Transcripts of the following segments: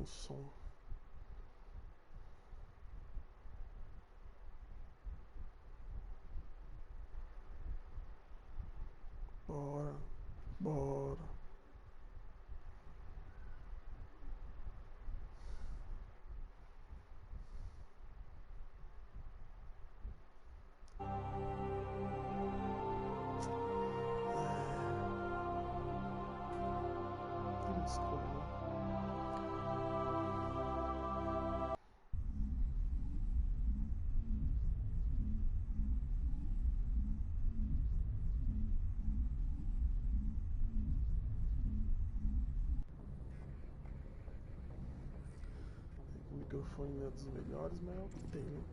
som. Bora, bora. Desculpa. O microfone não é dos melhores, mas é o que tem, né?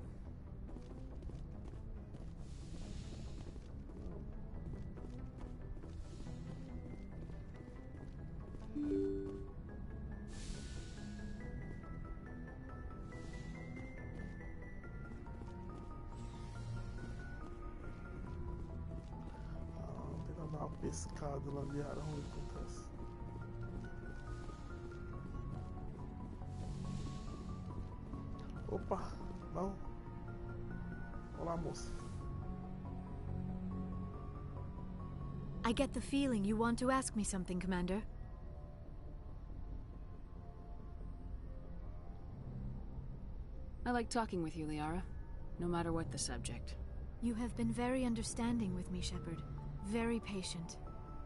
Vou tentar dar uma pescada lá de ar, onde acontece. Opa, não. Olá, moça. I get the feeling you want to ask me something, Commander. I like talking with you, Liara, no matter what the subject. You have been very understanding with me, Shepard. Very patient.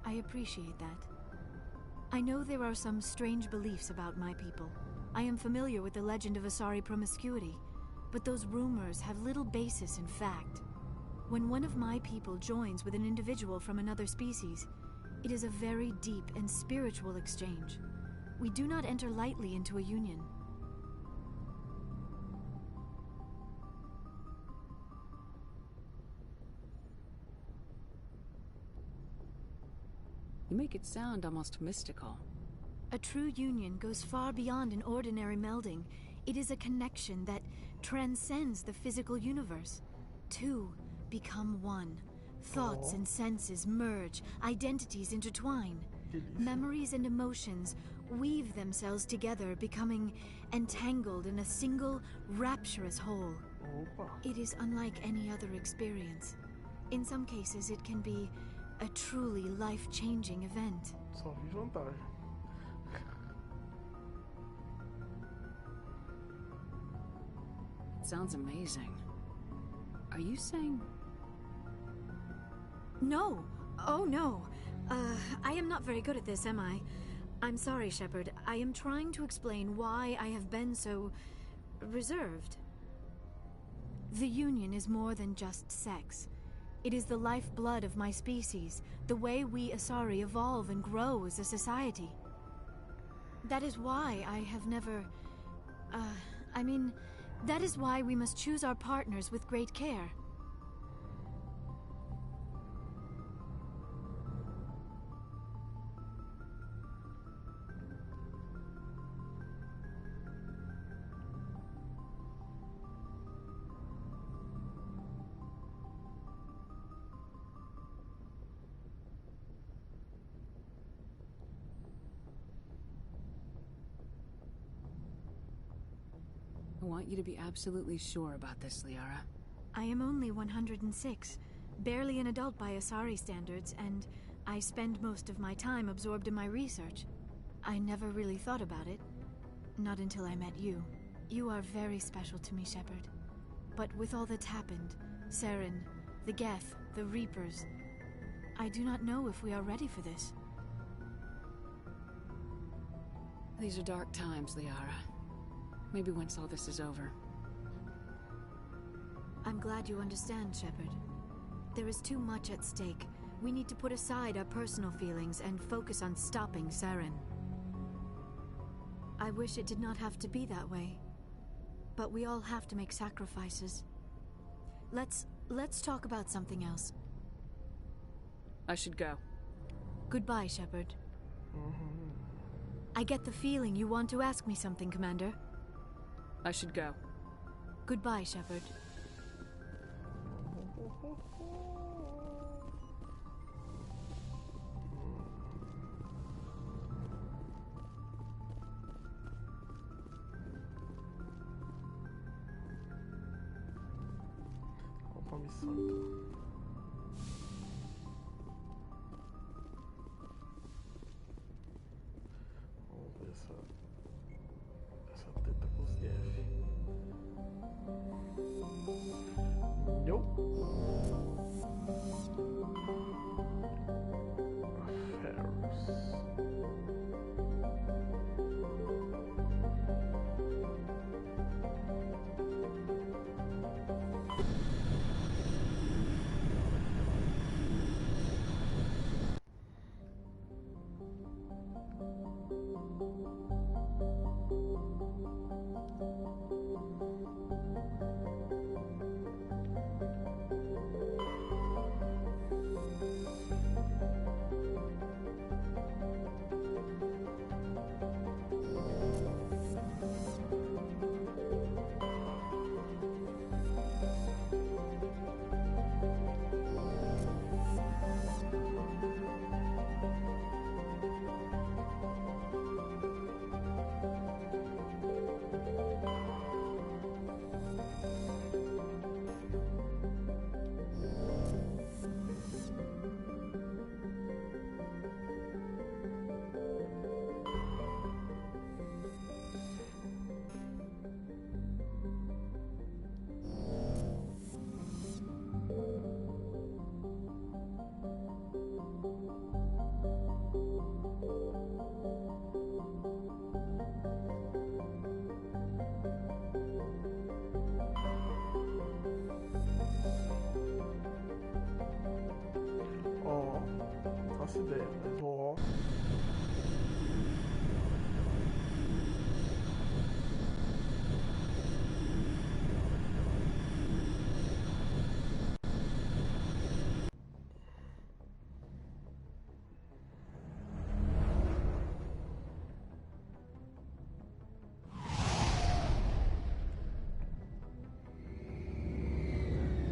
I appreciate that. I know there are some strange beliefs about my people. I am familiar with the legend of Asari promiscuity, but those rumors have little basis in fact. When one of my people joins with an individual from another species, it is a very deep and spiritual exchange. We do not enter lightly into a union. You make it sound almost mystical. A true union goes far beyond an ordinary melding. It is a connection that transcends the physical universe. Two become one. Thoughts and senses merge, identities intertwine. Memories and emotions weave themselves together, becoming entangled in a single, rapturous whole. Opa. It is unlike any other experience. In some cases, it can be a truly life-changing event. Só vi vantagem. It sounds amazing. Are you saying... No! Oh, no! I am not very good at this, am I? I'm sorry, Shepard. I am trying to explain why I have been so... reserved. The Union is more than just sex. It is the lifeblood of my species, the way we Asari evolve and grow as a society. That is why I have never... that is why we must choose our partners with great care. I want you to be absolutely sure about this, Liara. I am only 106, barely an adult by Asari standards, and I spend most of my time absorbed in my research. I never really thought about it. Not until I met you. You are very special to me, Shepard. But with all that's happened, Saren, the Geth, the Reapers, I do not know if we are ready for this. These are dark times, Liara. Maybe once all this is over. I'm glad you understand, Shepard. There is too much at stake. We need to put aside our personal feelings and focus on stopping Saren. I wish it did not have to be that way. But we all have to make sacrifices. Let's talk about something else. I should go. Goodbye, Shepard. I get the feeling you want to ask me something, Commander. I should go. Goodbye, Shepard. com a missão então. Vamos ver essa treta com os Geth. Não. Faço ideia, mas vou.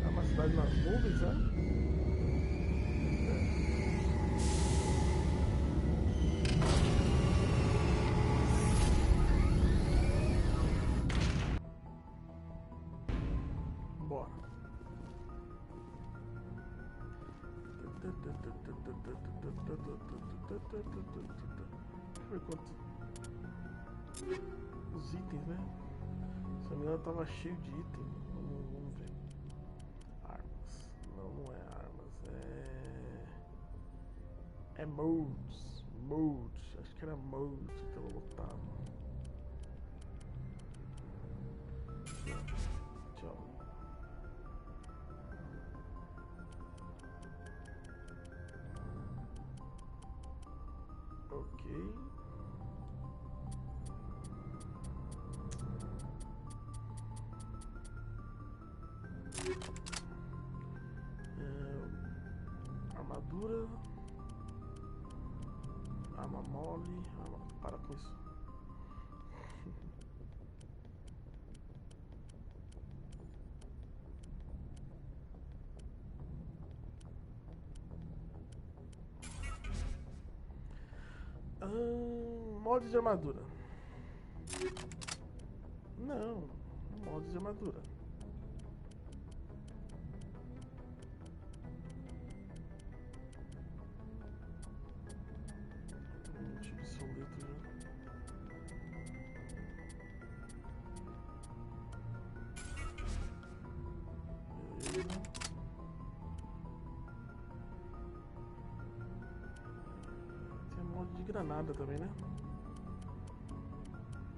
É uma cidade nas nuvens, é? Bora. Deixa eu ver quantos. Os itens, né? Se não me engano, tava cheio de item. Vamos ver. Armas. Não, não é armas. É modes. Modes. Acho que era modes que tava lotado. Tchau. Ok. Armadura. Arma mole. Para com isso. Mods de armadura. Não, mods de armadura. Tipo solito já. Beleza. Tem mod de granada também, né?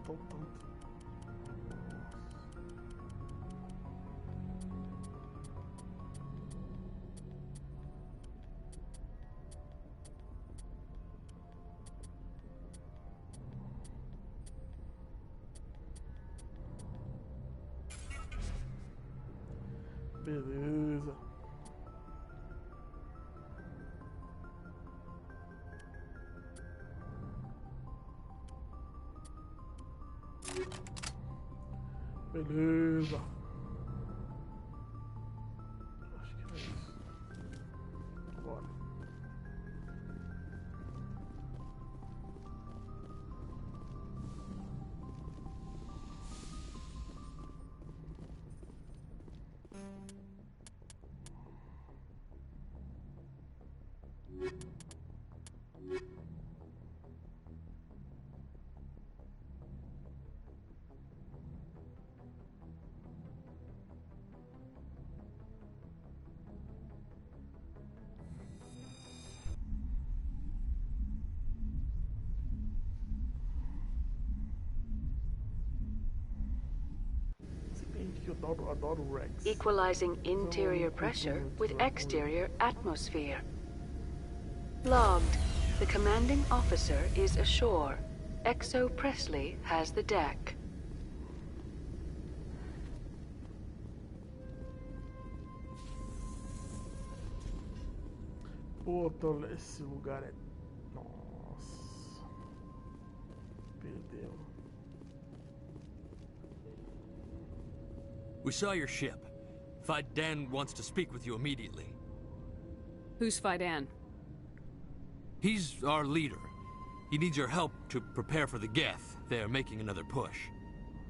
Tanto. Beleza. Beleza. Acho que era isso. Bora. Que eu adoro o Rex. Equalizing interior pressure with exterior atmosphere. Logged. The commanding officer is ashore. Exo Presley has the deck. Pô, esse lugar é... Nossa. Perdeu. We saw your ship. Fidan wants to speak with you immediately. Who's Fidan? He's our leader. He needs your help to prepare for the Geth. They're making another push.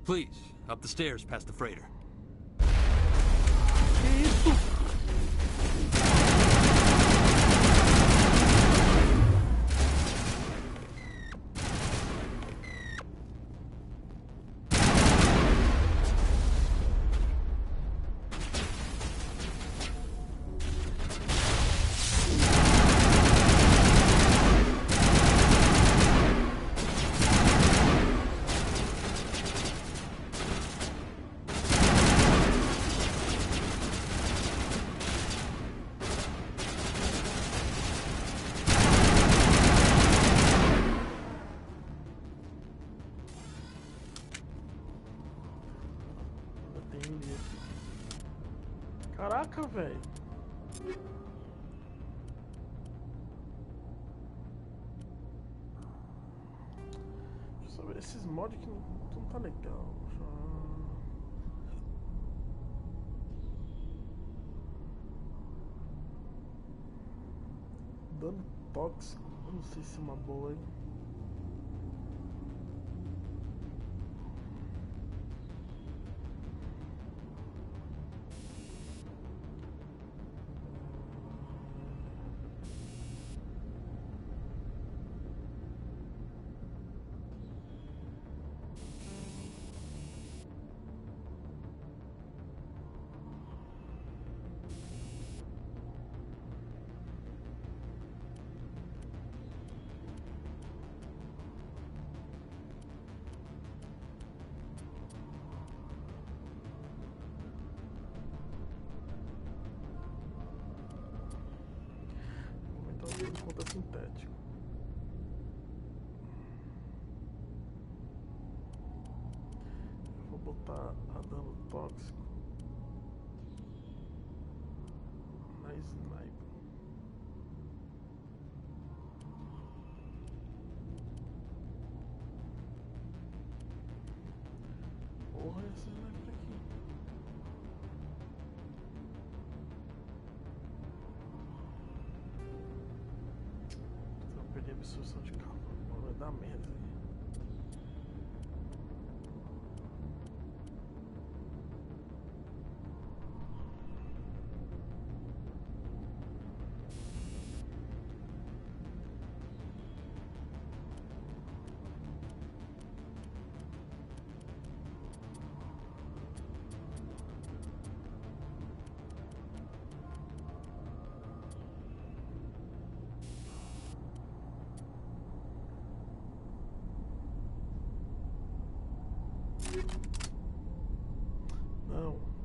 Please, up the stairs past the freighter. Que isso? Caraca, velho. Deixa eu ver esses mods que não tá legal. Dano tóxico. Eu não sei se é uma boa, hein. Conta sintético. Eu vou botar a dano tóxico na sniper. Porra, essa sniper aqui. Perder a absorção de calma. Vai dar merda aí.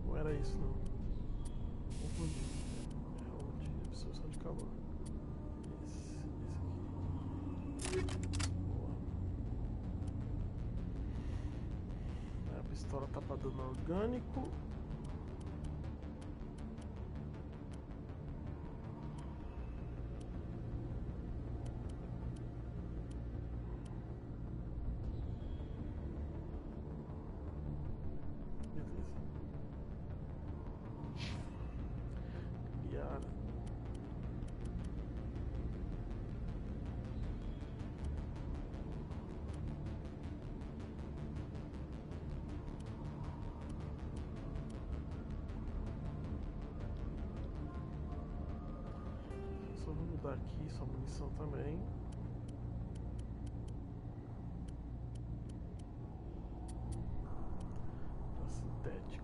Não era isso não. Confundi. É o de absorção de calor. Esse aqui. Boa. A pistola tá pra dano orgânico. daqui, sua munição também. Tá sintético.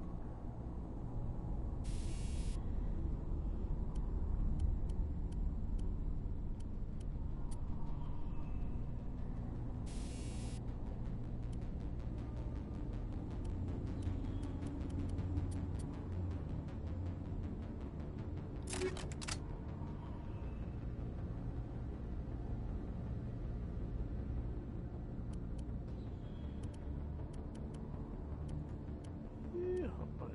Ih, rapaz.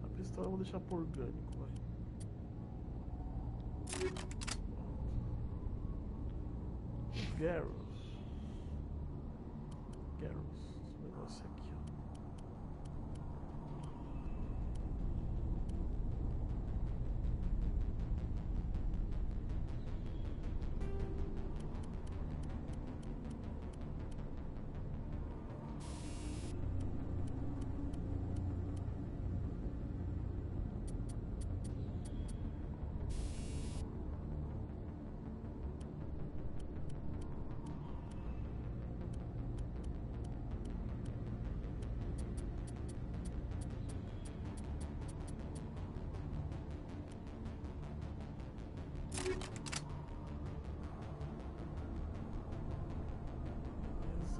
A pistola eu vou deixar por orgânico, vai. Garros. Esse negócio aqui, ó.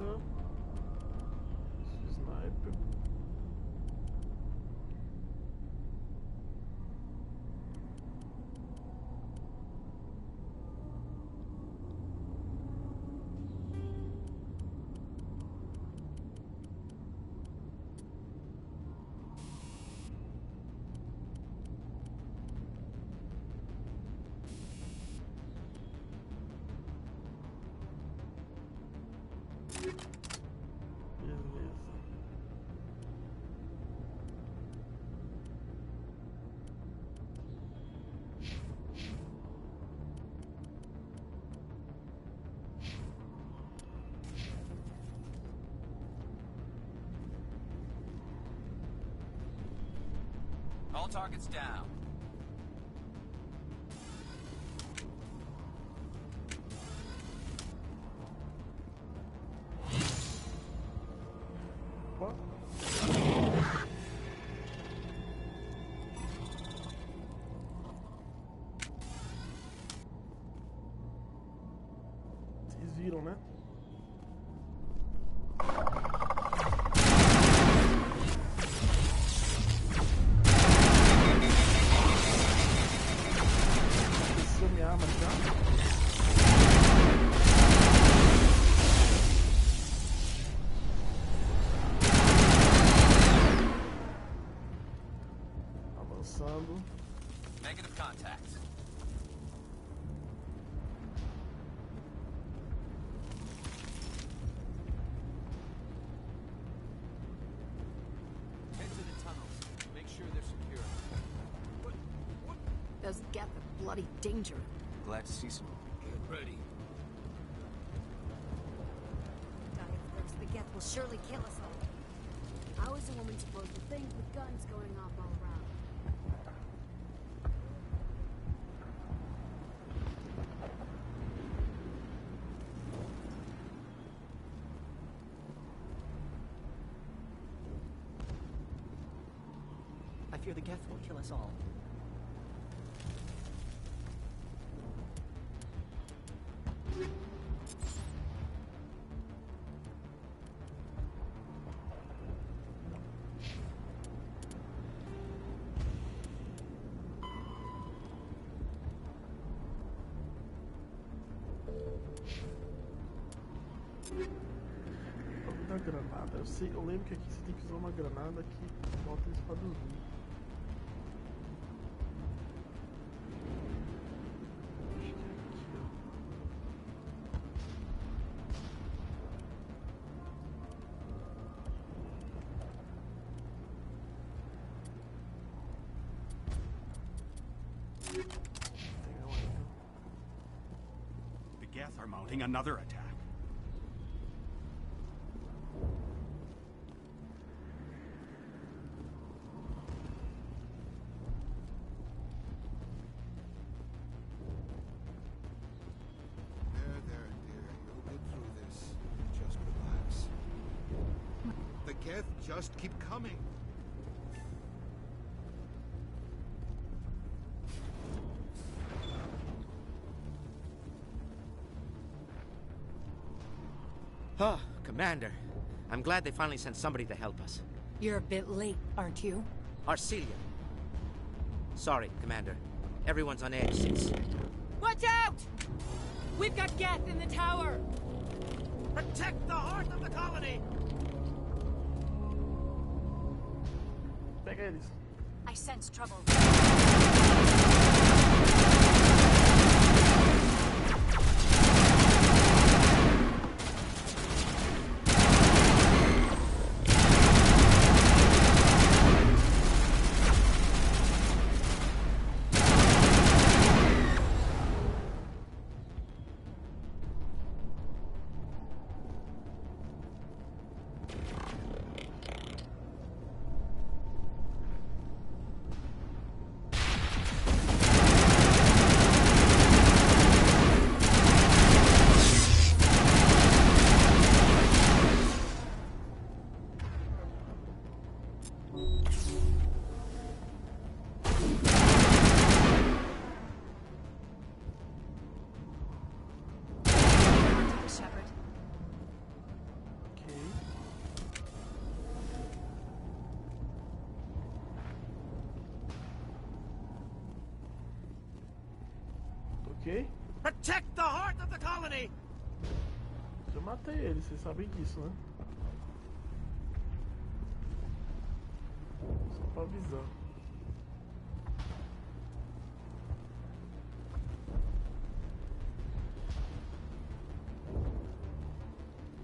Beleza. Sniper. Beleza. All targets down. Opa. Vocês viram, né? Essa é a minha arma já. Avançando. Negative contact. Head to the tunnels. Make sure they're secure. Those Geth are bloody danger. Glad to see some. Get ready. Die of thirst, the Geth will surely kill us all. How is a woman supposed to think with guns going off all around? I fear the Geth will kill us all. Da granada. Eu lembro que aqui você tem que usar uma granada que bota eles pra dormir. Acho que é aqui, ó. The Geth are mounting another attack. There, dear. You'll get through this. Just relax. The Geth just keep coming. Oh, Commander. I'm glad they finally sent somebody to help us. You're a bit late, aren't you? Arcelia. Sorry, Commander. Everyone's on edge since... Watch out! We've got Geth in the tower! Protect the heart of the colony! Pega eles. I sense trouble. Shepard. Ok. Ok. Protect the heart of the colony! Já matei ele, vocês sabem disso, né? Só pra avisar.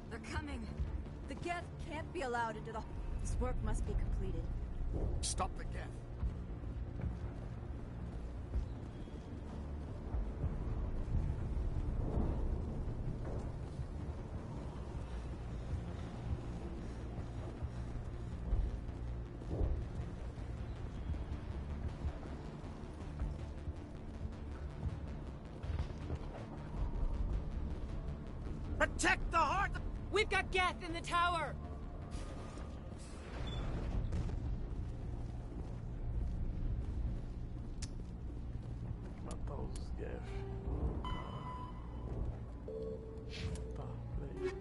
They're coming. The Geth can't be allowed into the... This work must be completed. Stop the Geth. Protect the heart of... We've got Geth in the tower! Matar os Geth. Tá, peraí.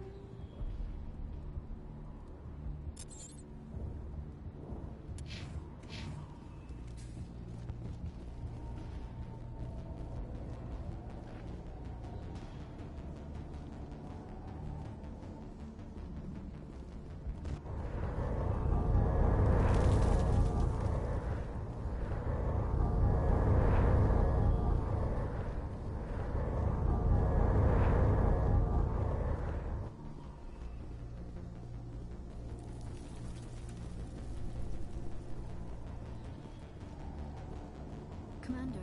Commander,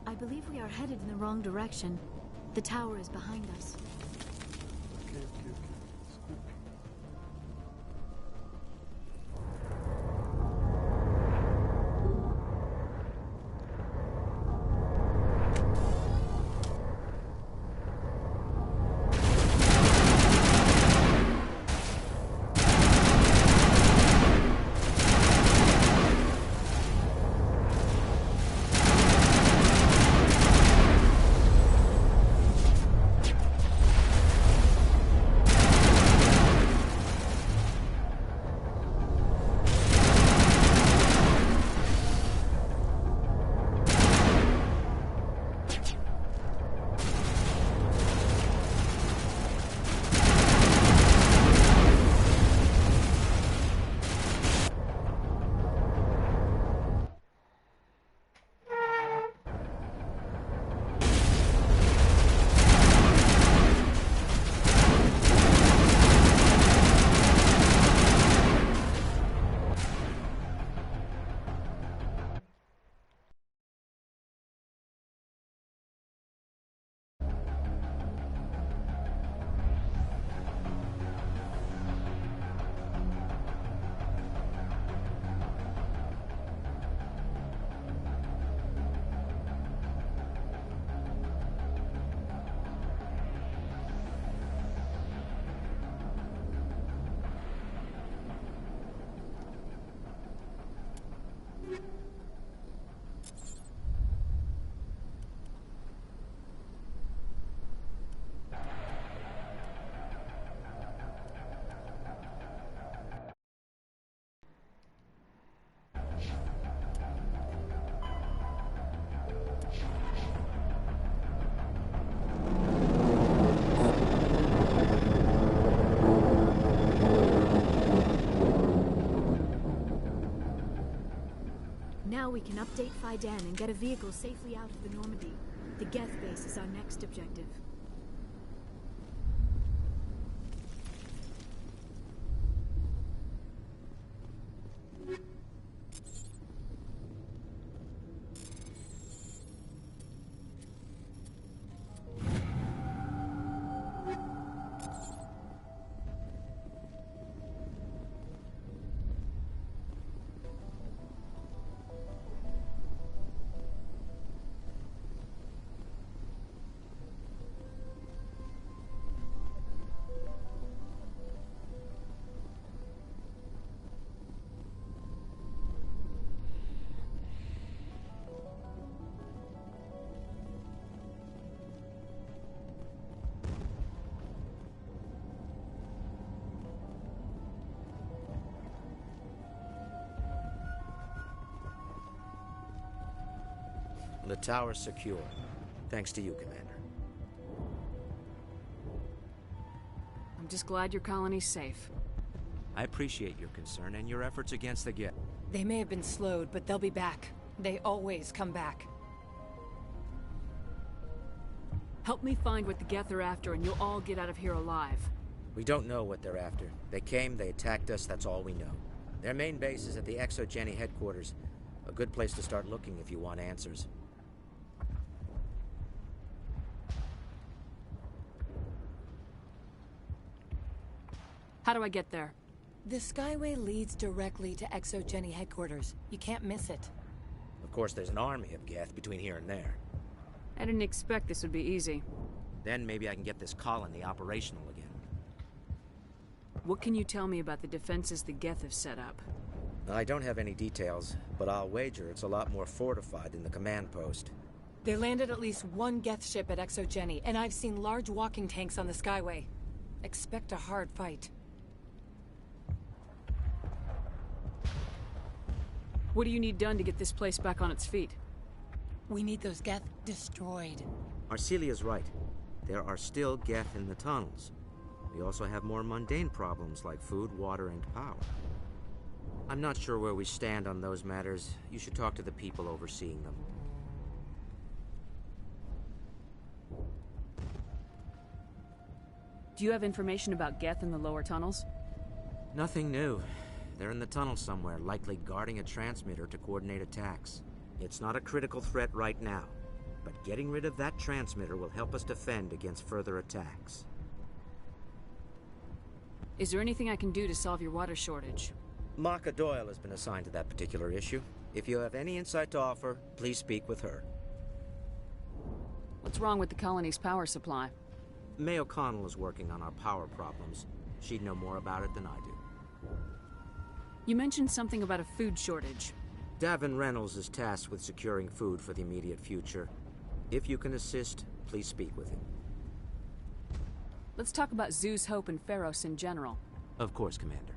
I believe we are headed in the wrong direction. The tower is behind us. Ok. Desculpe. Now we can update Fidan and get a vehicle safely out of the Normandy. The Geth base is our next objective. The tower's secure. Thanks to you, Commander. I'm just glad your colony's safe. I appreciate your concern and your efforts against the Geth. They may have been slowed, but they'll be back. They always come back. Help me find what the Geth are after, and you'll all get out of here alive. We don't know what they're after. They came, they attacked us, that's all we know. Their main base is at the Exogeny headquarters. A good place to start looking if you want answers. How do I get there? The Skyway leads directly to Exogeny headquarters. You can't miss it. Of course, there's an army of Geth between here and there. I didn't expect this would be easy. Then maybe I can get this colony operational again. What can you tell me about the defenses the Geth have set up? I don't have any details, but I'll wager it's a lot more fortified than the command post. They landed at least one Geth ship at Exogeny, and I've seen large walking tanks on the Skyway. Expect a hard fight. What do you need done to get this place back on its feet? We need those Geth destroyed. Arcelia's right. There are still Geth in the tunnels. We also have more mundane problems like food, water, and power. I'm not sure where we stand on those matters. You should talk to the people overseeing them. Do you have information about Geth in the lower tunnels? Nothing new. They're in the tunnel somewhere, likely guarding a transmitter to coordinate attacks. It's not a critical threat right now, but getting rid of that transmitter will help us defend against further attacks. Is there anything I can do to solve your water shortage? Maka Doyle has been assigned to that particular issue. If you have any insight to offer, please speak with her. What's wrong with the colony's power supply? May O'Connell is working on our power problems. She'd know more about it than I do. You mentioned something about a food shortage. Davin Reynolds is tasked with securing food for the immediate future. If you can assist, please speak with him. Let's talk about Zeus, Hope, and Pharos in general. Of course, Commander.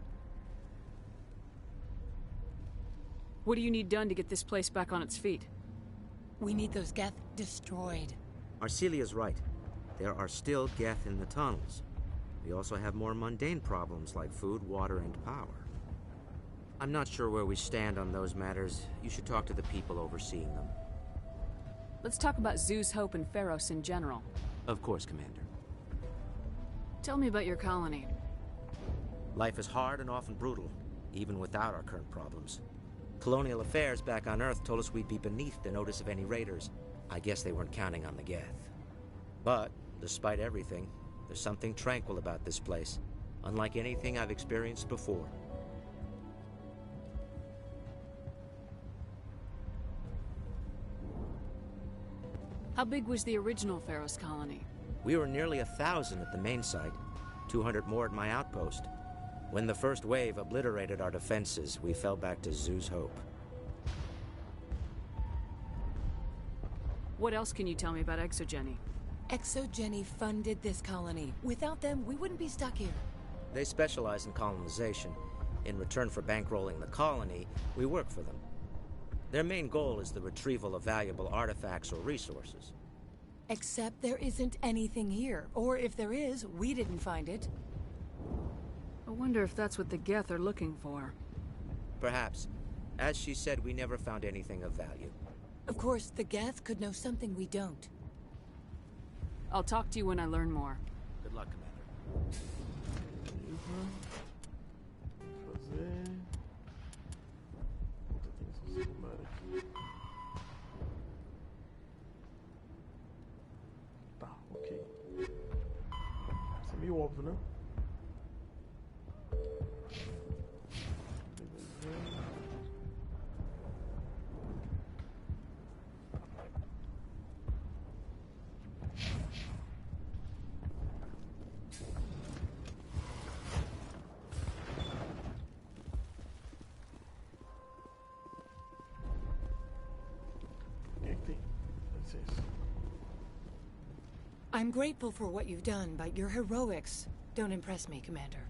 What do you need done to get this place back on its feet? We need those Geth destroyed. Arcelia's right. There are still Geth in the tunnels. We also have more mundane problems like food, water, and power. I'm not sure where we stand on those matters. You should talk to the people overseeing them. Let's talk about Zeus, Hope, and Pharos in general. Of course, Commander. Tell me about your colony. Life is hard and often brutal, even without our current problems. Colonial affairs back on Earth told us we'd be beneath the notice of any raiders. I guess they weren't counting on the Geth. But, despite everything, there's something tranquil about this place, unlike anything I've experienced before. How big was the original Pharos colony? We were nearly 1,000 at the main site, 200 more at my outpost. When the first wave obliterated our defenses, we fell back to Zeus Hope. What else can you tell me about Exogeny? Exogeny funded this colony. Without them, we wouldn't be stuck here. They specialize in colonization. In return for bankrolling the colony, we work for them. Their main goal is the retrieval of valuable artifacts or resources. Except there isn't anything here. Or if there is, we didn't find it. I wonder if that's what the Geth are looking for. Perhaps. As she said, we never found anything of value. Of course, the Geth could know something we don't. I'll talk to you when I learn more. Good luck, Commander. Fazer. Puta, tem essa secundária aqui. Tá, ok. Isso é meio óbvio, né? I'm grateful for what you've done, but your heroics don't impress me, Commander.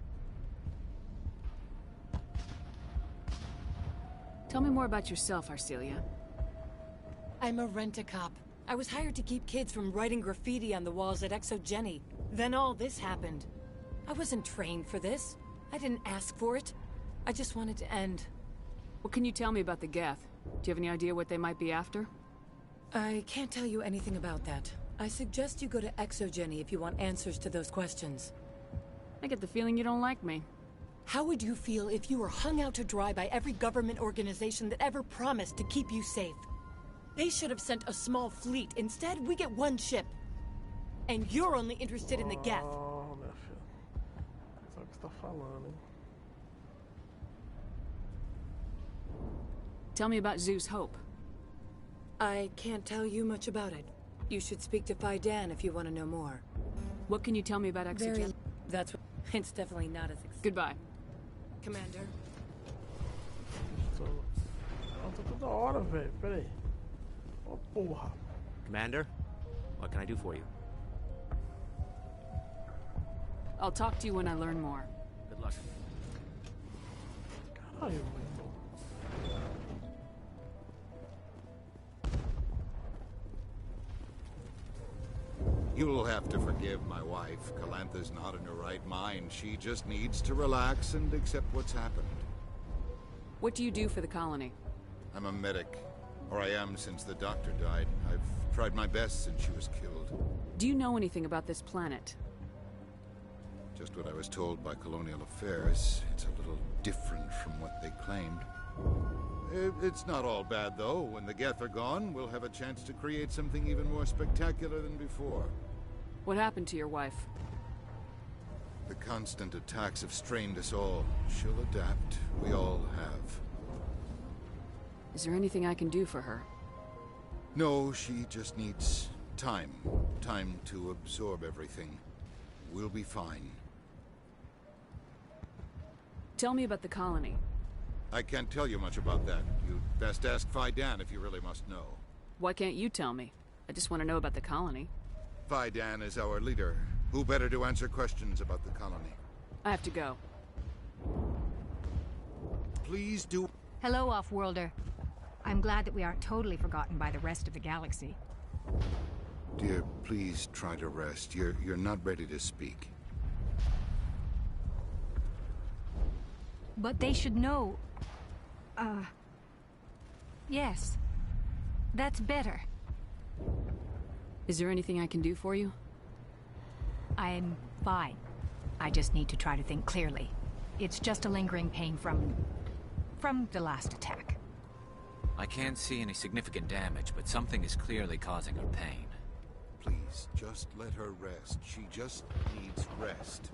Tell me more about yourself, Arcelia. I'm a rent-a-cop. I was hired to keep kids from writing graffiti on the walls at Exogeny. Then all this happened. I wasn't trained for this. I didn't ask for it. I just wanted to end. What can you tell me about the Geth? Do you have any idea what they might be after? I can't tell you anything about that. I suggest you go to Exogeny if you want answers to those questions. I get the feeling you don't like me. How would you feel if you were hung out to dry by every government organization that ever promised to keep you safe? They should have sent a small fleet. Instead, we get one ship. And you're only interested in the Geth. Oh, minha filha. Sabe o que você tá falando, hein? Tell me about Zeus Hope. I can't tell you much about it. You should speak to Phi Dan if you want to know more. What can you tell me about Exogeny? That's what... It's definitely not as... Goodbye. Commander. Tá toda hora, velho. Pera aí. Ó, porra. Commander, what can I do for you? I'll talk to you when I learn more. Good luck. Caralho, velho. You'll have to forgive my wife. Calantha's not in her right mind. She just needs to relax and accept what's happened. What do you do for the colony? I'm a medic. Or I am since the doctor died. I've tried my best since she was killed. Do you know anything about this planet? Just what I was told by Colonial Affairs. It's a little different from what they claimed. It's not all bad, though. When the Geth are gone, we'll have a chance to create something even more spectacular than before. What happened to your wife? The constant attacks have strained us all. She'll adapt. We all have. Is there anything I can do for her? No, she just needs time. Time to absorb everything. We'll be fine. Tell me about the colony. I can't tell you much about that. You'd best ask Phi Dan if you really must know. Why can't you tell me? I just want to know about the colony. Phi Dan is our leader. Who better to answer questions about the colony? I have to go. Please do... Hello, Off-Worlder. I'm glad that we aren't totally forgotten by the rest of the galaxy. Dear, please try to rest. You're not ready to speak. But they should know... Yes. That's better. Is there anything I can do for you? I'm fine. I just need to try to think clearly. It's just a lingering pain from the last attack. I can't see any significant damage, but something is clearly causing her pain. Please, just let her rest. She just needs rest.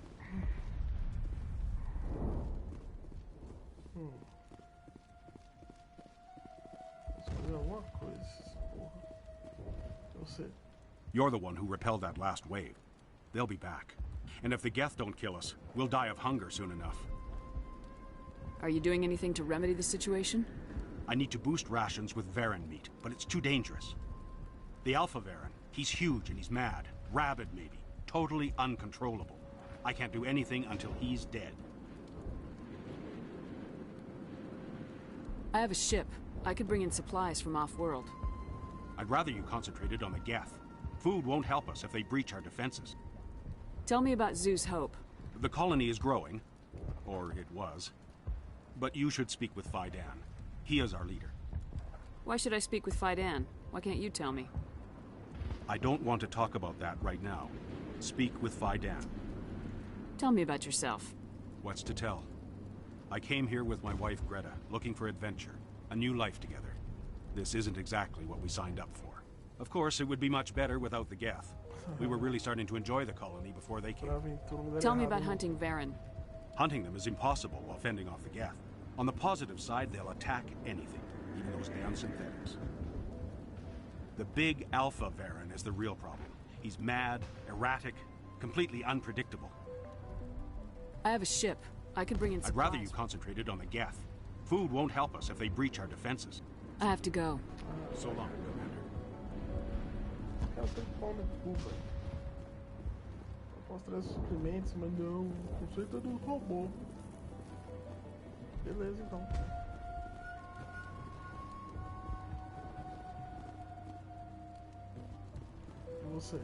Alguma coisa, porra. Eu sei. You're the one who repelled that last wave. They'll be back. And if the Geth don't kill us, we'll die of hunger soon enough. Are you doing anything to remedy the situation? I need to boost rations with Varen meat, but it's too dangerous. The Alpha Varen, he's huge and he's mad. Rabid, maybe. Totally uncontrollable. I can't do anything until he's dead. I have a ship. I could bring in supplies from off-world. I'd rather you concentrated on the Geth. Food won't help us if they breach our defenses. Tell me about Zeus Hope. The colony is growing. Or it was. But you should speak with Phi Dan. He is our leader. Why should I speak with Fidan? Why can't you tell me? I don't want to talk about that right now. Speak with Fidan. Tell me about yourself. What's to tell? I came here with my wife Greta, looking for adventure, a new life together. This isn't exactly what we signed up for. Of course, it would be much better without the Geth. We were really starting to enjoy the colony before they came. Tell me about hunting Varen. Hunting them is impossible while fending off the Geth. On the positive side, they'll attack anything, even those damn synthetics. The big Alpha Varen is the real problem. He's mad, erratic, completely unpredictable. I have a ship. I could bring in supplies. I'd rather you concentrated on the Geth. Food won't help us if they breach our defenses. I have to go. So long, Commander. Cara, tem fome, desculpa. Eu posso trazer suprimentos, mas não. O conceito é do robô. Beleza, então. E você?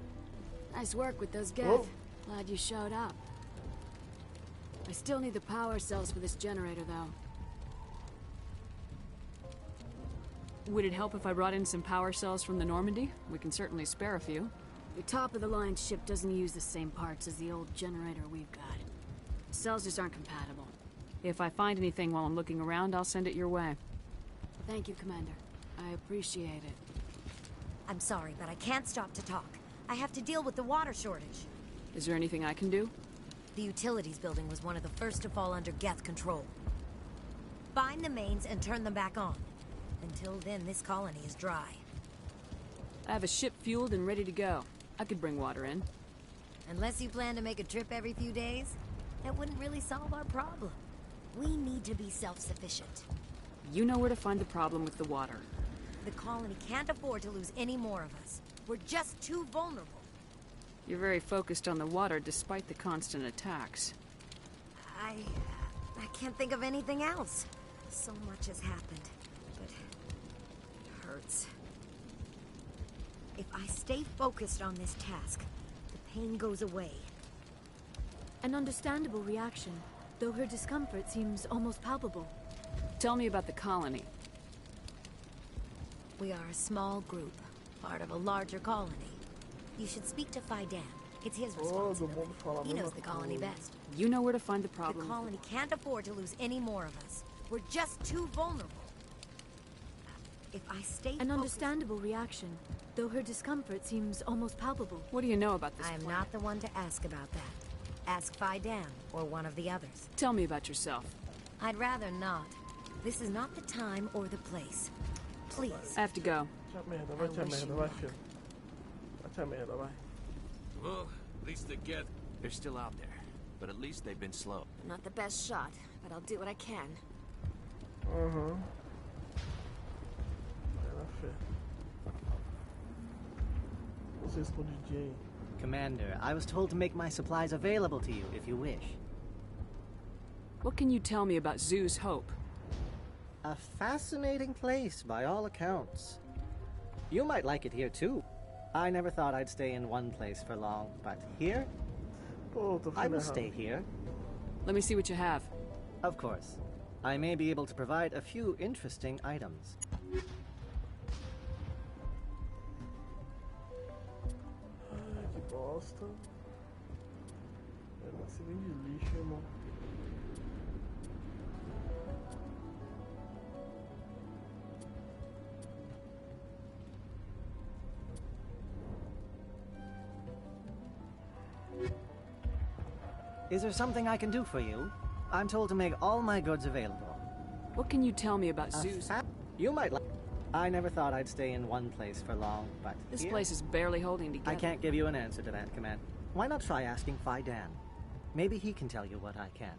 Nice work with those Geth. Oh. Glad you showed up. I still need the power cells for this generator, though. Would it help if I brought in some power cells from the Normandy? We can certainly spare a few. Your top-of-the-line ship doesn't use the same parts as the old generator we've got. The cells just aren't compatible. If I find anything while I'm looking around, I'll send it your way. Thank you, Commander. I appreciate it. I'm sorry, but I can't stop to talk. I have to deal with the water shortage. Is there anything I can do? The utilities building was one of the first to fall under Geth control. Find the mains and turn them back on. Until then, this colony is dry. I have a ship fueled and ready to go. I could bring water in. Unless you plan to make a trip every few days, that wouldn't really solve our problem. We need to be self-sufficient. You know where to find the problem with the water. The colony can't afford to lose any more of us. We're just too vulnerable. You're very focused on the water despite the constant attacks. I can't think of anything else. So much has happened, but it hurts. If I stay focused on this task, the pain goes away. An understandable reaction, though her discomfort seems almost palpable. Tell me about the colony. We are a small group, part of a larger colony. You should speak to Fidan. It's his responsibility. He knows the colony best. You know where to find the problem. The colony can't afford to lose any more of us. We're just too vulnerable. If I stay An understandable reaction, though her discomfort seems almost palpable. What do you know about this I am planet? not the one to ask about that. Ask Fidan or one of the others. Tell me about yourself. I'd rather not. This is not the time or the place. Please. I have to go. Vai te a merda, vai, filho. Vai te a merda, vai. Well, at least they get... They're still out there, but at least they've been slow. I'm not the best shot, but I'll do what I can. Aham. Vai na fé. Você escondidinho aí. Commander, I was told to make my supplies available to you if you wish. What can you tell me about Zoo's Hope? A fascinating place, by all accounts. You might like it here, too. I never thought I'd stay in one place for long, but here? I will stay here. Let me see what you have. Of course. I may be able to provide a few interesting items. Ai, que bosta. É, nasci bem de lixo, irmão. Is there something I can do for you? I'm told to make all my goods available. What can you tell me about Zoo's? You might like... I never thought I'd stay in one place for long, but This here- place is barely holding together. I can't give you an answer to that, Command. Why not try asking Fidan? Maybe he can tell you what I can't.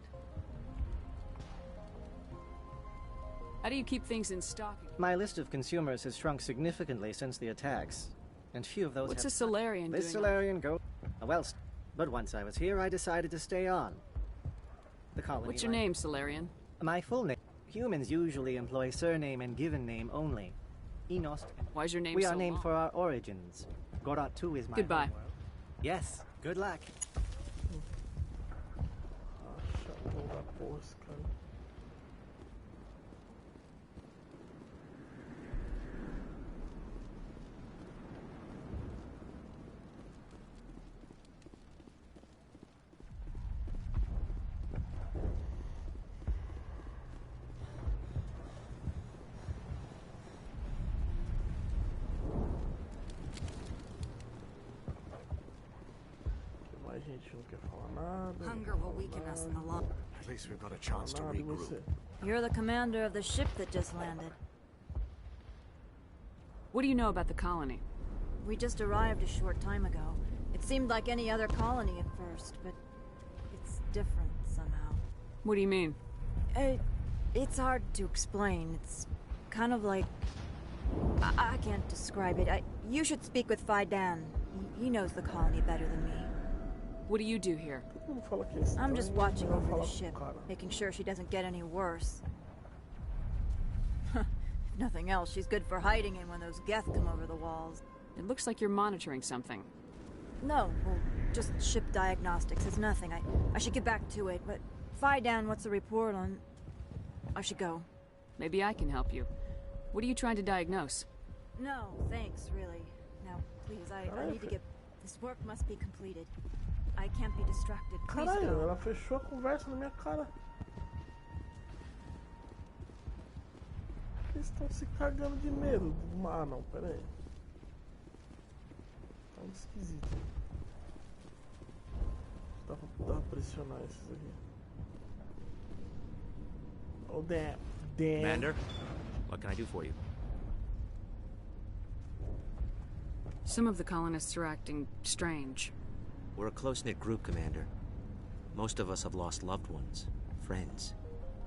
How do you keep things in stock? My list of consumers has shrunk significantly since the attacks, and few of those What's have... a Solarian This doing? Solarian go... Well, but once I was here, I decided to stay on. The colony... What's your name, Solarian? My full name. Humans usually employ surname and given name only. Enost. Why's your name We so are named long? for our origins. Gorat 2 is my Goodbye. homeworld. Yes, good luck. Chapéu da porra, esse cara. não quer falar nada. Hunger will weaken us in the long. At least we've got a chance to Nada, e regroup. você? You're the commander of the ship that just landed. What do you know about the colony? We just arrived a short time ago. It seemed like any other colony at first, but it's different somehow. What do you mean? It's hard to explain. It's kind of like... I can't describe it. You should speak with Phi Dan. He knows the colony better than me. What do you do here? I'm just watching over the ship, making sure she doesn't get any worse. If nothing else, she's good for hiding in when those Geth come over the walls. It looks like you're monitoring something. No, well, just ship diagnostics. It's nothing. I should get back to it, but Phi Dan, what's the report on... I should go. Maybe I can help you. What are you trying to diagnose? No, thanks, really. Now, please, I need to get... This work must be completed. I can't be distracted. Please Caralho, go. ela fechou a conversa na minha cara. Eles estão se cagando de medo. Ah, não, pera aí. Tá muito esquisito. Dá pra pressionar esses aqui. Oh, damn. Commander, what can I do for you? Some of the colonists are acting strange. We're a close-knit group, Commander. Most of us have lost loved ones, friends.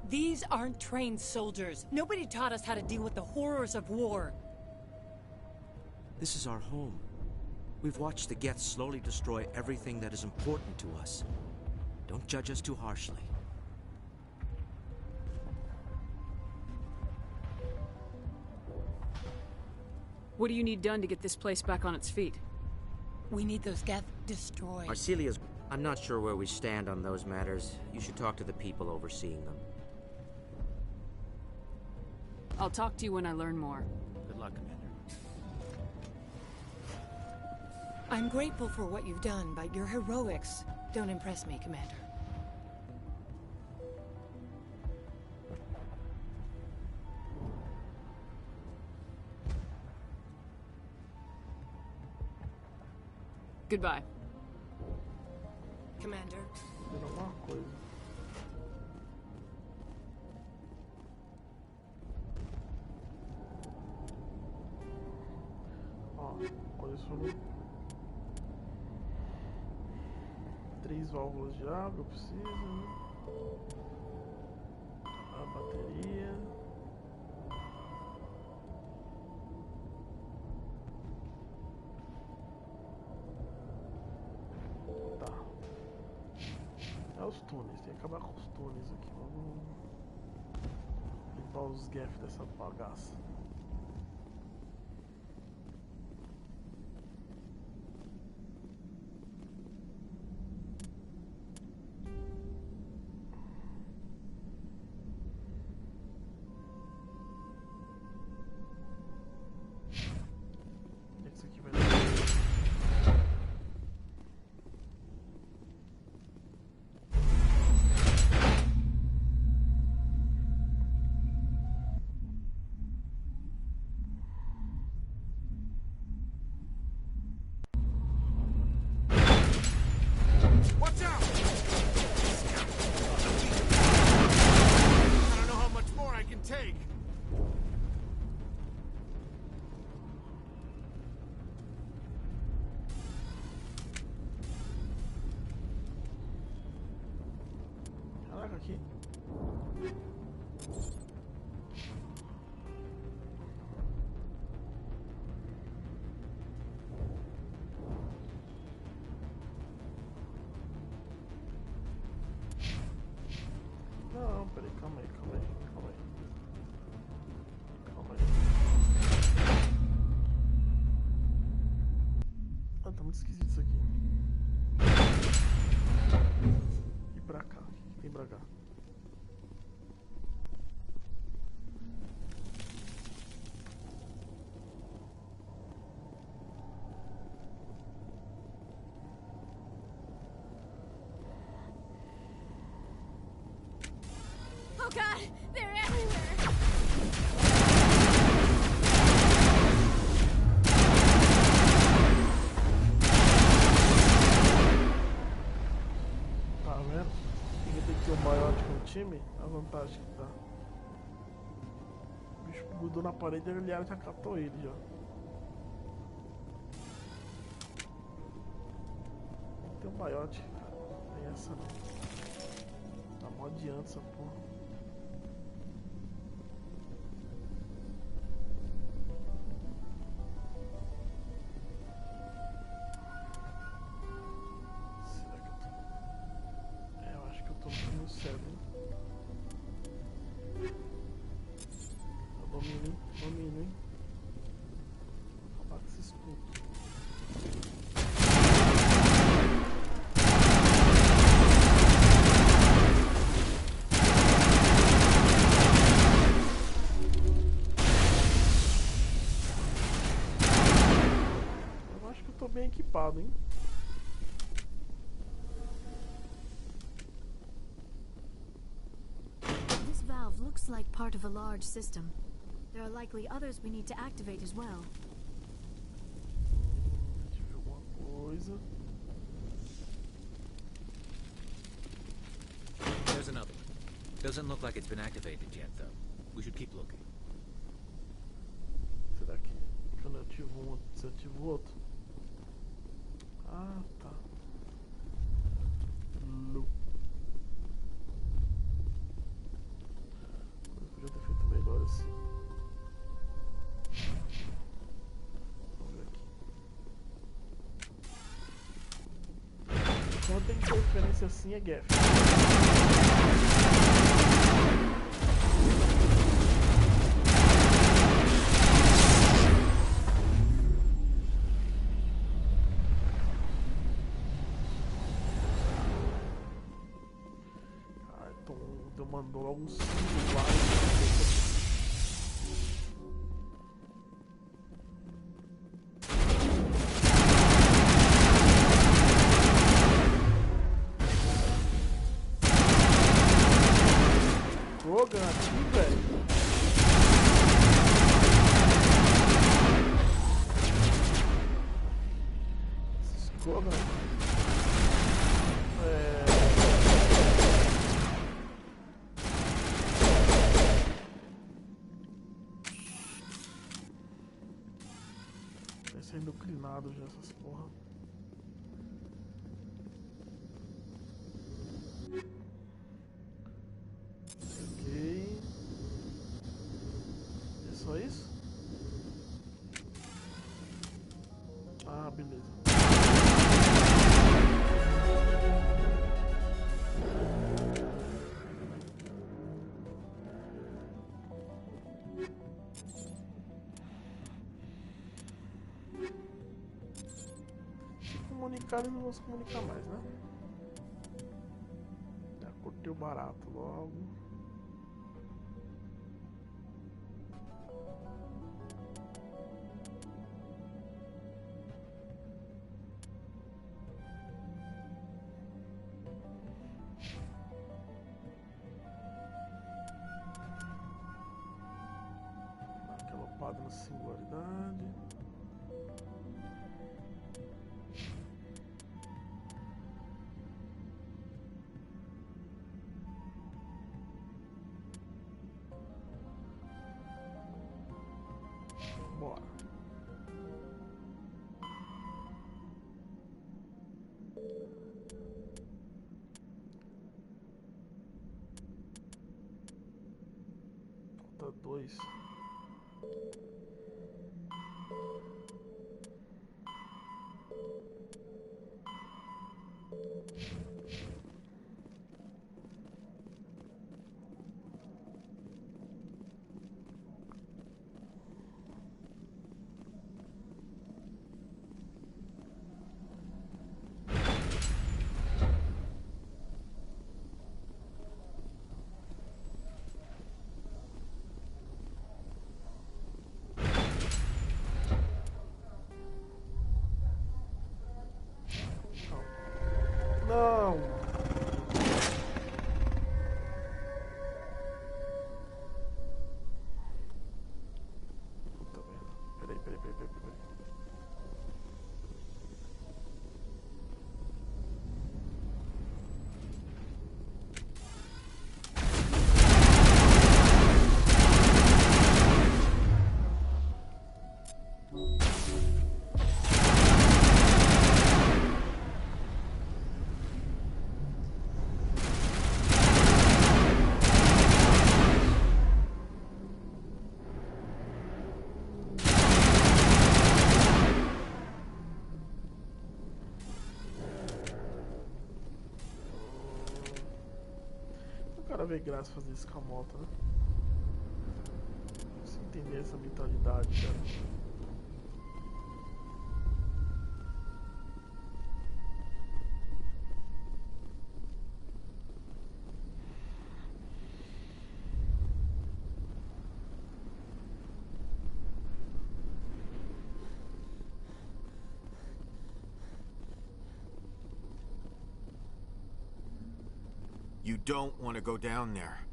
These aren't trained soldiers. Nobody taught us how to deal with the horrors of war. This is our home. We've watched the Geth slowly destroy everything that is important to us. Don't judge us too harshly. What do you need done to get this place back on its feet? We need those Geth destroyed. Arcelia's... I'm not sure where we stand on those matters. You should talk to the people overseeing them. I'll talk to you when I learn more. Good luck, Commander. I'm grateful for what you've done, but your heroics don't impress me, Commander. Goodbye. Commander. Vira alguma coisa. Ó, colecionou 3 válvulas de água, eu preciso, né? A bateria. Os túneis, tem que acabar com os túneis aqui. Vamos limpar os gaffs dessa bagaça. Isso aqui vai dar. Aqui. Não, peraí, calma aí. vantagem que dá. O bicho grudou na parede e a Liara já catou ele já. Tem um baiote, cara. Não tem essa não. Tá mó adiante essa porra. Será que eu tô... eu acho que eu tô no caminho certo, hein? Eu domino, hein? Domino, hein? Vou acabar com esses putos. Bem equipado, hein? This valve looks like part of a large system. There are likely others we need to activate as well. Deixa eu ver alguma coisa. There's another one. Doesn't look like it's been activated yet, though. We should keep looking. Será que quando eu ativo um, você ativa o outro? Ah, tá. Eu podia ter feito melhor assim. Vamos ver aqui. Quando tem interferência assim é Gaff. Mandou logo um 5 Krogan aqui, velho. Esses Krogan aqui. Sendo inclinado já essas porra. Ok. É só isso? Ah, beleza. Comunicar, eles não vão se comunicar mais, né? Já cortei o barato logo. Dá aquela opada na singularidade. Bora. Falta 2. Não. Puta merda. Peraí. vê graça fazer isso com a moto, né? Não consigo entender essa mentalidade, cara. You don't want to go down there.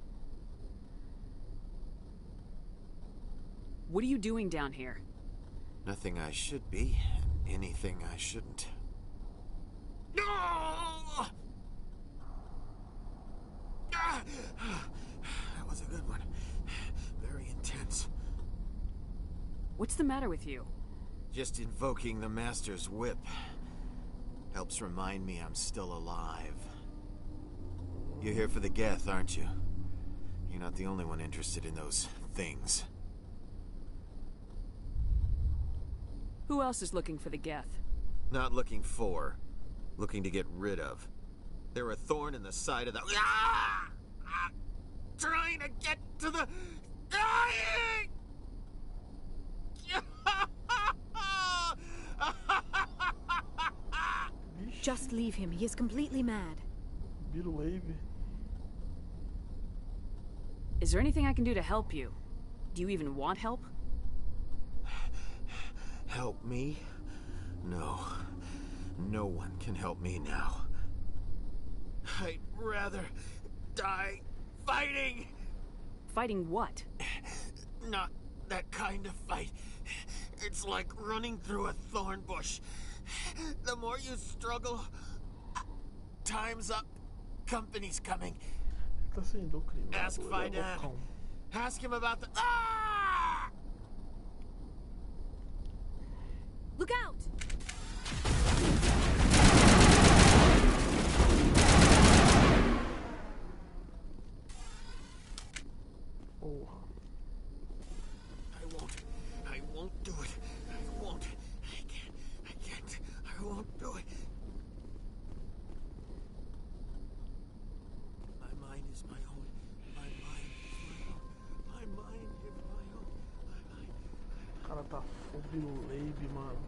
What are you doing down here? Nothing I should be, anything I shouldn't. No! That was a good one. Very intense. What's the matter with you? Just invoking the Master's whip helps remind me I'm still alive. You're here for the Geth, aren't you? You're not the only one interested in those things. Who else is looking for the Geth? Not looking for. Looking to get rid of. They're a thorn in the side of the... Ah! Ah! Trying to get to the... Dying! Just leave him. He is completely mad. Is there anything I can do to help you? Do you even want help? Help me? No. No one can help me now. I'd rather die fighting! Fighting what? Not that kind of fight. It's like running through a thorn bush. The more you struggle, time's up. Company's coming. Ask Faidan. Ask him about the... Ah! Look out! Oh. I won't do it. I won't. I can't. I won't do it. My mind is my own. My mind is my own. My mind is my own. My mind. O cara tá full Labe, mano.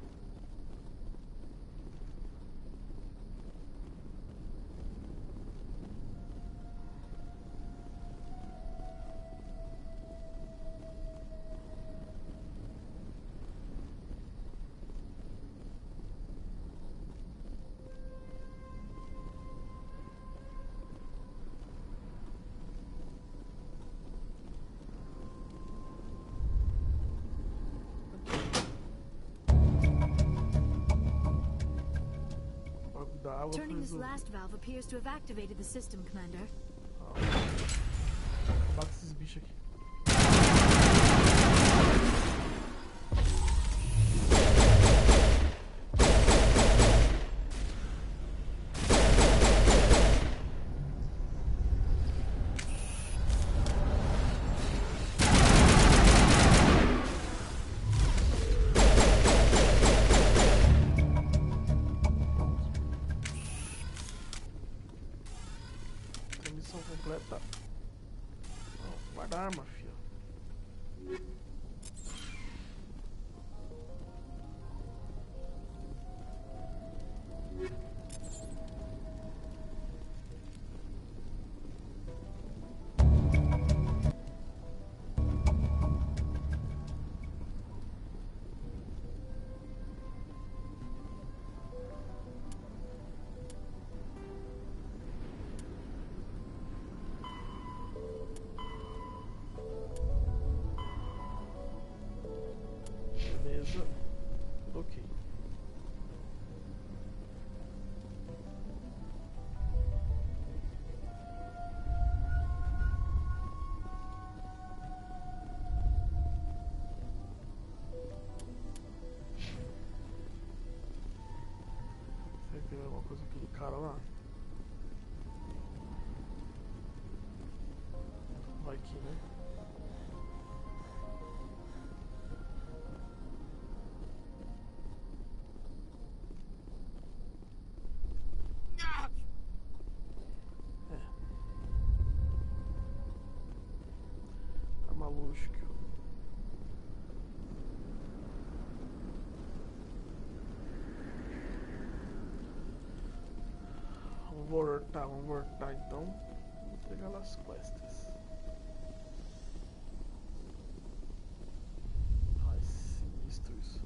Turning this last valve appears to have activated the system, Commander. Bate esses bichos aqui. Completa. Não, guarda a arma, filho. Beleza. Ok. Será que tem alguma coisa aqui do cara lá? Vai aqui, né? Malushka. Vamos voltar então. Vamos pegar as quests. Ai, sinistro isso.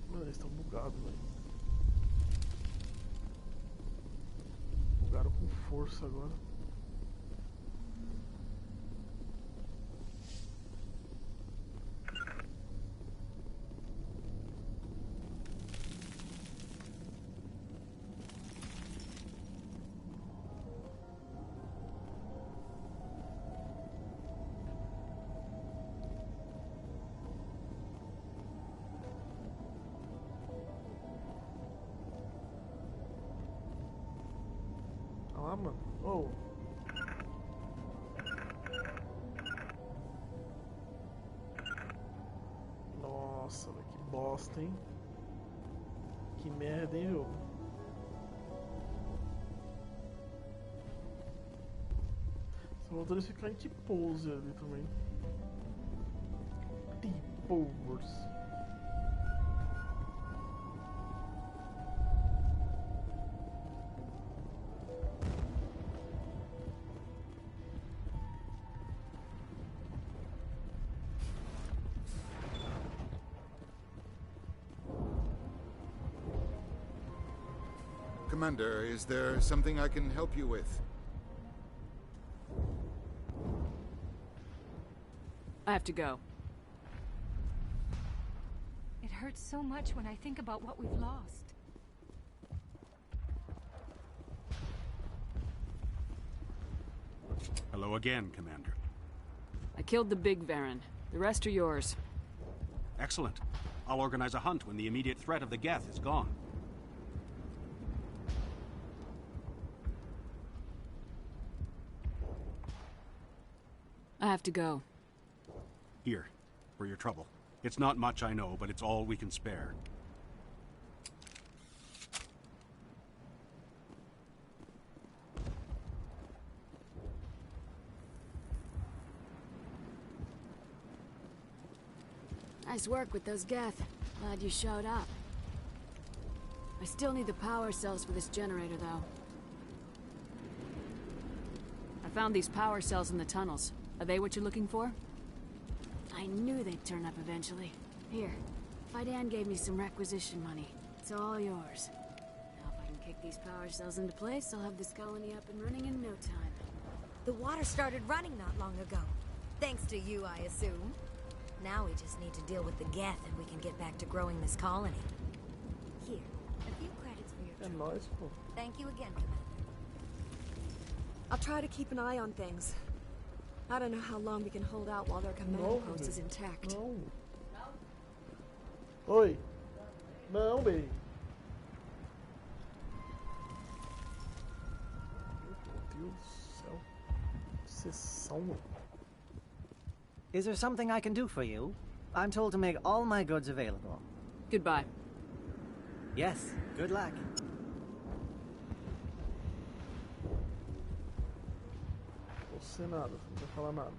Mano, eles estão bugados, velho. Bugaram com força agora. Ah, mano. Oh. Nossa, velho, que bosta, hein? Que merda, hein, jogo? Só faltou eles ficarem que pose ali também. T-pose. Commander, is there something I can help you with? I have to go. It hurts so much when I think about what we've lost. Hello again, Commander. I killed the big Varen. The rest are yours. Excellent. I'll organize a hunt when the immediate threat of the Geth is gone. I have to go. Here, for your trouble. It's not much, I know, but it's all we can spare. Nice work with those Geth. Glad you showed up. I still need the power cells for this generator, though. I found these power cells in the tunnels. Are they what you're looking for? I knew they'd turn up eventually. Here, Fidan gave me some requisition money. It's all yours. Now if I can kick these power cells into place, I'll have this colony up and running in no time. The water started running not long ago. Thanks to you, I assume. Now we just need to deal with the Geth and we can get back to growing this colony. Here, a few credits for your trouble. Nice, pô. Thank you again, Commander. I'll try to keep an eye on things. I don't know how long we can hold out while their command post is intact. Não. Oi. Não, bem. Meu Deus do céu. Sessão. Is there something I can do for you? I'm told to make all my goods available. Goodbye. Yes, good luck. Você nada, não vai falar nada.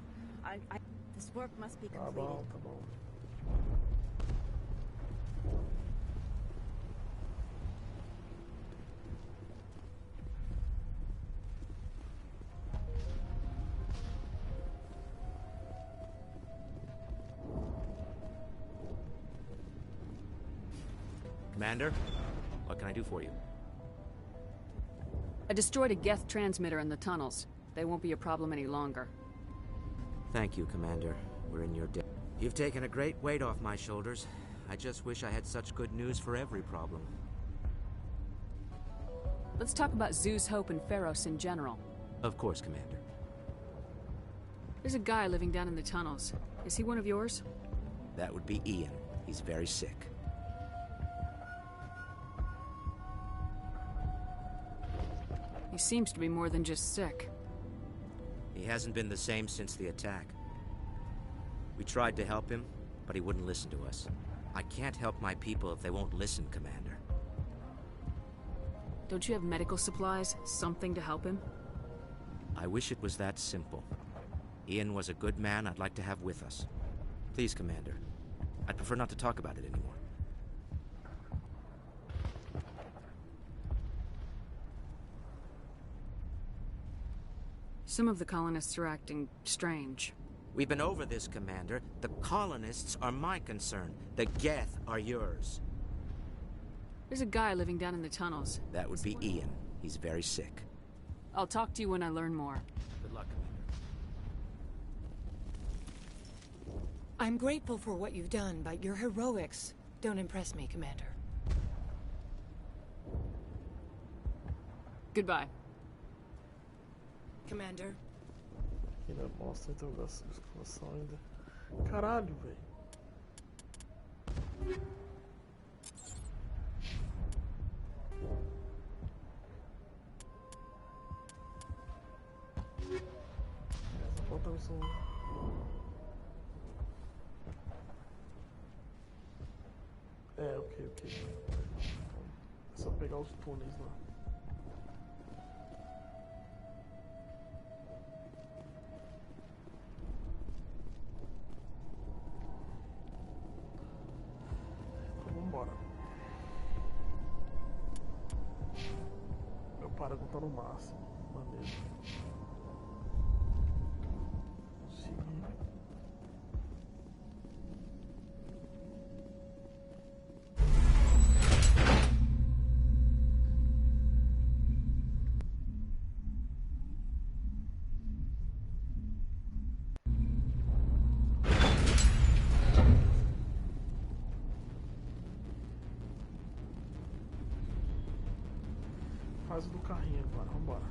This work must be Tá completed. bom, tá bom. Commander, what can I do for you? I destroyed a Geth transmitter in the tunnels. They won't be a problem any longer. Thank you, Commander. We're in your debt. You've taken a great weight off my shoulders. I just wish I had such good news for every problem. Let's talk about Zeus, Hope, and Pharos in general. Of course, Commander. There's a guy living down in the tunnels. Is he one of yours? That would be Ian. He's very sick. He seems to be more than just sick. He hasn't been the same since the attack. We tried to help him, but he wouldn't listen to us. I can't help my people if they won't listen, Commander. Don't you have medical supplies? Something to help him? I wish it was that simple. Ian was a good man I'd like to have with us. Please, Commander. I'd prefer not to talk about it anymore. Some of the colonists are acting strange. We've been over this, Commander. The colonists are my concern. The Geth are yours. There's a guy living down in the tunnels. That would be Ian. He's very sick. I'll talk to you when I learn more. Good luck, Commander. I'm grateful for what you've done, but your heroics don't impress me, Commander. Goodbye. Commander. Aqui na mostra a interrogação, exclamação ainda. Caralho, velho. Essa falta a missão. É, ok. É só pegar os túneis lá. Meu Paragon tá no máximo. Maneiro. Consegui. Faz o do carrinho agora, vambora.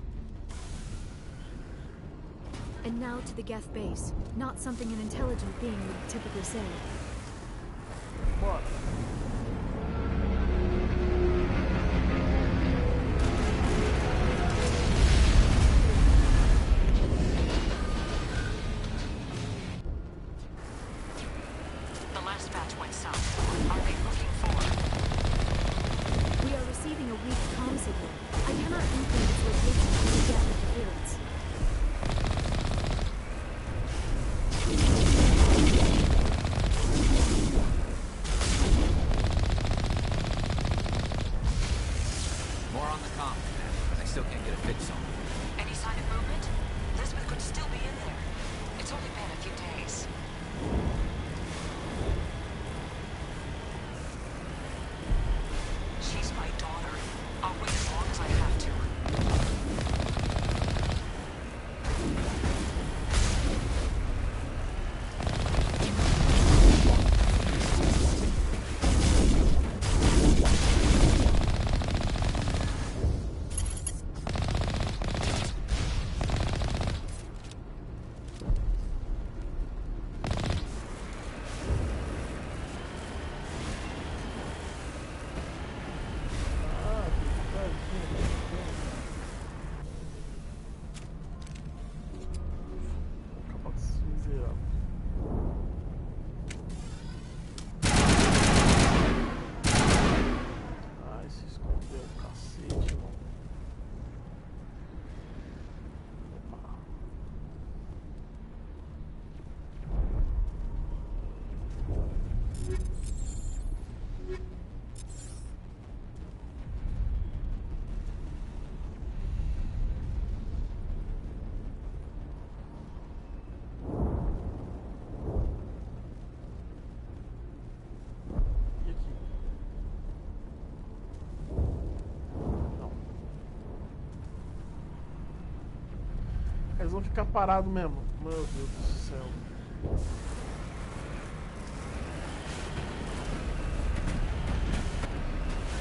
And now to the Geth base. Not something an intelligent being would typically say. Bora. The last batch went south. Are they looking for? We are receiving a weak comm signal. I cannot pinpoint its location from the Geth interference. More on the comm, Commander, but I still can't get a fix on it. Any sign of movement? Elizabeth could still be in there. It's only been a few days. She's my daughter. I'll wait as long as I have to. Eles vão ficar parados mesmo. Meu Deus do céu.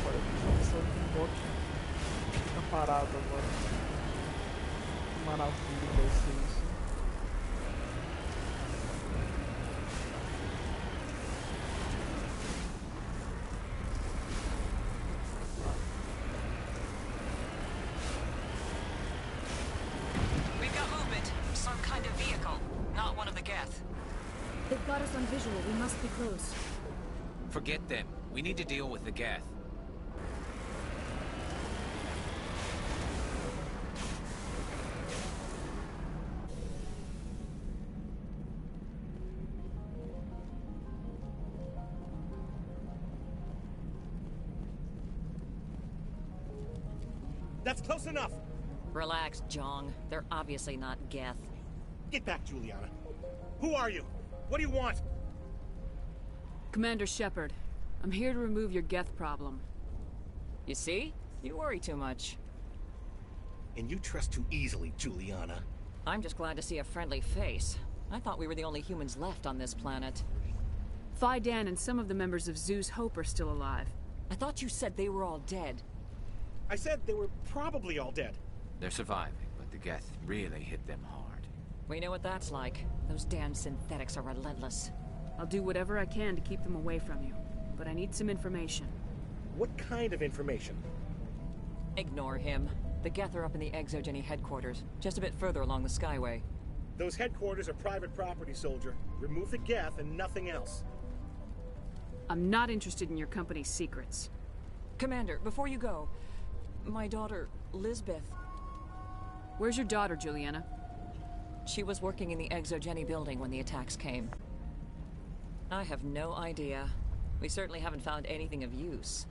Olha, essa bote fica parada agora. Que maravilha vai ser isso. We've got movement. Some kind of vehicle. Not one of the Geth. They've got us on visual. We must be close. Forget them. We need to deal with the Geth. That's close enough! Relax, Jong. They're obviously not Geth. Get back, Juliana. Who are you? What do you want? Commander Shepard, I'm here to remove your Geth problem. You see? You worry too much. And you trust too easily, Juliana. I'm just glad to see a friendly face. I thought we were the only humans left on this planet. Fidan and some of the members of Zoo's Hope are still alive. I thought you said they were all dead. I said they were probably all dead. They're surviving, but the Geth really hit them hard. We know what that's like. Those damn synthetics are relentless. I'll do whatever I can to keep them away from you, but I need some information. What kind of information? Ignore him. The Geth are up in the Exogeny headquarters, just a bit further along the Skyway. Those headquarters are private property, soldier. Remove the Geth and nothing else. I'm not interested in your company's secrets. Commander, before you go, my daughter, Lisbeth. Where's your daughter, Juliana? She was working in the Exogeny building when the attacks came. I have no idea. We certainly haven't found anything of use.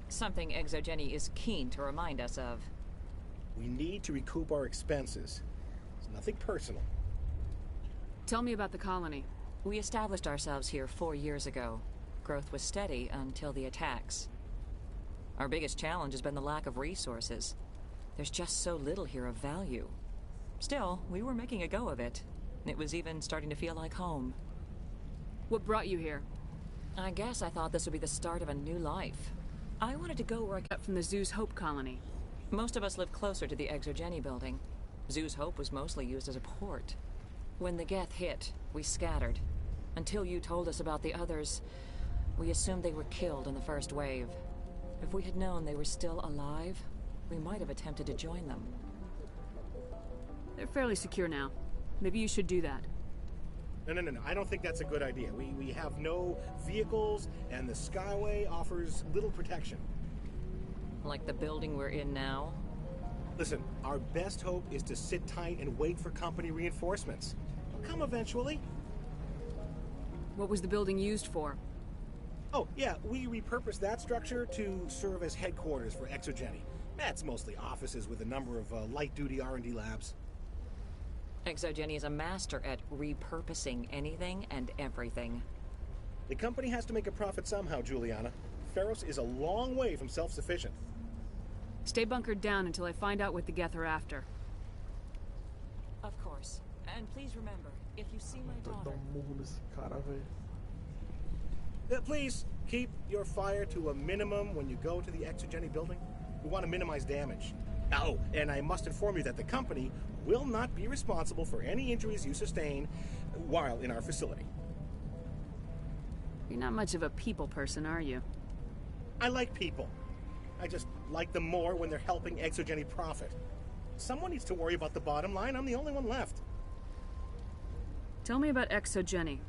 Something Exogeny is keen to remind us of. We need to recoup our expenses. It's nothing personal. Tell me about the colony. We established ourselves here 4 years ago. Growth was steady until the attacks. Our biggest challenge has been the lack of resources. There's just so little here of value. Still, we were making a go of it. It was even starting to feel like home. What brought you here? I guess I thought this would be the start of a new life. I wanted to go where I got from the Zoo's Hope colony. Most of us lived closer to the Exogeny building. Zoo's Hope was mostly used as a port. When the Geth hit, we scattered. Until you told us about the others, we assumed they were killed in the first wave. If we had known they were still alive, we might have attempted to join them. They're fairly secure now. Maybe you should do that. No. I don't think that's a good idea. We have no vehicles, and the Skyway offers little protection. Like the building we're in now? Listen, our best hope is to sit tight and wait for company reinforcements. They'll come eventually. What was the building used for? Oh, yeah, we repurposed that structure to serve as headquarters for Exogeny. That's mostly offices with a number of light-duty R&D labs. Exogeny is a master at repurposing anything and everything. The company has to make a profit somehow, Juliana. Feros is a long way from self-sufficient. Stay bunkered down until I find out what the Geth are after. Of course. And please remember, if you see my daughter... Please, keep your fire to a minimum when you go to the Exogeny building. We want to minimize damage. Oh, and I must inform you that the company will not be responsible for any injuries you sustain while in our facility. You're not much of a people person, are you? I like people. I just like them more when they're helping Exogeny profit. Someone needs to worry about the bottom line. I'm the only one left. Tell me about Exogeny.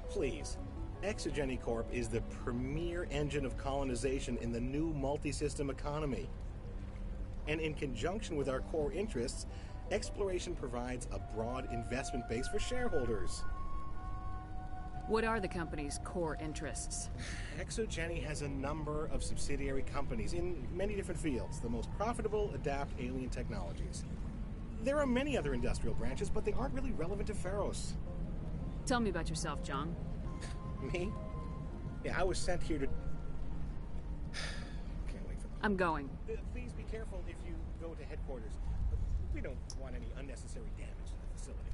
Please. Exogeny Corp is the premier engine of colonization in the new multi-system economy. And in conjunction with our core interests, exploration provides a broad investment base for shareholders. What are the company's core interests? Exogeny has a number of subsidiary companies in many different fields. The most profitable adapt alien technologies. There are many other industrial branches, but they aren't really relevant to Feros. Tell me about yourself, John. Me? Yeah, I was sent here to... Can't wait for that. I'm going. Please be careful if you go to headquarters. We don't want any unnecessary damage to the facility.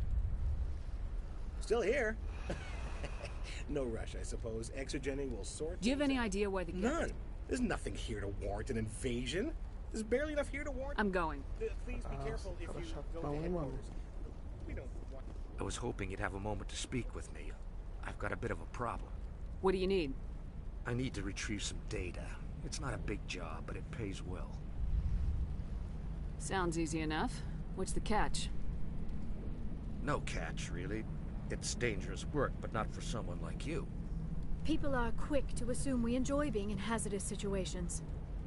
Still here. No rush, I suppose. Exogeny will sort... Do you have any idea why the... None. There's nothing here to warrant an invasion. There's barely enough here to warn. I'm going. Please be careful if you go to headquarters. We don't want... I was hoping you'd have a moment to speak with me. I've got a bit of a problem. What do you need? I need to retrieve some data. It's not a big job, but it pays well. Sounds easy enough. What's the catch? No catch, really. It's dangerous work, but not for someone like you. People are quick to assume we enjoy being in hazardous situations.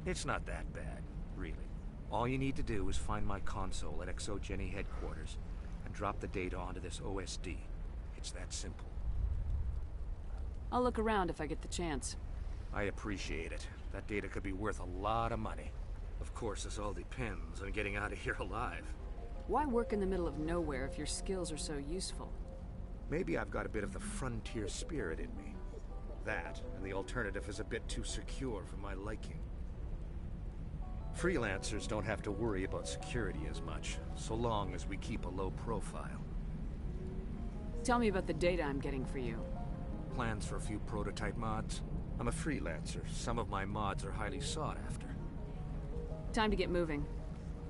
It's not that bad, really. All you need to do is find my console at Exogeny headquarters and drop the data onto this OSD. It's that simple. I'll look around if I get the chance. I appreciate it. That data could be worth a lot of money. Of course, this all depends on getting out of here alive. Why work in the middle of nowhere if your skills are so useful? Maybe I've got a bit of the frontier spirit in me. That, and the alternative is a bit too secure for my liking. Freelancers don't have to worry about security as much, so long as we keep a low profile. Tell me about the data I'm getting for you. Plans for a few prototype mods? I'm a freelancer. Some of my mods are highly sought after. Time to get moving.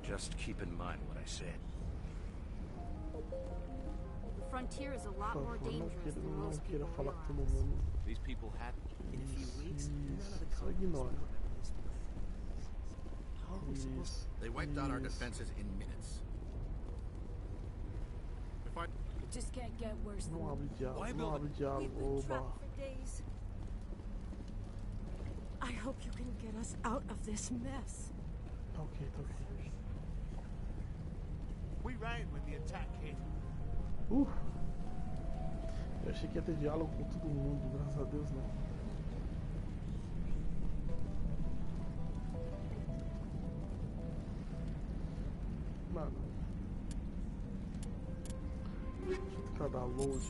Just keep in mind what I said. The frontier is a lot more dangerous than most queira people falar com realize. todo mundo. These people have... In a few weeks, none of the Só ignora. How are we supposed They wiped out our defenses in minutes. if I... It just can't get worse than Não abre diálogo, Why não build abre it? diálogo, We've been oba. trapped for days. I hope you can get us out of this mess. Tá ok, tá ok. We ran when the attack came. Eu achei que ia ter diálogo com todo mundo, graças a Deus não. Mano. Deixa eu tentar dar load.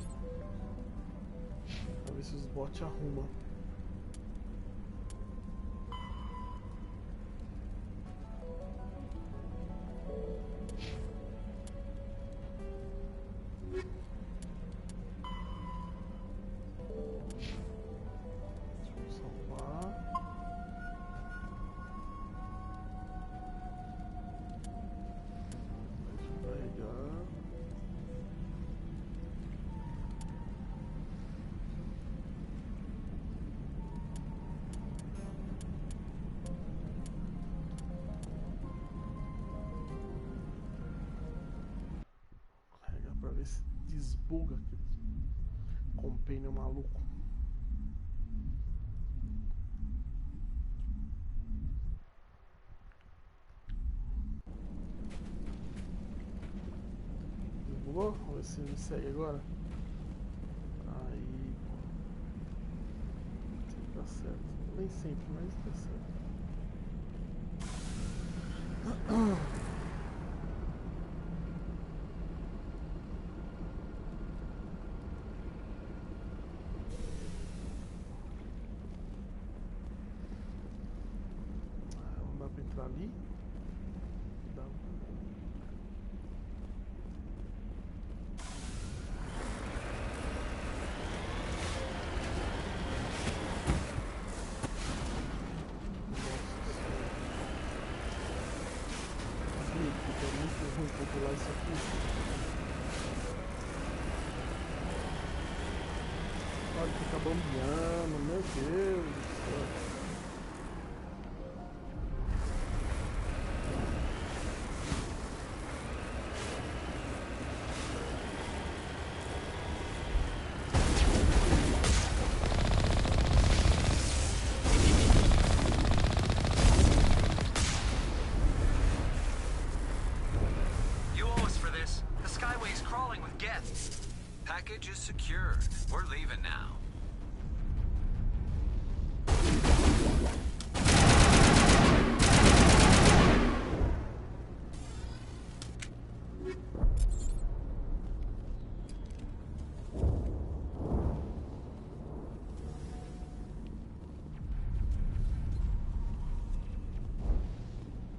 Pra ver se os bots arrumam. Pra ver se desbuga aquele compênio maluco. Desbugou? Vamos ver se me segue agora. Aí. Sempre dá certo. Nem sempre, mas dá certo. Entrar ali. Dá. Fica muito ruim popular isso aqui. Pode ficar bambeando, meu Deus do céu. Package is secured. We're leaving now.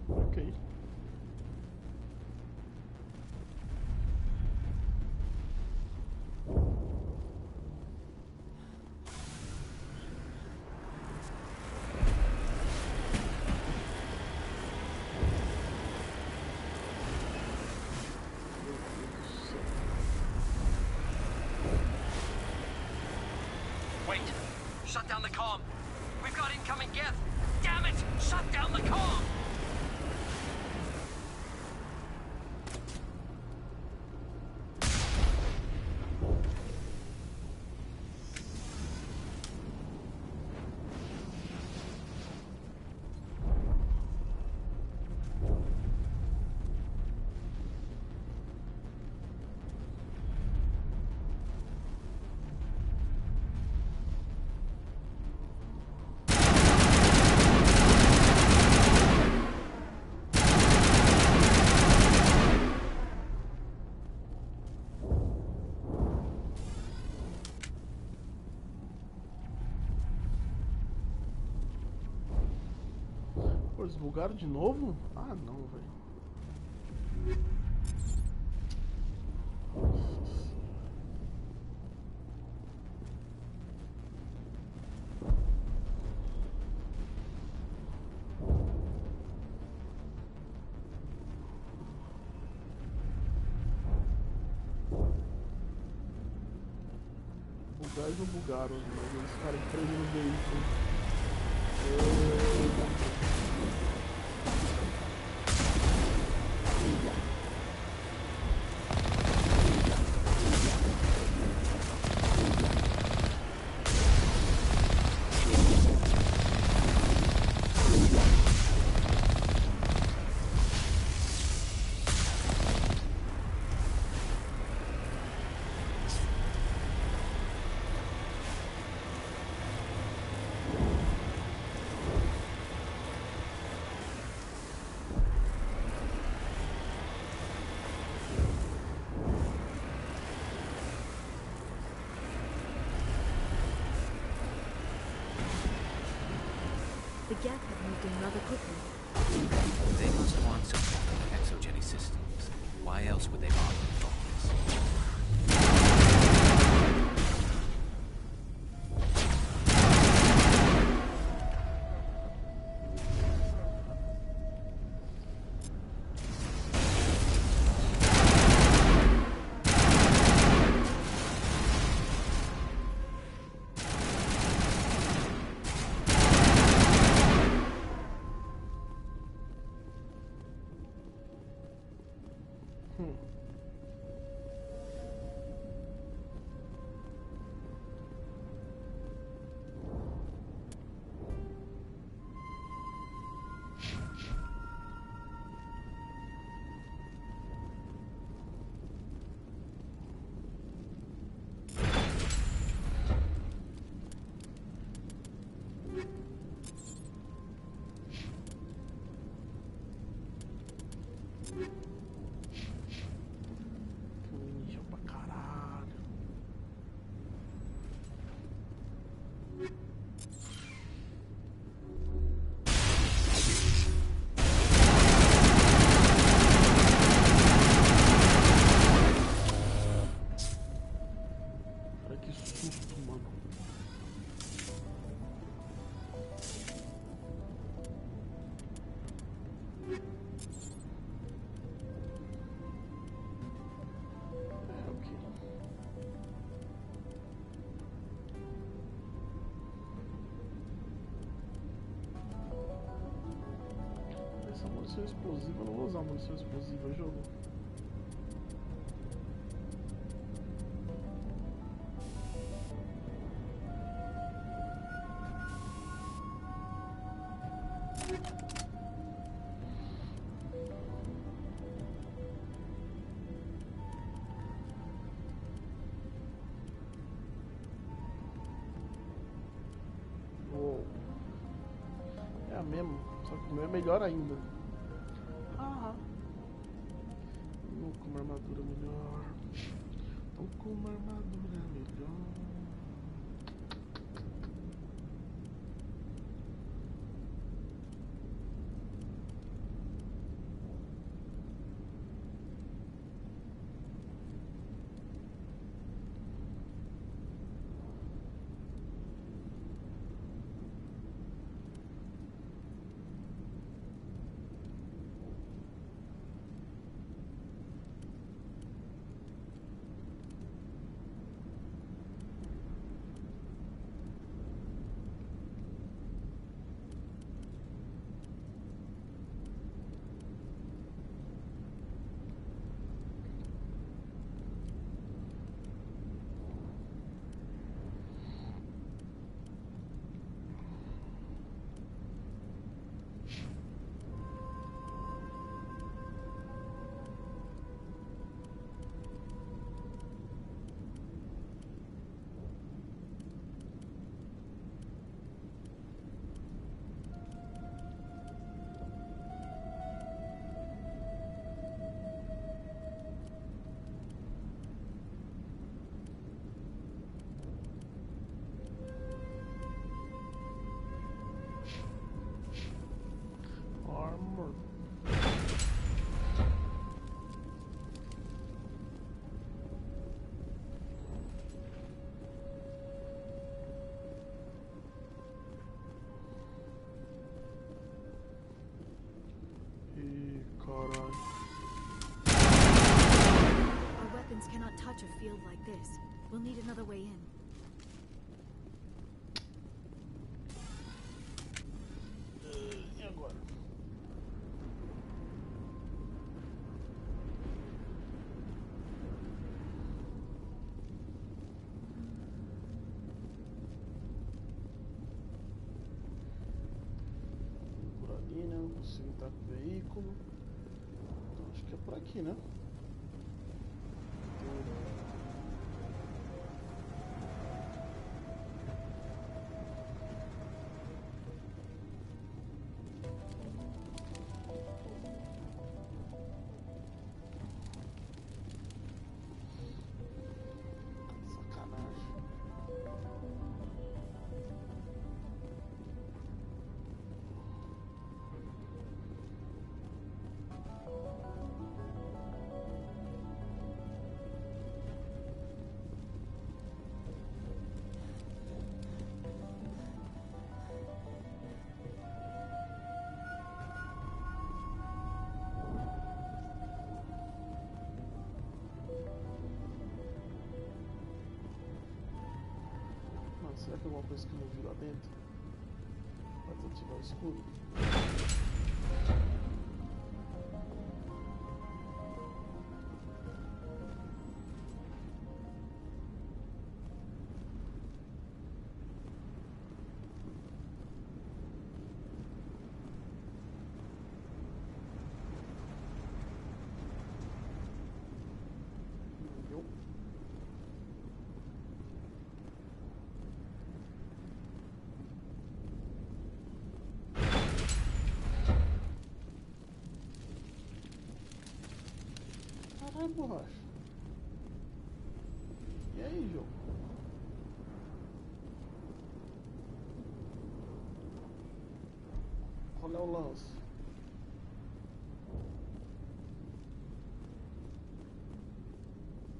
Ok. Shut down the comm. We've got incoming geth. Damn it! Shut down the comm! Pô, eles bugaram de novo? Ah, não, velho. Bugar eles não bugaram, mas eles ficaram presos no veículo. The geth have moved in rather quickly. They must want something from the exogeny systems. Why else would they bother with all this? Ninja pra caralho. Olha que susto, mano. Essa munição explosiva, eu não vou usar munição explosiva, jogo. Uou. É a mesma, só que o meu é melhor ainda. Ah, com uma armadura melhor. Tô com uma armadura melhor. this. We'll need another way in. E agora? Por ali, né? Não consigo entrar com o veículo. Então acho que é por aqui, né? Será que é alguma coisa que eu não vi lá dentro? Pode ativar o escudo? Caralho, borracha. E aí, jogo? Qual é o lance?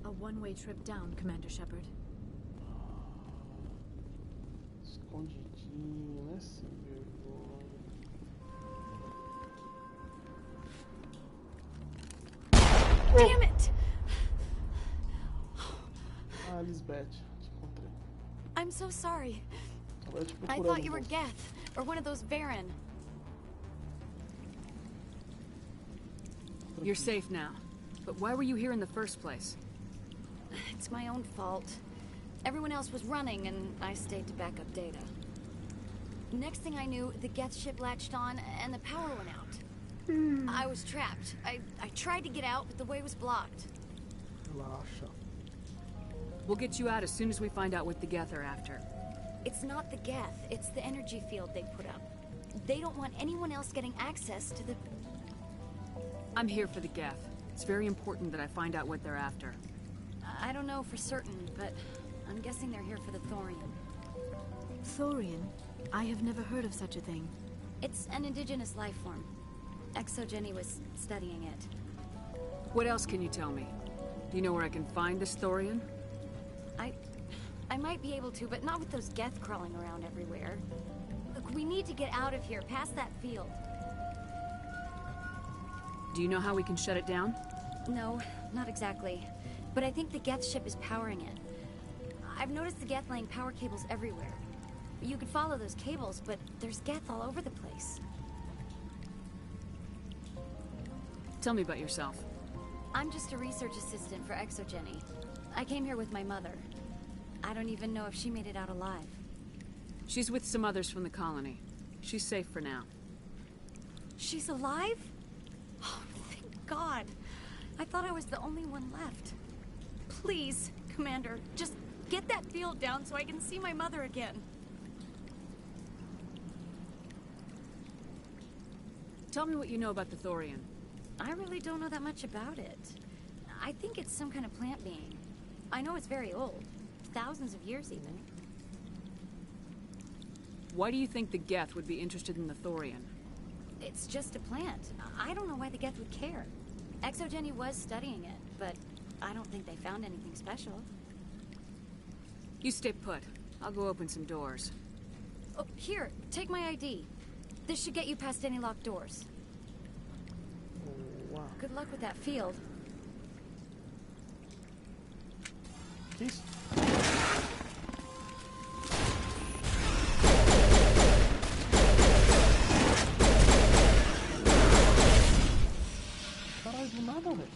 A one-way trip down, Commander Shepard. Escondidinho, né? Sem vergonha. Damn it! Ah, Lisbeth, te encontrei. I'm so sorry. Tava te I procurando, thought you were moço. Geth, or one of those Varen. You're safe now. But why were you here in the first place? It's my own fault. Everyone else was running, and I stayed to back up data. Next thing I knew, the Geth ship latched on, and the power went out. I was trapped. I tried to get out, but the way was blocked. Relaxa. We'll get you out as soon as we find out what the Geth are after. It's not the Geth, it's the energy field they put up. They don't want anyone else getting access to the... I'm here for the Geth. It's very important that I find out what they're after. I don't know for certain, but I'm guessing they're here for the Thorian. Thorian? I have never heard of such a thing. It's an indigenous life form. Exogeny was studying it. What else can you tell me? Do you know where I can find this Thorian? I might be able to, but not with those Geth crawling around everywhere. Look, we need to get out of here, past that field. Do you know how we can shut it down? No, not exactly. But I think the Geth ship is powering it. I've noticed the Geth laying power cables everywhere. You could follow those cables, but there's Geth all over the place. Tell me about yourself. I'm just a research assistant for Exogeny. I came here with my mother. I don't even know if she made it out alive. She's with some others from the colony. She's safe for now. She's alive? Oh, thank God. I thought I was the only one left. Please, Commander, just get that field down so I can see my mother again. Tell me what you know about the Thorian. I really don't know that much about it. I think it's some kind of plant being. I know it's very old. Thousands of years, even. Why do you think the Geth would be interested in the Thorian? It's just a plant. I don't know why the Geth would care. Exogeny was studying it, but I don't think they found anything special. You stay put. I'll go open some doors. Oh, here, take my ID. This should get you past any locked doors. Wow. Good luck with that field. Que isso? Caralho, do nada, velho.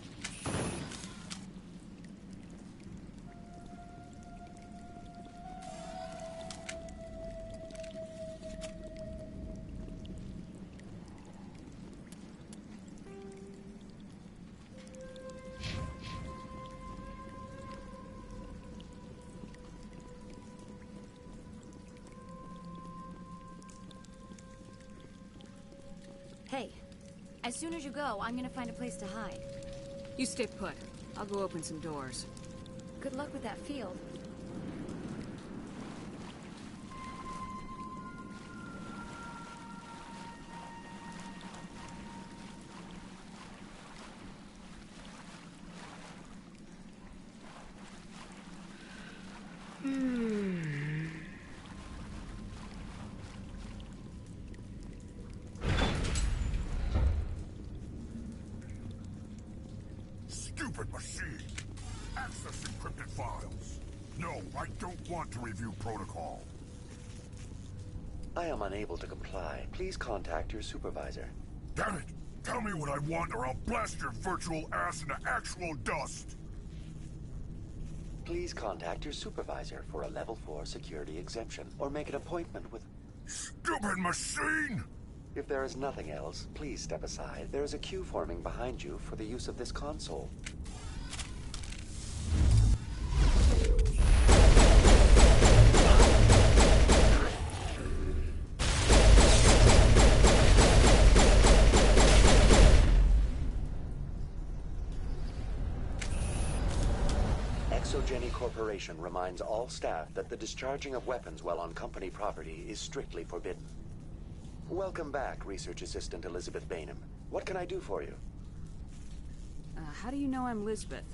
Hey, as soon as you go, I'm gonna find a place to hide. You stay put. I'll go open some doors. Good luck with that field. Stupid machine! Access encrypted files. No, I don't want to review protocol. I am unable to comply. Please contact your supervisor. Damn it! Tell me what I want or I'll blast your virtual ass into actual dust! Please contact your supervisor for a level 4 security exemption, or make an appointment with... Stupid machine! If there is nothing else, please step aside. There is a queue forming behind you for the use of this console. Exogeny Corporation reminds all staff that the discharging of weapons while on company property is strictly forbidden. Welcome back, Research Assistant Elizabeth Bainham. What can I do for you? How do you know I'm Lisbeth?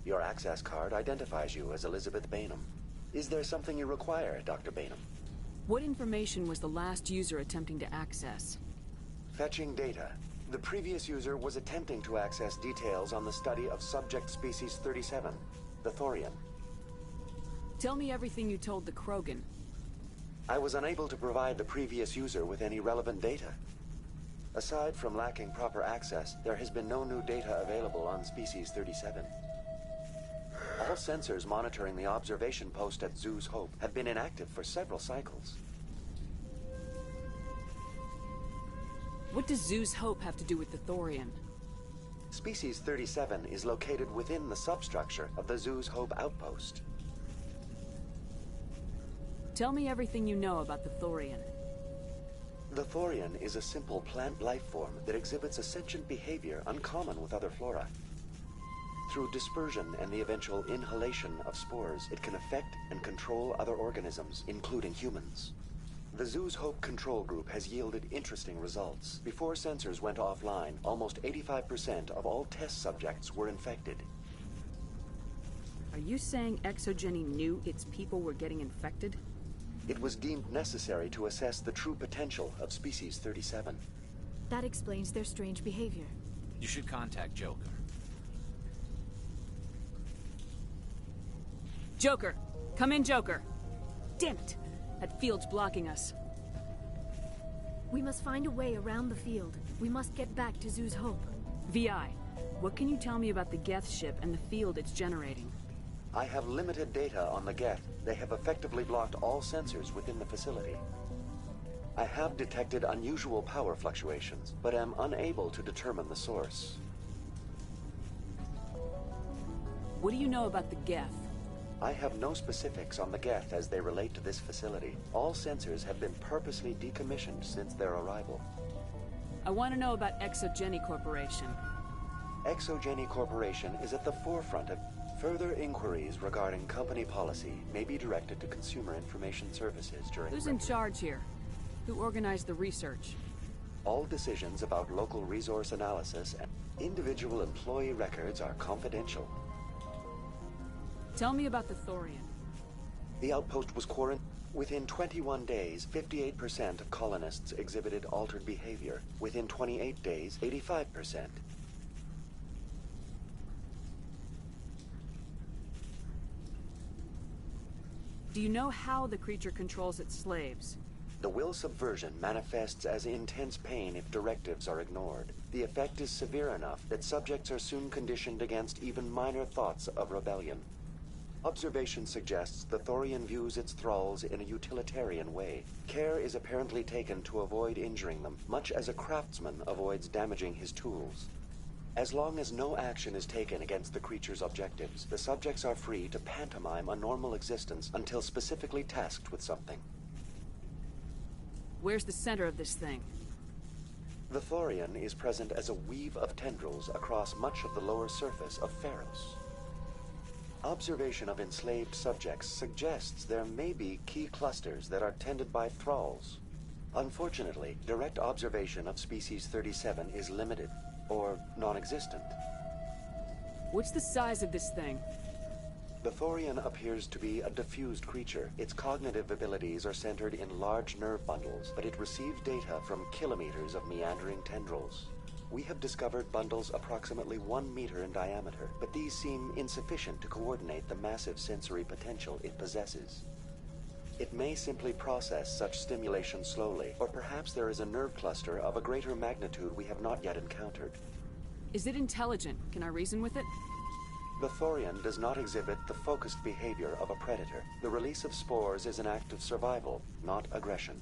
Your access card identifies you as Elizabeth Bainham. Is there something you require, Dr. Bainham? What information was the last user attempting to access? Fetching data. The previous user was attempting to access details on the study of subject species 37, the Thorian. Tell me everything you told the Krogan. I was unable to provide the previous user with any relevant data. Aside from lacking proper access, there has been no new data available on species 37. All sensors monitoring the observation post at Zeus Hope have been inactive for several cycles. What does Zeus Hope have to do with the Thorian? Species 37 is located within the substructure of the Zeus Hope outpost. Tell me everything you know about the Thorian. The Thorian is a simple plant life form that exhibits a sentient behavior uncommon with other flora. Through dispersion and the eventual inhalation of spores, it can affect and control other organisms, including humans. The Zeus Hope control group has yielded interesting results. Before sensors went offline, almost 85% of all test subjects were infected. Are you saying Exogeny knew its people were getting infected? It was deemed necessary to assess the true potential of species 37. That explains their strange behavior. You should contact Joker. Joker! Come in, Joker! Damn it! That field's blocking us. We must find a way around the field. We must get back to Zeus Hope. VI, what can you tell me about the Geth ship and the field it's generating? I have limited data on the Geth. They have effectively blocked all sensors within the facility. I have detected unusual power fluctuations, but am unable to determine the source. What do you know about the Geth? I have no specifics on the Geth as they relate to this facility. All sensors have been purposely decommissioned since their arrival. I want to know about Exogeny Corporation. Exogeny Corporation is at the forefront of further inquiries regarding company policy may be directed to Consumer Information Services during... Who's in charge here? Who organized the research? All decisions about local resource analysis and individual employee records are confidential. Tell me about the Thorian. The outpost was quarantined. Within 21 days, 58% of colonists exhibited altered behavior. Within 28 days, 85%. Do you know how the creature controls its slaves? The will subversion manifests as intense pain if directives are ignored. The effect is severe enough that subjects are soon conditioned against even minor thoughts of rebellion. Observation suggests the Thorian views its thralls in a utilitarian way. Care is apparently taken to avoid injuring them, much as a craftsman avoids damaging his tools. As long as no action is taken against the creature's objectives, the subjects are free to pantomime a normal existence until specifically tasked with something. Where's the center of this thing? The Thorian is present as a weave of tendrils across much of the lower surface of Pharos. Observation of enslaved subjects suggests there may be key clusters that are tended by thralls. Unfortunately, direct observation of species 37 is limited, or non-existent. What's the size of this thing? The Thorian appears to be a diffused creature. Its cognitive abilities are centered in large nerve bundles, but it receives data from kilometers of meandering tendrils. We have discovered bundles approximately 1 meter in diameter, but these seem insufficient to coordinate the massive sensory potential it possesses. It may simply process such stimulation slowly, or perhaps there is a nerve cluster of a greater magnitude we have not yet encountered. Is it intelligent? Can I reason with it? The Thorian does not exhibit the focused behavior of a predator. The release of spores is an act of survival, not aggression.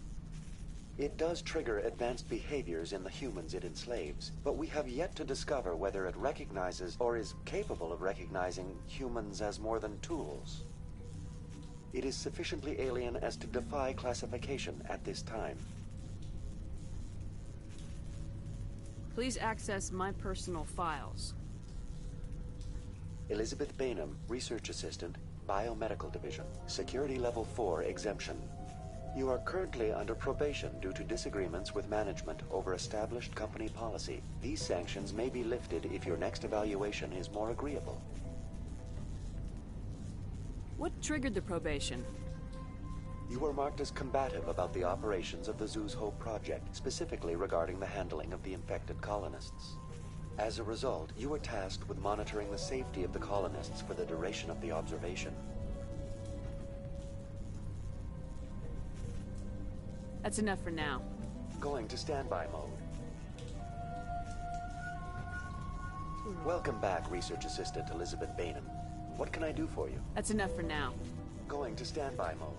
It does trigger advanced behaviors in the humans it enslaves, but we have yet to discover whether it recognizes or is capable of recognizing humans as more than tools. It is sufficiently alien as to defy classification at this time. Please access my personal files. Elizabeth Bainham, Research Assistant, Biomedical Division, Security Level 4 exemption. You are currently under probation due to disagreements with management over established company policy. These sanctions may be lifted if your next evaluation is more agreeable. What triggered the probation? You were marked as combative about the operations of the Zoo's Hope project, specifically regarding the handling of the infected colonists. As a result, you were tasked with monitoring the safety of the colonists for the duration of the observation. That's enough for now. Going to standby mode. Welcome back, Research Assistant Elizabeth Bainham. What can I do for you? That's enough for now. Going to standby mode.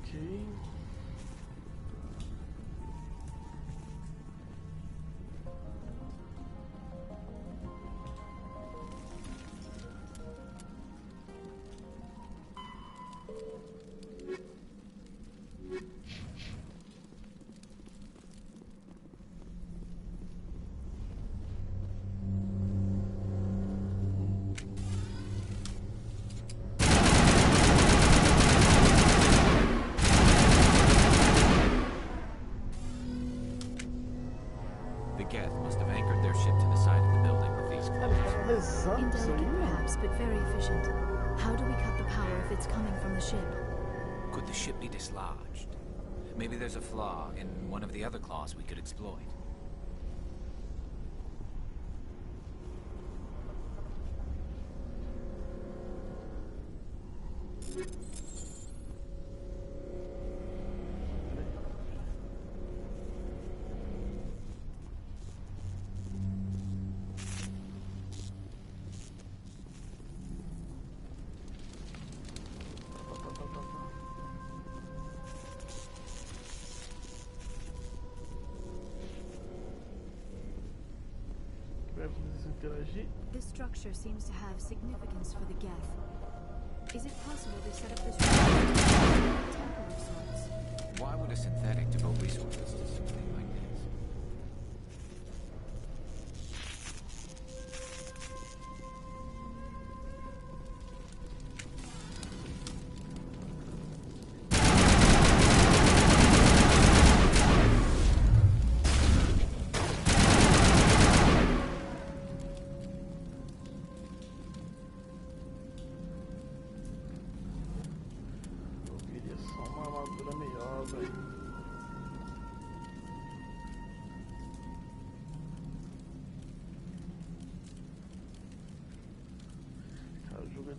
Okay. The Geth must have anchored their ship to the side of the building with these clothes. Indelicate perhaps, but very efficient. How do we cut the power if it's coming from the ship? Could the ship be dislodged? Maybe there's a flaw in one of the other claws we could exploit. Interagir. This structure seems to have significance for the Geth. Is it possible they set up this temple of sorts? Why would a synthetic devote resources to something like this?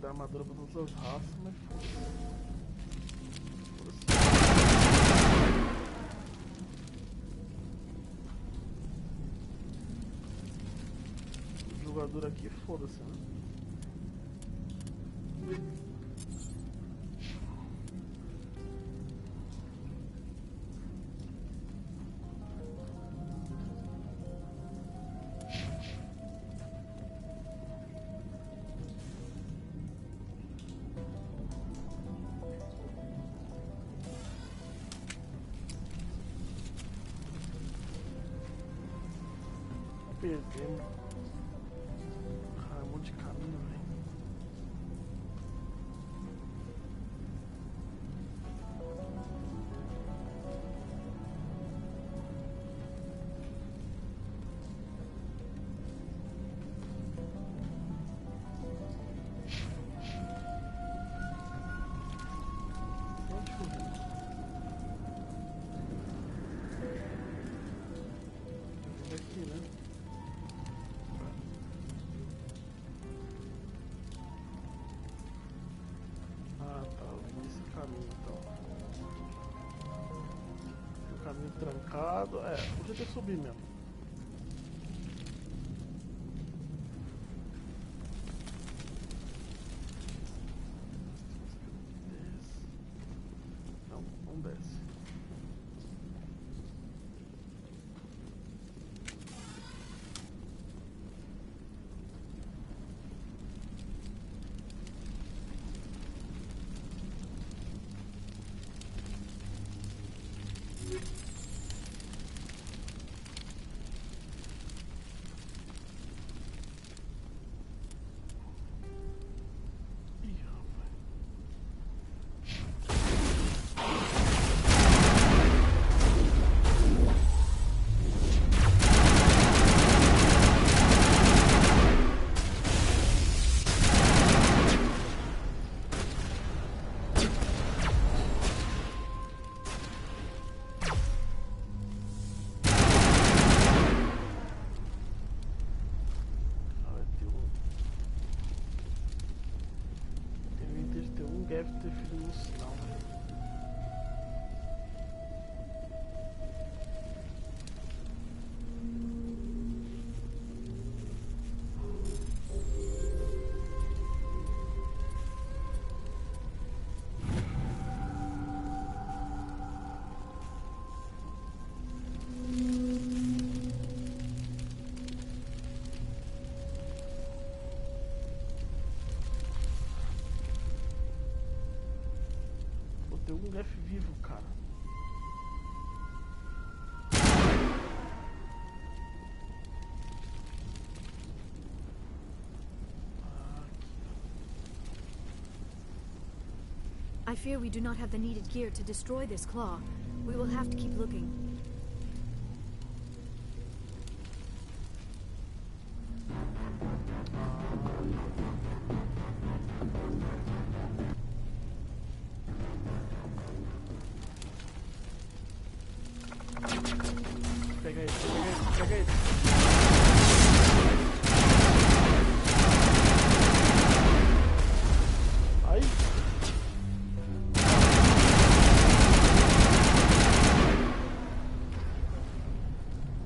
dá armadura pra todas as raças, mas o jogador aqui, foda-se, né? Perdemos. Cara, um monte de caminho, velho. Aqui, né? Ah, tá. Esse caminho, então. O caminho trancado. É, podia ter subido mesmo. Desce. Não desce. Deve ter filho no sinal, né? Tem um F vivo, cara. I fear we do not have the needed gear to destroy this claw. We will have to keep looking. Pega ele, pega ele. Aí.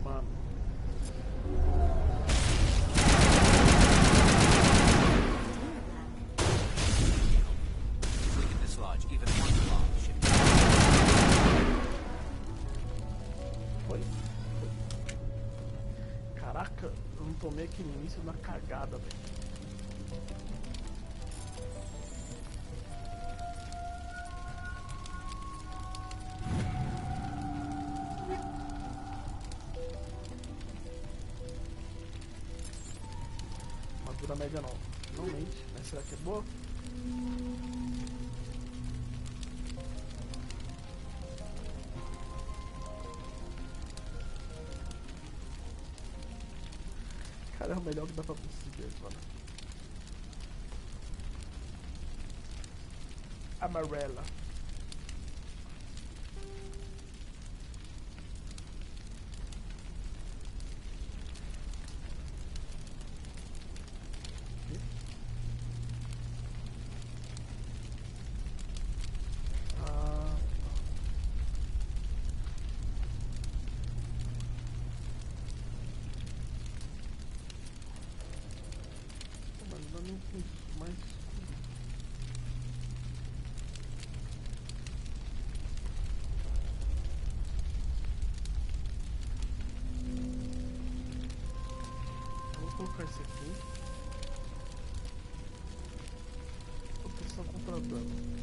Mano. We can dislodge even one claw ship. Foi. Caraca, eu não tomei aquele início na cagada, velho. Armadura média não mente, mas será que é boa? Cara, é o melhor que dá pra conseguir agora. Amarela. Mas... Vou colocar esse aqui. Proteção contra dano.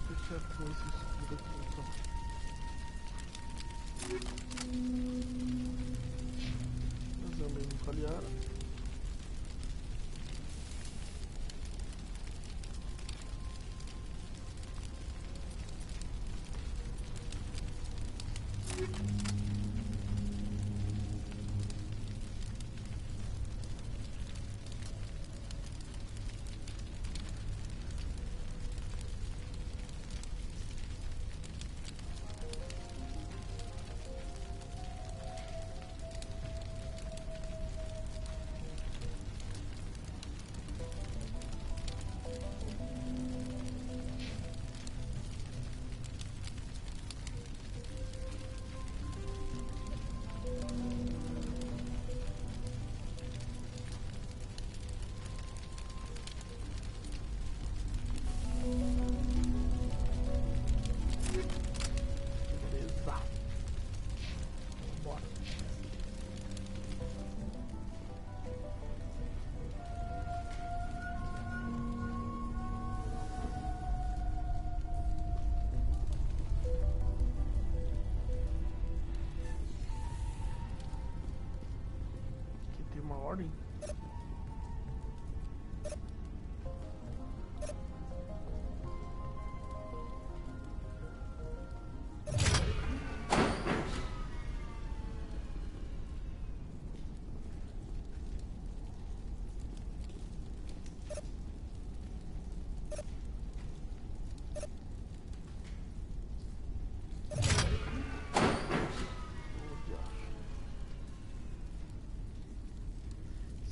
Fechar com esse escudo aqui então. Fazer o mesmo com a Liara. Uma ordem.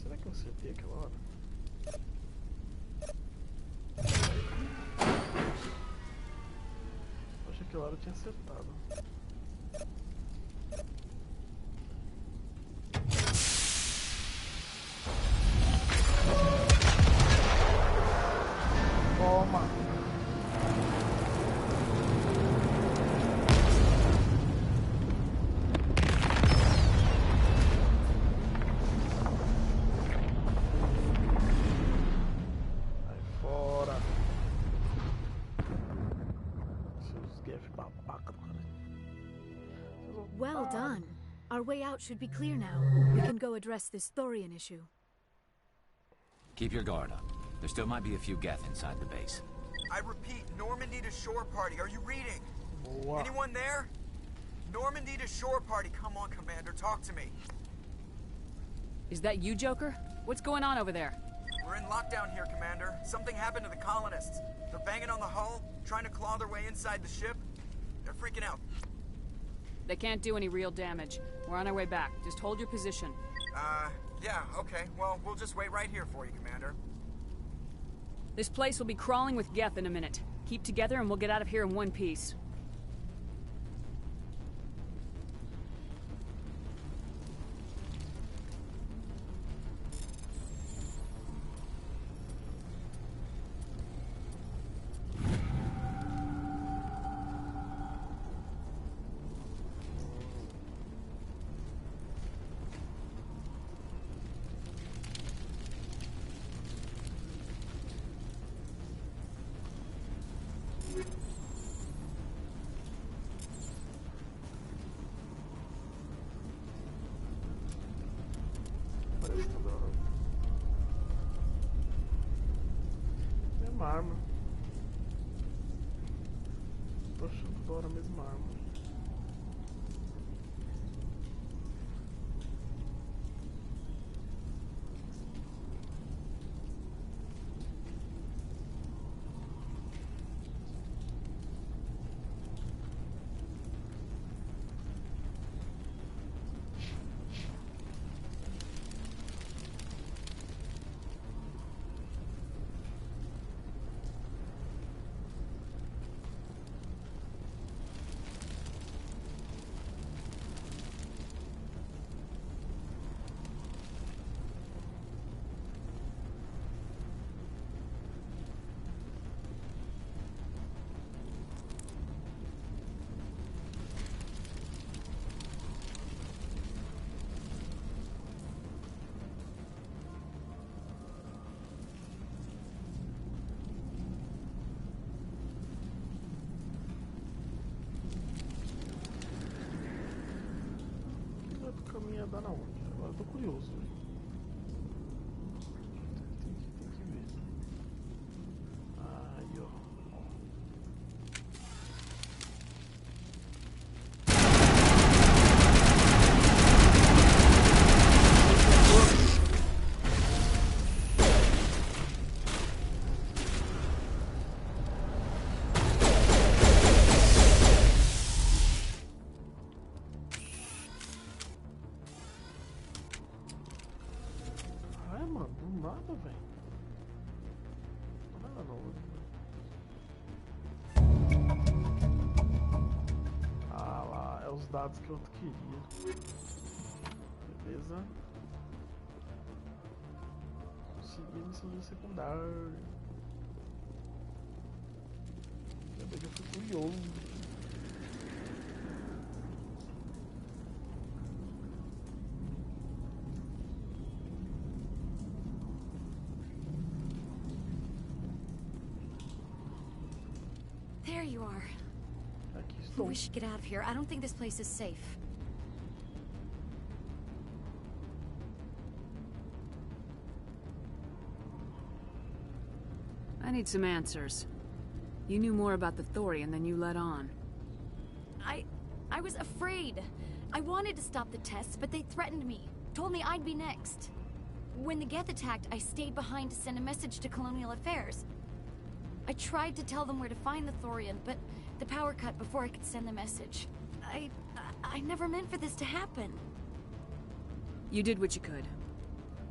Será que eu acertei aquela hora? Eu achei que aquela hora eu tinha acertado. Toma! Well done. Our way out should be clear now. We can go address this Thorian issue. Keep your guard up. There still might be a few Geth inside the base. I repeat, Normandy to shore party. Are you reading? Boa. Anyone there? Normandy to shore party. Come on, Commander. Talk to me. Is that you, Joker? What's going on over there? We're in lockdown here, Commander. Something happened to the colonists. They're banging on the hull, trying to claw their way inside the ship. They're freaking out. They can't do any real damage. We're on our way back. Just hold your position. Yeah, okay. Well, we'll just wait right here for you, Commander. This place will be crawling with Geth in a minute. Keep together and we'll get out of here in one piece. Mesma arma. tô achando da hora a mesma arma. Caminho dar na onde? Agora eu tô curioso. Tem que ver. Aí, ó. Mano, do nada, velho. Não nada não. Ah lá, é os dados que eu queria. Beleza. Consegui missão secundária. Ainda bem que eu fui curioso. There you are. Aqui estou. We should get out of here. I don't think this place is safe. I need some answers. You knew more about the Thorian than you let on. I was afraid. I wanted to stop the tests, but they threatened me. Told me I'd be next. When the Geth attacked, I stayed behind to send a message to Colonial Affairs. I tried to tell them where to find the Thorian, but the power cut before I could send the message. I never meant for this to happen. You did what you could.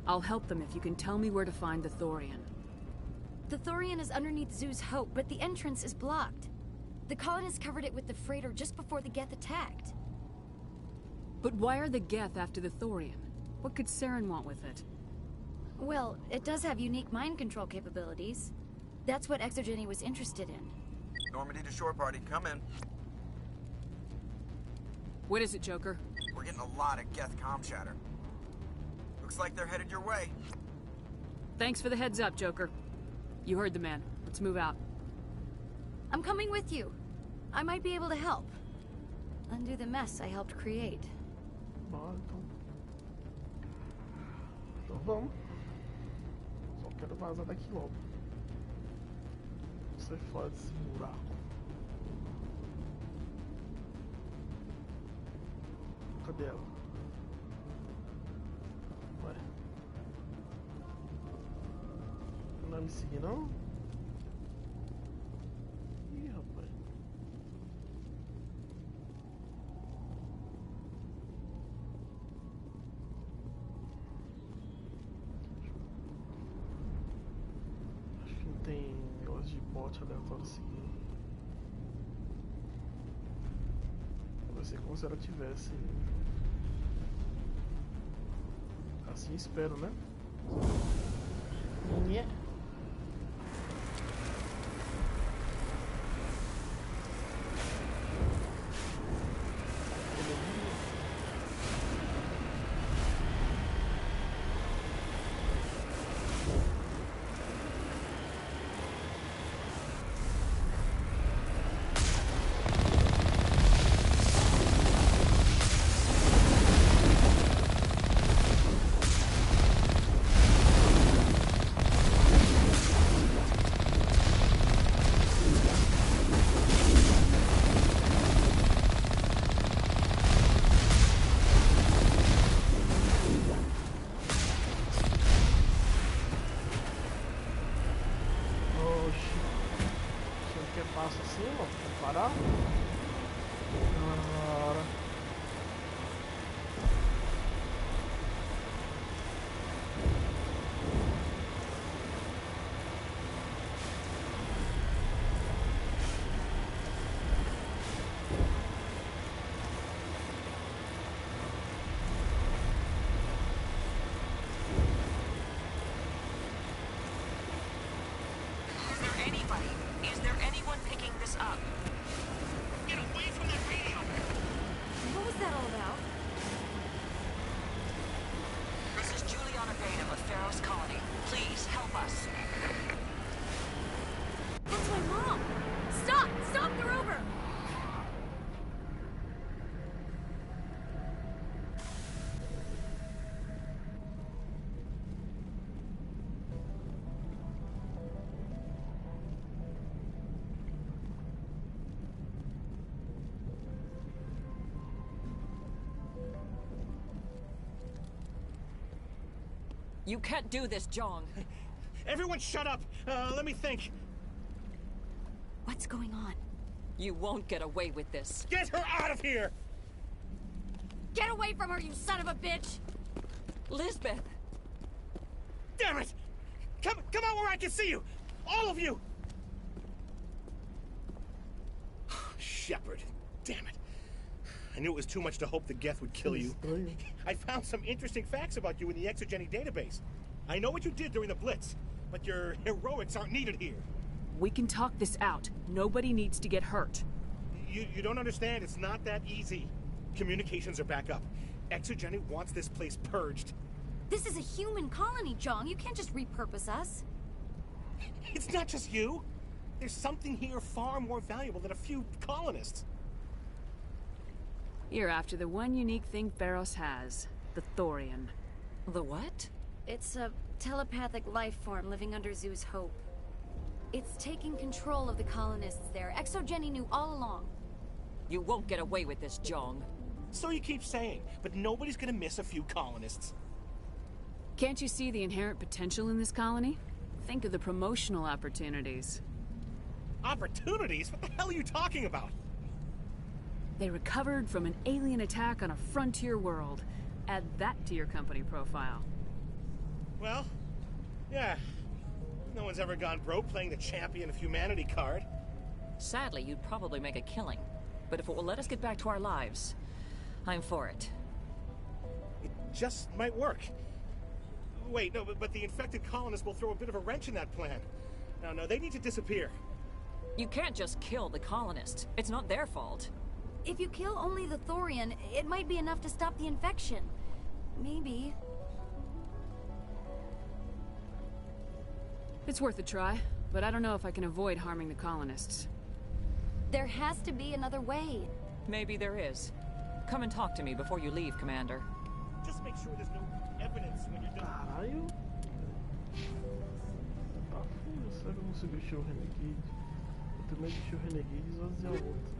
I'll help them if you can tell me where to find the Thorian. The Thorian is underneath Zoo's Hope, but the entrance is blocked. The colonists covered it with the freighter just before the Geth attacked. But why are the Geth after the Thorian? What could Saren want with it? Well, it does have unique mind control capabilities. That's what Exogeny was interested in. Normandy to shore party, come in. What is it, Joker? We're getting a lot of Geth comm chatter. Looks like they're headed your way. Thanks for the heads up, Joker. You heard the man. Let's move out. I'm coming with you. I might be able to help. Undo the mess I helped create. Bom, então vamos. Só quero vazar daqui logo. Sai fora desse buraco. Cadê ela? Ué. Não vai me seguir não? Ih, rapaz. Acho que não tem negócio de bot aleatório seguindo. Vai ser como se ela tivesse. Assim espero, né? Yeah. Passa assim, ó. Vou parar. Agora. Is there anyone picking this up? Get away from that radio! What was that all about? This is Juliana Bainham of Pharaoh's Colony. Please help us. That's my mom! Stop! Stop the rover! You can't do this, Jong. Everyone shut up! Let me think. What's going on? You won't get away with this. Get her out of here! Get away from her, you son of a bitch! Lisbeth! Damn it! Come out where I can see you! All of you! Shepard, damn it. I knew it was too much to hope the Geth would kill you. I found some interesting facts about you in the Exogeny database. I know what you did during the Blitz, but your heroics aren't needed here. We can talk this out. Nobody needs to get hurt. You don't understand. It's not that easy. Communications are back up. Exogeny wants this place purged. This is a human colony, Jong. You can't just repurpose us. It's not just you. There's something here far more valuable than a few colonists. You're after the one unique thing Pharos has, the Thorian. The what? It's a telepathic life form living under Zeus' Hope. It's taking control of the colonists there. Exogeny knew all along. You won't get away with this, Jong. So you keep saying, but nobody's gonna miss a few colonists. Can't you see the inherent potential in this colony? Think of the promotional opportunities. Opportunities? What the hell are you talking about? They recovered from an alien attack on a frontier world. Add that to your company profile. Well, yeah. No one's ever gone broke playing the champion of humanity card. Sadly, you'd probably make a killing. But if it will let us get back to our lives, I'm for it. It just might work. Wait, no, but the infected colonists will throw a bit of a wrench in that plan. No, they need to disappear. You can't just kill the colonists. It's not their fault. If you kill only the Thorian, it might be enough to stop the infection. Maybe. It's worth a try, but I don't know if I can avoid harming the colonists. There has to be another way. Maybe there is. Come and talk to me before you leave, Commander. Just make sure there's no evidence when you're done. Caralho. Tá fundo, será que eu consigo encher o Renegade? Eu tenho medo de encher o Renegade e esvaziar o outro.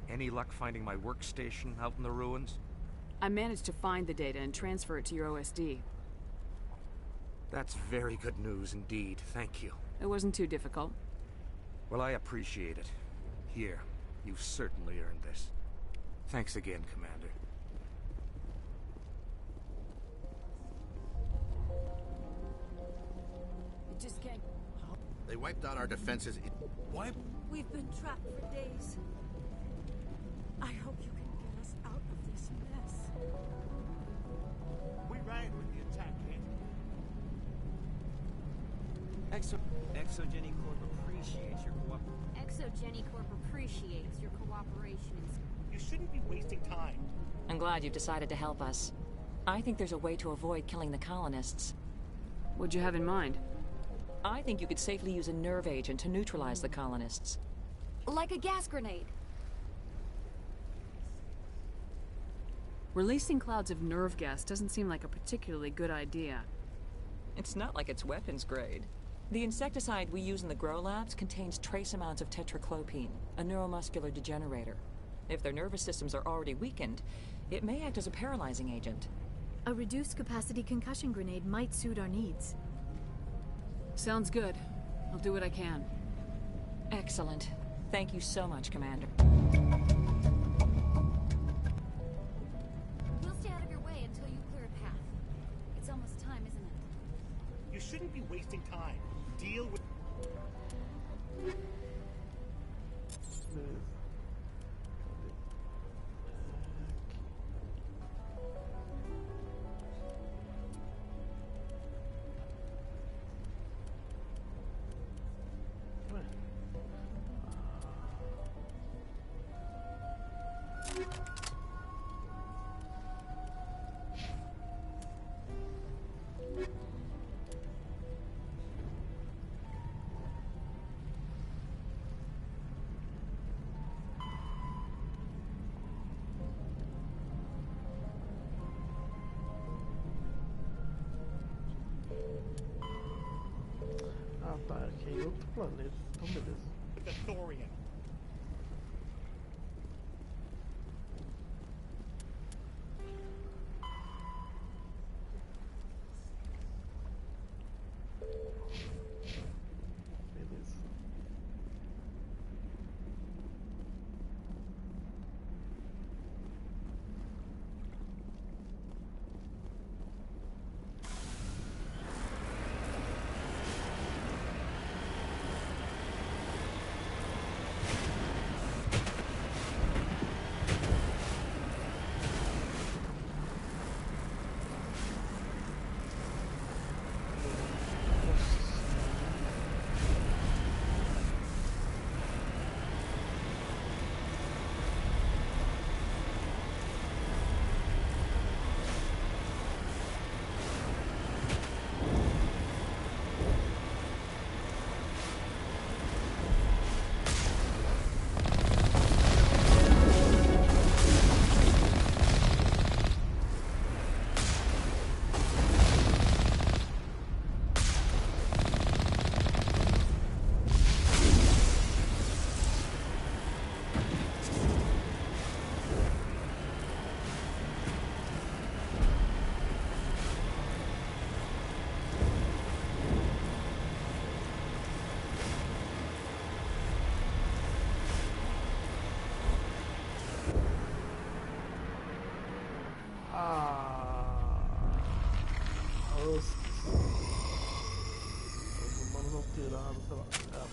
Any luck finding my workstation out in the ruins? I managed to find the data and transfer it to your OSD. That's very good news indeed. Thank you. It wasn't too difficult. Well, I appreciate it. Here, you've certainly earned this. Thanks again, Commander. It just can't... They wiped out our defenses. What? We've been trapped for days. I hope you can get us out of this mess. Exogeny Corp appreciates your cooperation. Exogeny Corp appreciates your cooperation in... You shouldn't be wasting time. I'm glad you've decided to help us. I think there's a way to avoid killing the colonists. What'd you have in mind? I think you could safely use a nerve agent to neutralize the colonists. Like a gas grenade. Releasing clouds of nerve gas doesn't seem like a particularly good idea. It's not like it's weapons grade. The insecticide we use in the grow labs contains trace amounts of tetraclopine, a neuromuscular degenerator. If their nervous systems are already weakened, it may act as a paralyzing agent. A reduced capacity concussion grenade might suit our needs. Sounds good. I'll do what I can. Excellent. Thank you so much, Commander. We'll stay out of your way until you clear a path. It's almost time, isn't it? You shouldn't be wasting time. Deal with... Ah, tá. Aqui em outro planeta. Então, beleza. The Thorian. Beleza.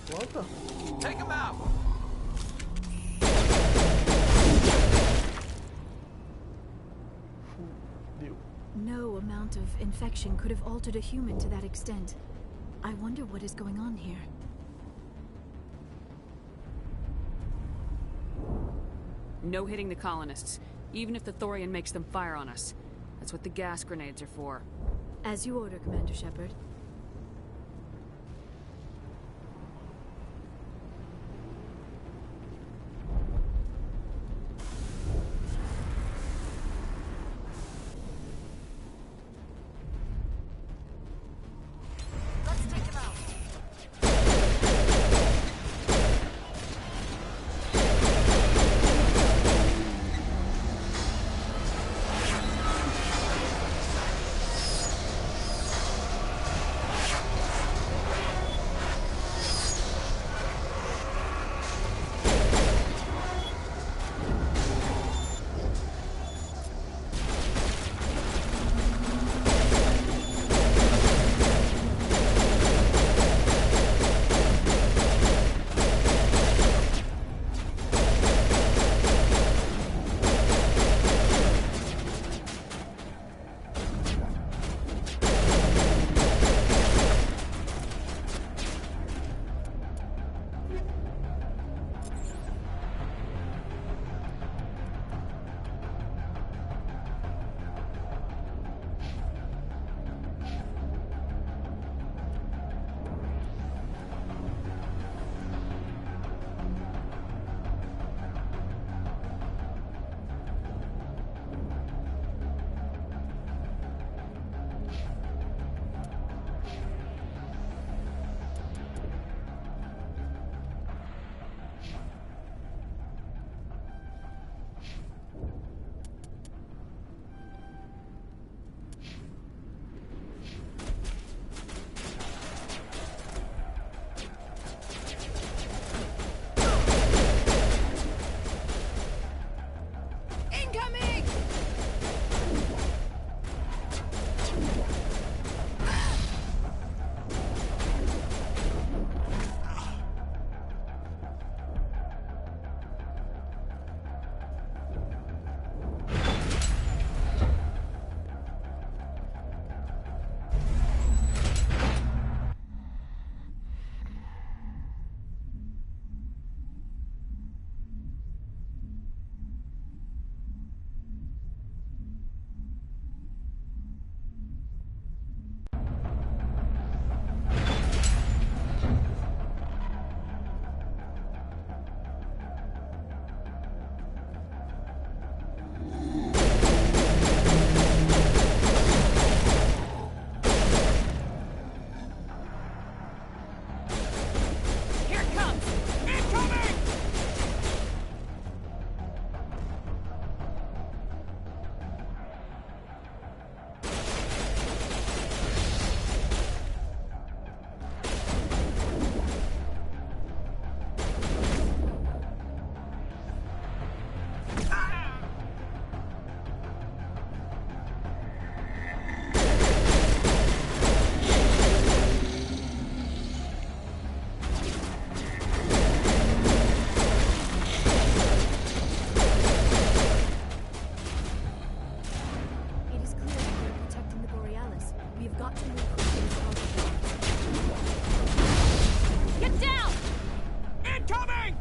Planta? Take him out! No amount of infection could have altered a human to that extent. I wonder what is going on here. No hitting the colonists, even if the Thorian makes them fire on us. That's what the gas grenades are for. As you order, Commander Shepard. Let's take him out. Get down! Incoming!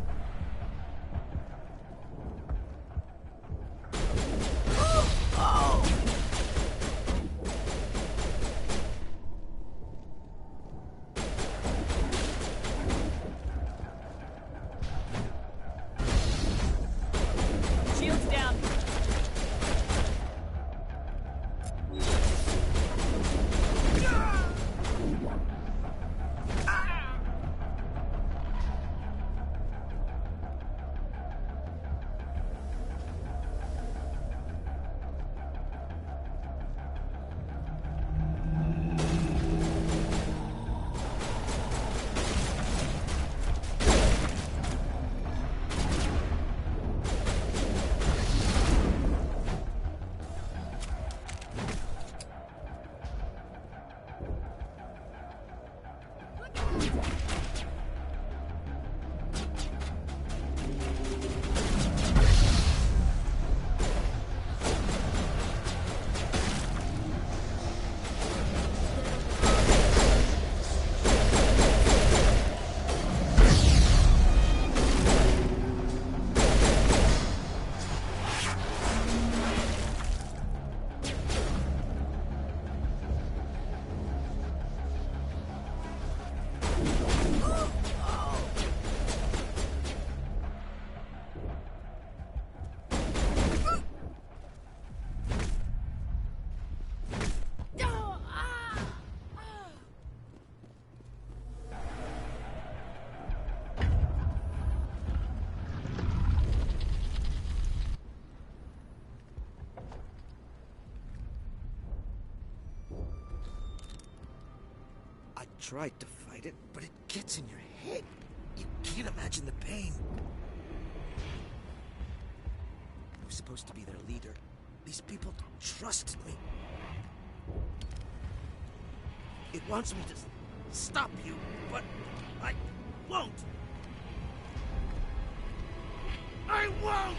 Shields down. I tried to fight it, but it gets in your head. You can't imagine the pain. I was supposed to be their leader. These people trusted me. It wants me to stop you, but I won't. I won't!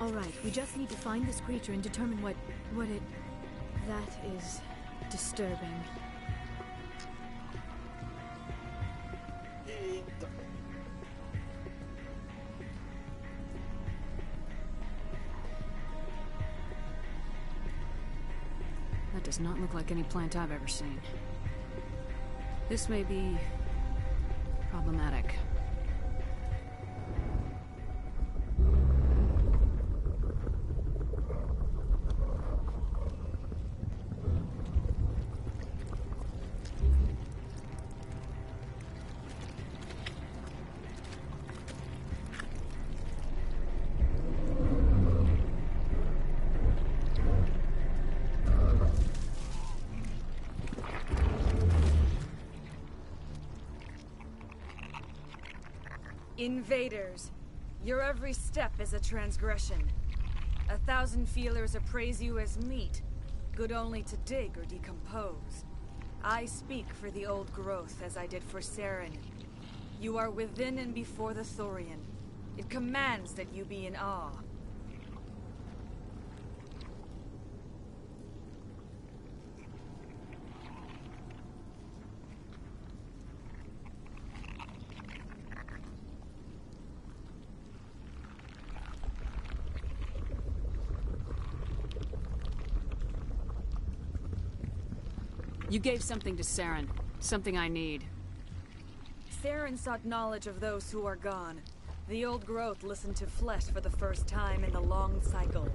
All right, we just need to find this creature and determine what it... That is disturbing. That does not look like any plant I've ever seen. This may be problematic. Invaders, your every step is a transgression. 1,000 feelers appraise you as meat, good only to dig or decompose. I speak for the old growth as I did for Saren. You are within and before the Thorian. It commands that you be in awe. You gave something to Saren. Something I need. Saren sought knowledge of those who are gone. The old growth listened to flesh for the first time in the long cycle.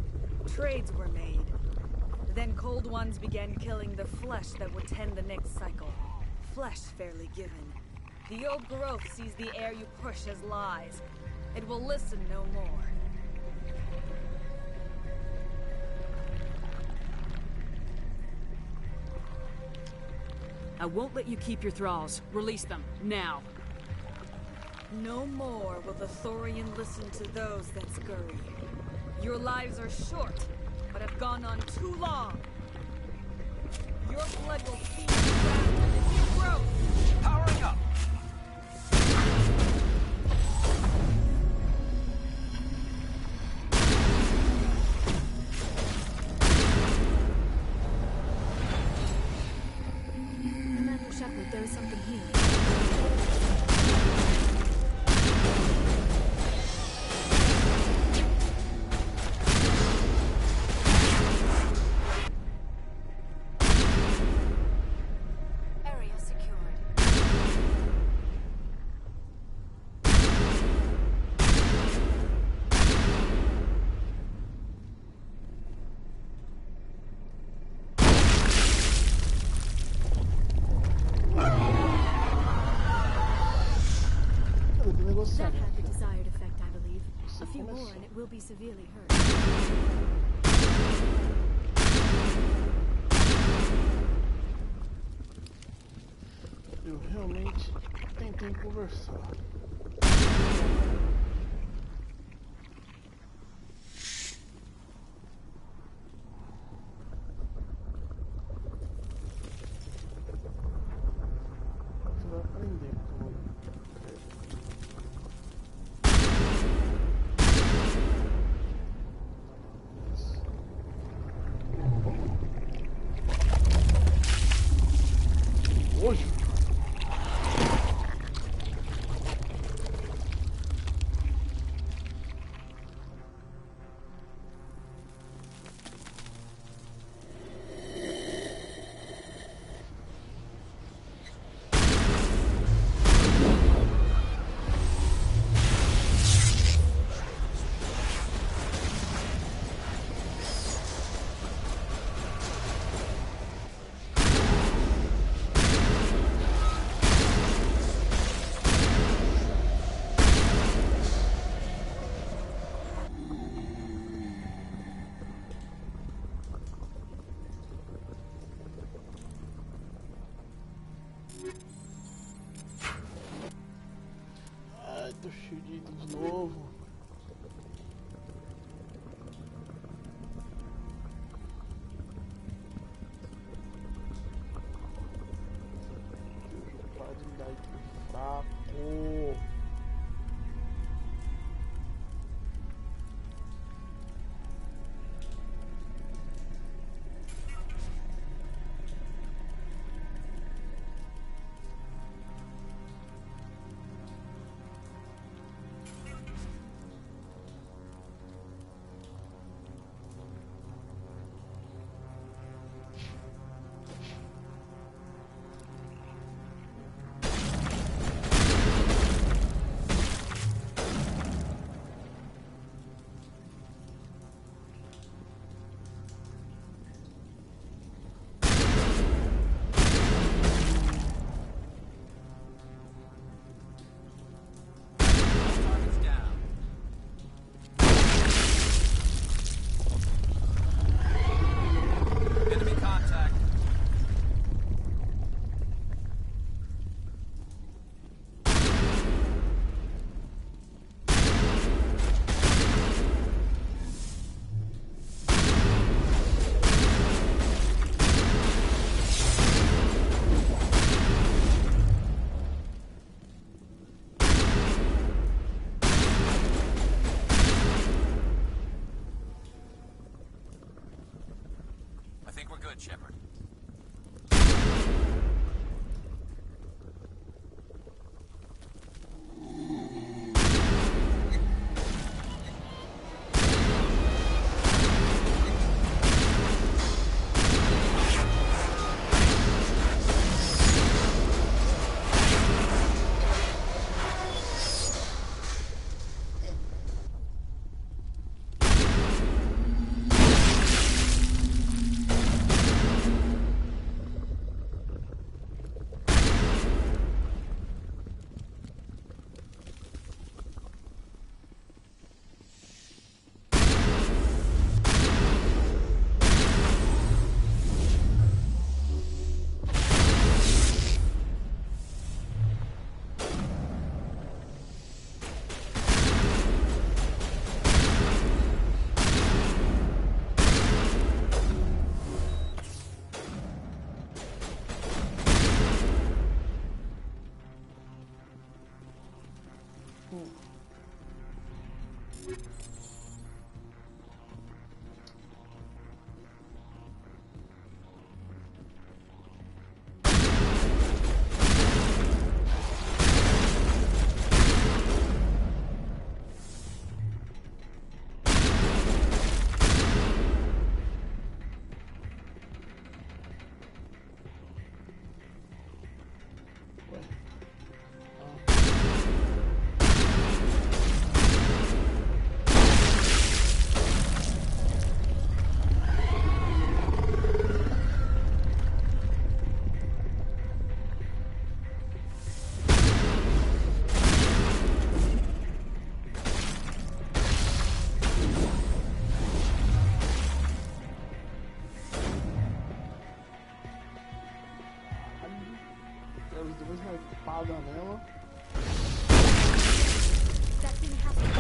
Trades were made. Then cold ones began killing the flesh that would tend the next cycle. Flesh fairly given. The old growth sees the air you push as lies. It will listen no more. I won't let you keep your thralls. Release them, now. No more will the Thorian listen to those that scurry. Your lives are short, but have gone on too long. Your blood will feed the ground and its new growth. Powering up! Commander Shepard, there is something here. Area secured. That had the desired effect, I believe. A few more and it will be severely hurt. Eu realmente tentei conversar. Você vai aprender como. Hoje? on, Shepard. Depois uma espada nela. That thing has to be.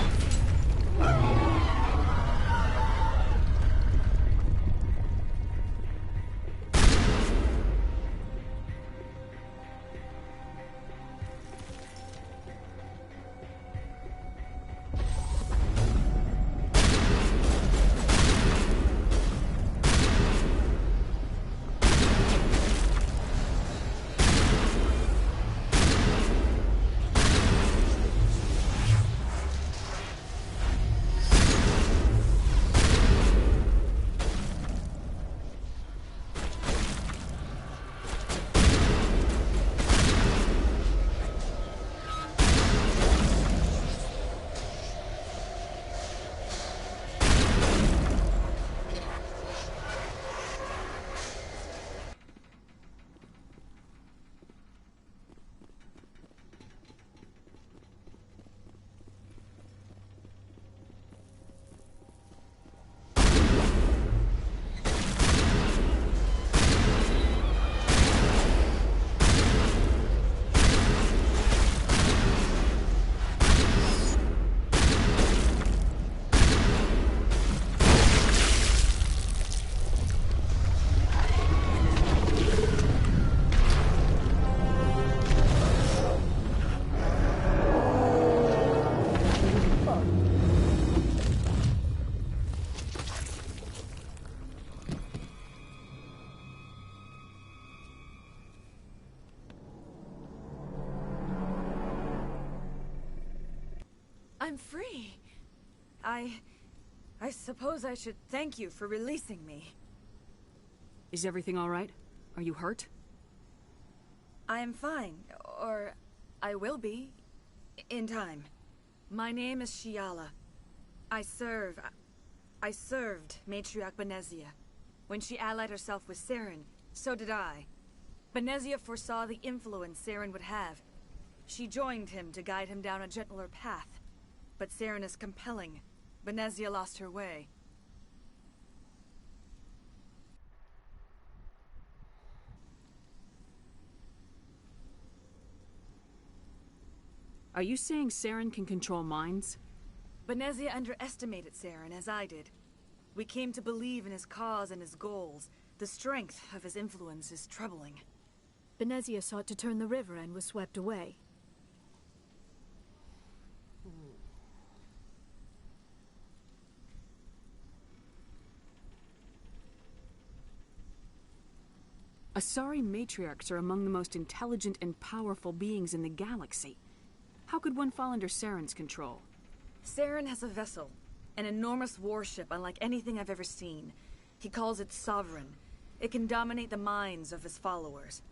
I'm free. I suppose I should thank you for releasing me. Is everything all right? Are you hurt? I am fine, or I will be, in time. My name is Shiala. I served Matriarch Benezia. When she allied herself with Saren, so did I. Benezia foresaw the influence Saren would have. She joined him to guide him down a gentler path. But Saren is compelling. Benezia lost her way. Are you saying Saren can control minds? Benezia underestimated Saren, as I did. We came to believe in his cause and his goals. The strength of his influence is troubling. Benezia sought to turn the river and was swept away. Asari matriarchs are among the most intelligent and powerful beings in the galaxy. How could one fall under Saren's control? Saren has a vessel, an enormous warship unlike anything I've ever seen. He calls it Sovereign. It can dominate the minds of his followers.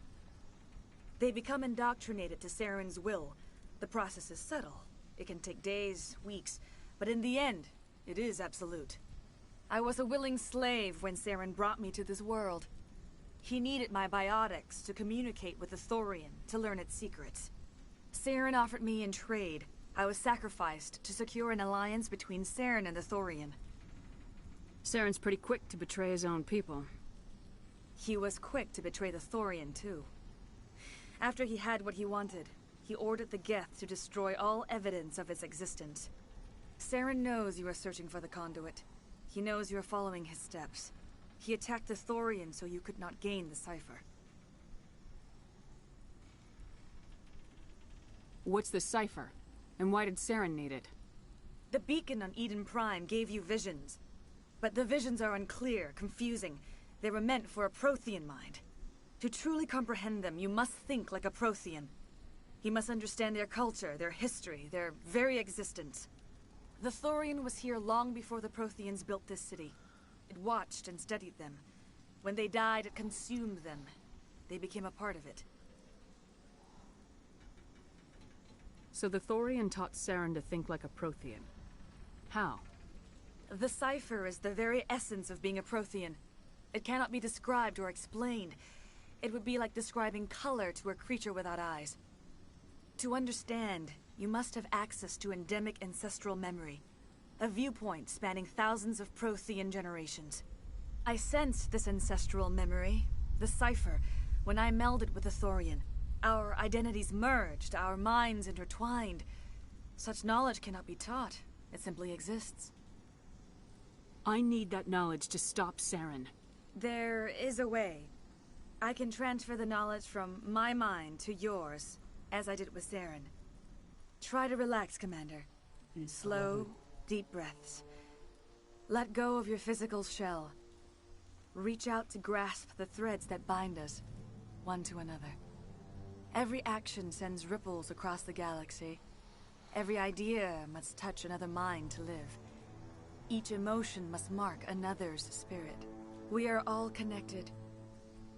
They become indoctrinated to Saren's will. The process is subtle. It can take days, weeks, but in the end, it is absolute. I was a willing slave when Saren brought me to this world. He needed my biotics to communicate with the Thorian, to learn its secrets. Saren offered me in trade. I was sacrificed to secure an alliance between Saren and the Thorian. Saren's pretty quick to betray his own people. He was quick to betray the Thorian, too. After he had what he wanted, he ordered the Geth to destroy all evidence of its existence. Saren knows you are searching for the conduit. He knows you are following his steps. He attacked the Thorian so you could not gain the cipher. What's the cipher? And why did Saren need it? The beacon on Eden Prime gave you visions. But the visions are unclear, confusing. They were meant for a Prothean mind. To truly comprehend them, you must think like a Prothean. You must understand their culture, their history, their very existence. The Thorian was here long before the Protheans built this city. It watched and studied them. When they died, it consumed them. They became a part of it. So the Thorian taught Saren to think like a Prothean. How? The cipher is the very essence of being a Prothean. It cannot be described or explained. It would be like describing color to a creature without eyes. To understand, you must have access to endemic ancestral memory. A viewpoint spanning thousands of Prothean generations. I sensed this ancestral memory, the cipher, when I melded with the Thorian. Our identities merged, our minds intertwined. Such knowledge cannot be taught. It simply exists. I need that knowledge to stop Saren. There is a way. I can transfer the knowledge from my mind to yours, as I did with Saren. Try to relax, Commander. Slow, deep breaths. Let go of your physical shell. Reach out to grasp the threads that bind us, one to another. Every action sends ripples across the galaxy. Every idea must touch another mind to live. Each emotion must mark another's spirit. We are all connected.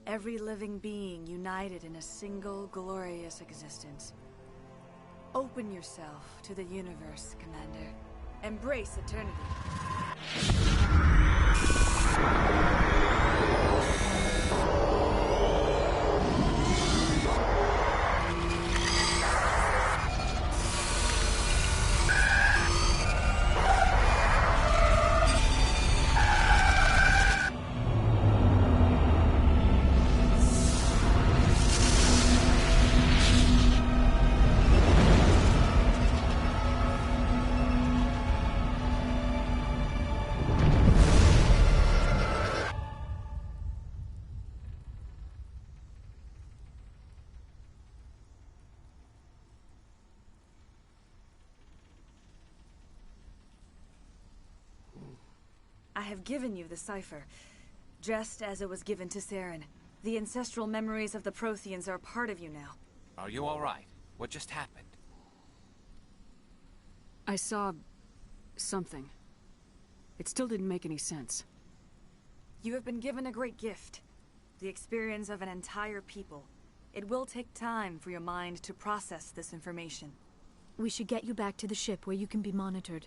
Every living being united in a single glorious existence. Open yourself to the universe, Commander. Embrace eternity. I have given you the cipher, just as it was given to Saren. The ancestral memories of the Protheans are a part of you now. Are you all right? What just happened? I saw something. It still didn't make any sense. You have been given a great gift. The experience of an entire people. It will take time for your mind to process this information. We should get you back to the ship where you can be monitored.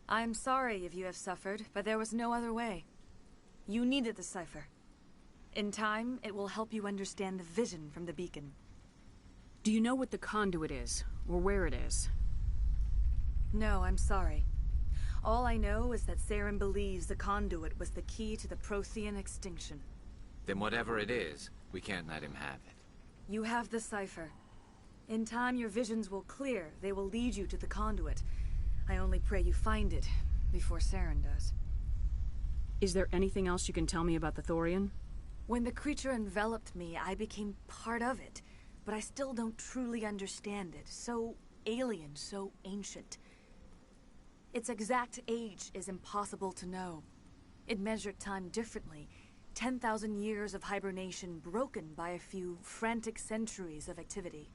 I am sorry if you have suffered, but there was no other way. You needed the cipher. In time, it will help you understand the vision from the beacon. Do you know what the conduit is, or where it is? No, I'm sorry. All I know is that Saren believes the conduit was the key to the Prothean extinction. Then whatever it is, we can't let him have it. You have the cipher. In time, your visions will clear. They will lead you to the conduit. I only pray you find it before Saren does. Is there anything else you can tell me about the Thorian? When the creature enveloped me, I became part of it, but I still don't truly understand it. So alien, so ancient. Its exact age is impossible to know. It measured time differently, 10,000 years of hibernation broken by a few frantic centuries of activity.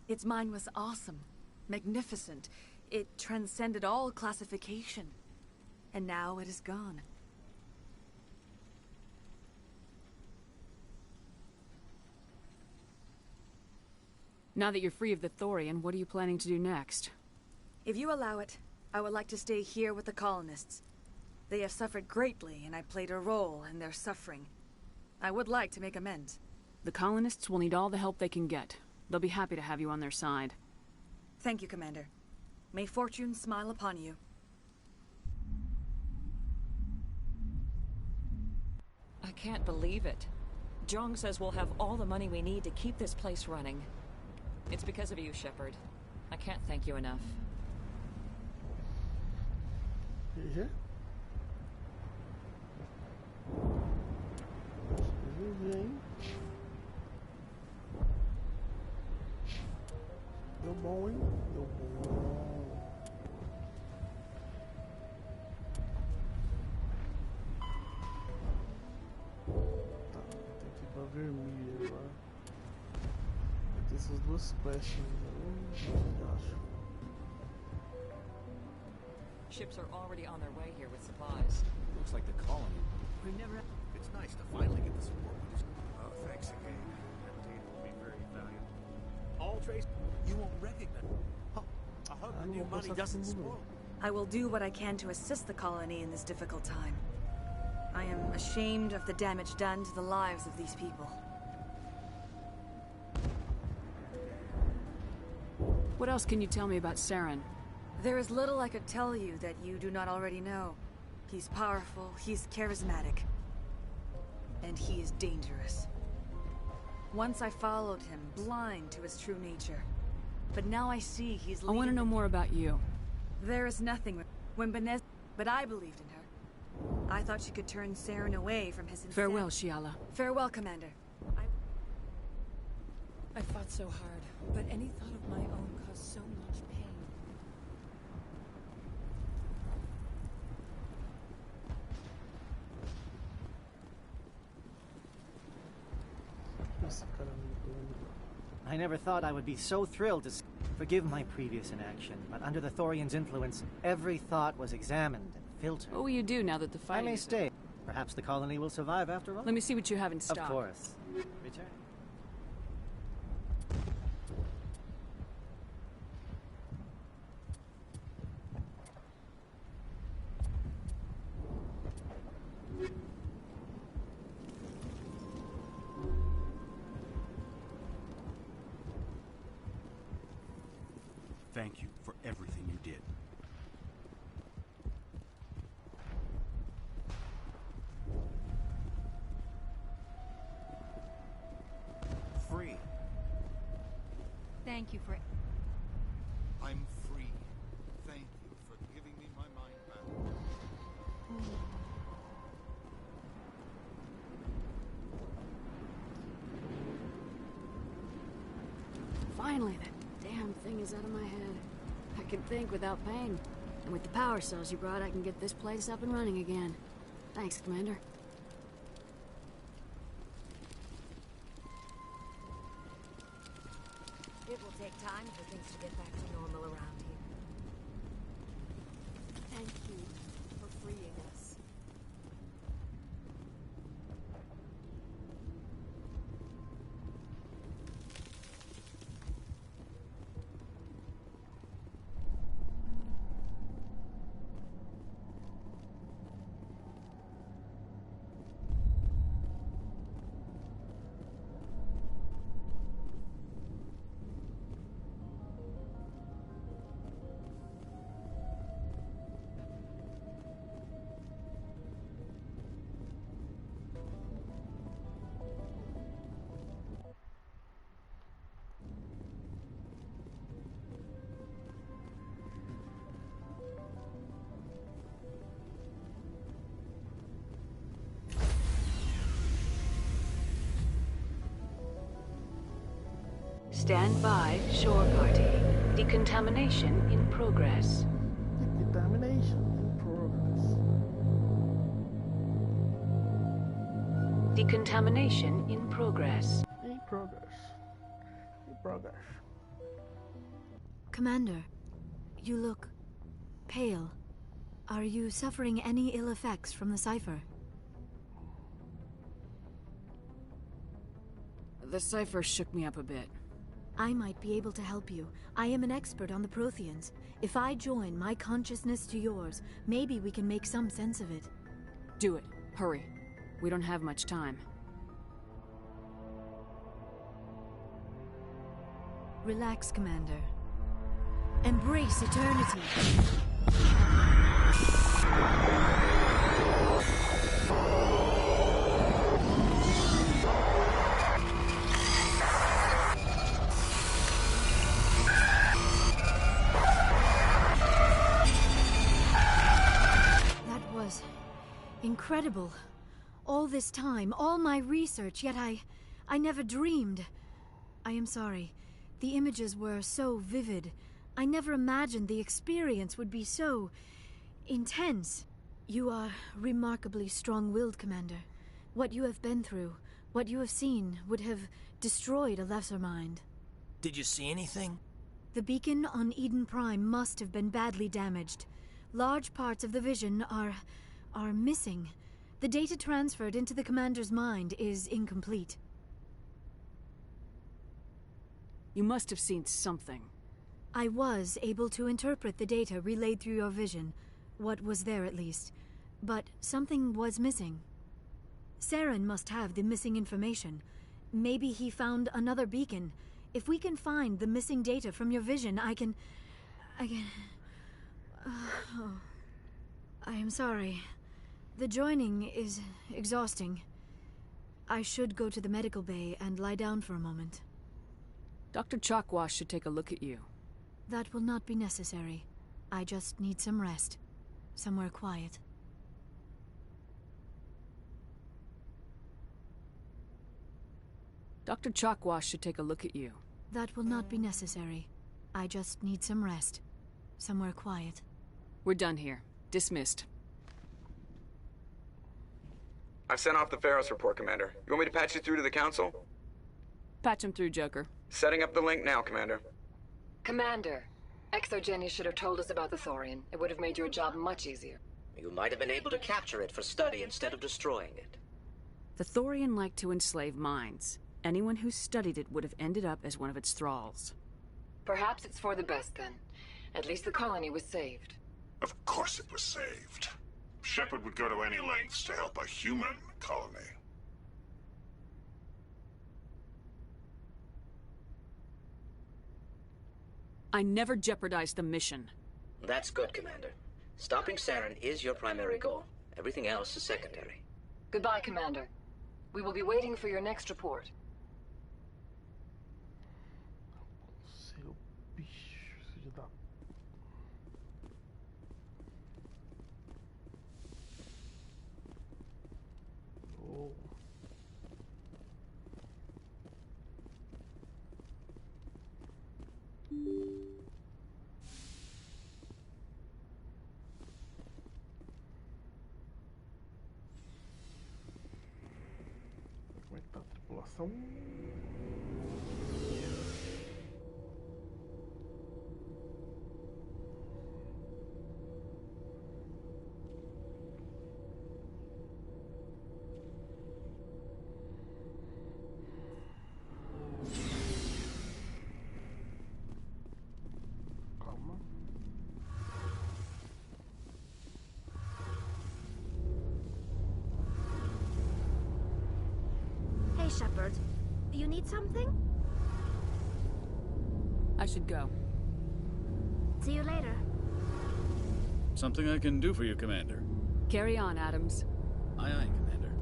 Its mind was awesome, magnificent. It transcended all classification. And now it is gone. Now that you're free of the Thorian, what are you planning to do next? If you allow it, I would like to stay here with the colonists. They have suffered greatly, and I played a role in their suffering. I would like to make amends. The colonists will need all the help they can get. They'll be happy to have you on their side. Thank you, Commander. May fortune smile upon you. I can't believe it. Jong says we'll have all the money we need to keep this place running. It's because of you, Shepard. I can't thank you enough. Yeah. Deu bom, hein? Deu bom. Tá, tem que ir pra vermelha agora. Vai ter essas duas quests ainda. Acho. Ships are already on their way here with supplies. Looks like the colony. We never. It's nice to finally get the support we just. Oh, thanks again. That data will be very valuable. All trace. You won't recognize. Oh, I hope the new money doesn't spoil. I will do what I can to assist the colony in this difficult time. I am ashamed of the damage done to the lives of these people. What else can you tell me about Saren? There is little I could tell you that you do not already know. He's powerful, he's charismatic, and he is dangerous. Once I followed him, blind to his true nature. But now I see he's I want to know more about you. There is nothing when Benez... But I believed in her. I thought she could turn Saren away from his insanity. Farewell, Shiala. Farewell, Commander. I fought so hard, but any thought of my own caused so much pain. I never thought I would be so thrilled to forgive my previous inaction, but under the Thorian's influence, every thought was examined and filtered. What will you do now that the fight? I may stay. Perhaps the colony will survive after all. Let me see what you have in stock. Of course. Return. Thank you for everything you did. Free. Thank you for... I'm free. Thank you for giving me my mind back. Finally, that damn thing is out of my head. I can think without pain. And with the power cells you brought, I can get this place up and running again. Thanks, Commander. It will take time for things to get back to normal around here. Thank you for freeing us. Stand by, shore party. Decontamination in progress. Decontamination in progress. Decontamination in progress. In progress. In progress. Commander, you look pale. Are you suffering any ill effects from the cipher? The cipher shook me up a bit. I might be able to help you. I am an expert on the Protheans. If I join my consciousness to yours, maybe we can make some sense of it. Do it. Hurry. We don't have much time. Relax, Commander. Embrace eternity. That was incredible. All this time, all my research, yet I never dreamed. I am sorry. The images were so vivid. I never imagined the experience would be so intense. You are remarkably strong-willed, Commander. What you have been through, what you have seen, would have destroyed a lesser mind. Did you see anything? The beacon on Eden Prime must have been badly damaged. Large parts of the vision are missing. The data transferred into the Commander's mind is incomplete. You must have seen something. I was able to interpret the data relayed through your vision. What was there, at least. But something was missing. Saren must have the missing information. Maybe he found another beacon. If we can find the missing data from your vision, I can... I am sorry. The joining is exhausting. I should go to the medical bay and lie down for a moment. Dr. Chakwas should take a look at you. That will not be necessary. I just need some rest. Somewhere quiet. Dr. Chakwas should take a look at you. That will not be necessary. I just need some rest. Somewhere quiet. We're done here. Dismissed. I've sent off the Pharos report, Commander. You want me to patch you through to the Council? Patch him through, Joker. Setting up the link now, Commander. Commander, Exogeny should have told us about the Thorian. It would have made your job much easier. You might have been able to capture it for study instead of destroying it. The Thorian liked to enslave minds. Anyone who studied it would have ended up as one of its thralls. Perhaps it's for the best, then. At least the colony was saved. Of course it was saved. Shepard would go to any lengths to help a human colony. I never jeopardized the mission. That's good, Commander. Stopping Saren is your primary goal. Everything else is secondary. Goodbye, Commander. We will be waiting for your next report. Seu bicho, filho da... Oh. Como é que tá a tripulação? Calma. Hey, Shepard. You need something? I should go. See you later. Something I can do for you, Commander. Carry on, Adams. Aye, aye, Commander.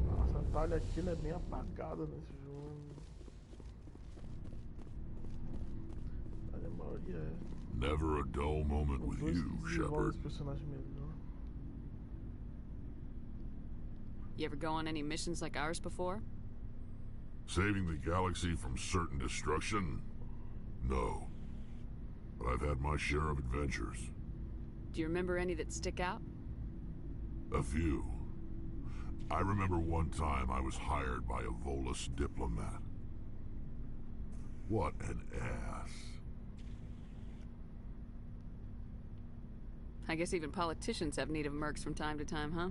Nossa, a talha aqui ela é bem apagada nesse jogo. A maioria é. Never a dull moment with you, Shepard. Personagem melhor. You ever go on any missions like ours before? Saving the galaxy from certain destruction? No. But I've had my share of adventures. Do you remember any that stick out? A few. I remember one time I was hired by a Volus diplomat. What an ass. I guess even politicians have need of mercs from time to time, huh?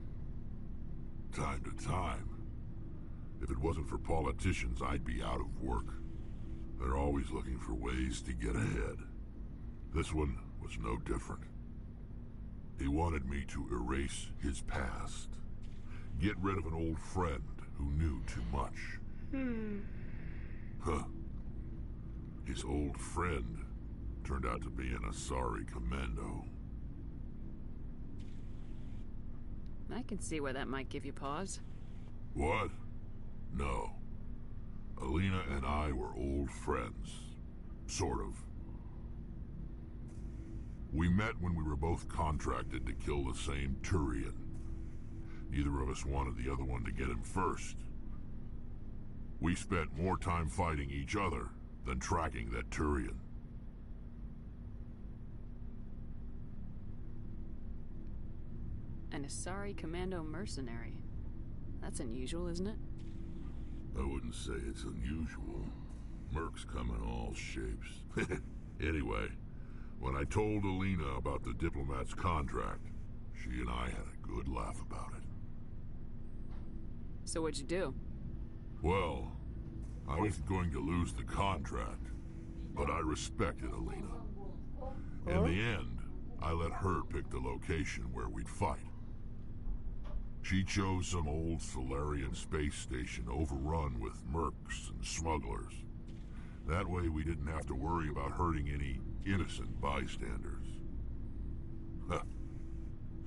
Time to time. If it wasn't for politicians, I'd be out of work. They're always looking for ways to get ahead. This one was no different. He wanted me to erase his past. Get rid of an old friend who knew too much. Huh. His old friend turned out to be an Asari commando. I can see where that might give you pause. What? No. Alina and I were old friends. Sort of. We met when we were both contracted to kill the same Turian. Neither of us wanted the other one to get him first. We spent more time fighting each other than tracking that Turian. An Asari commando mercenary. That's unusual, isn't it? I wouldn't say it's unusual. Mercs come in all shapes. Anyway, when I told Alina about the diplomat's contract, she and I had a good laugh about it. So what'd you do? Well, I wasn't going to lose the contract, but I respected Alina. In the end, I let her pick the location where we'd fight. She chose some old Solarian space station overrun with mercs and smugglers. That way we didn't have to worry about hurting any innocent bystanders. Huh.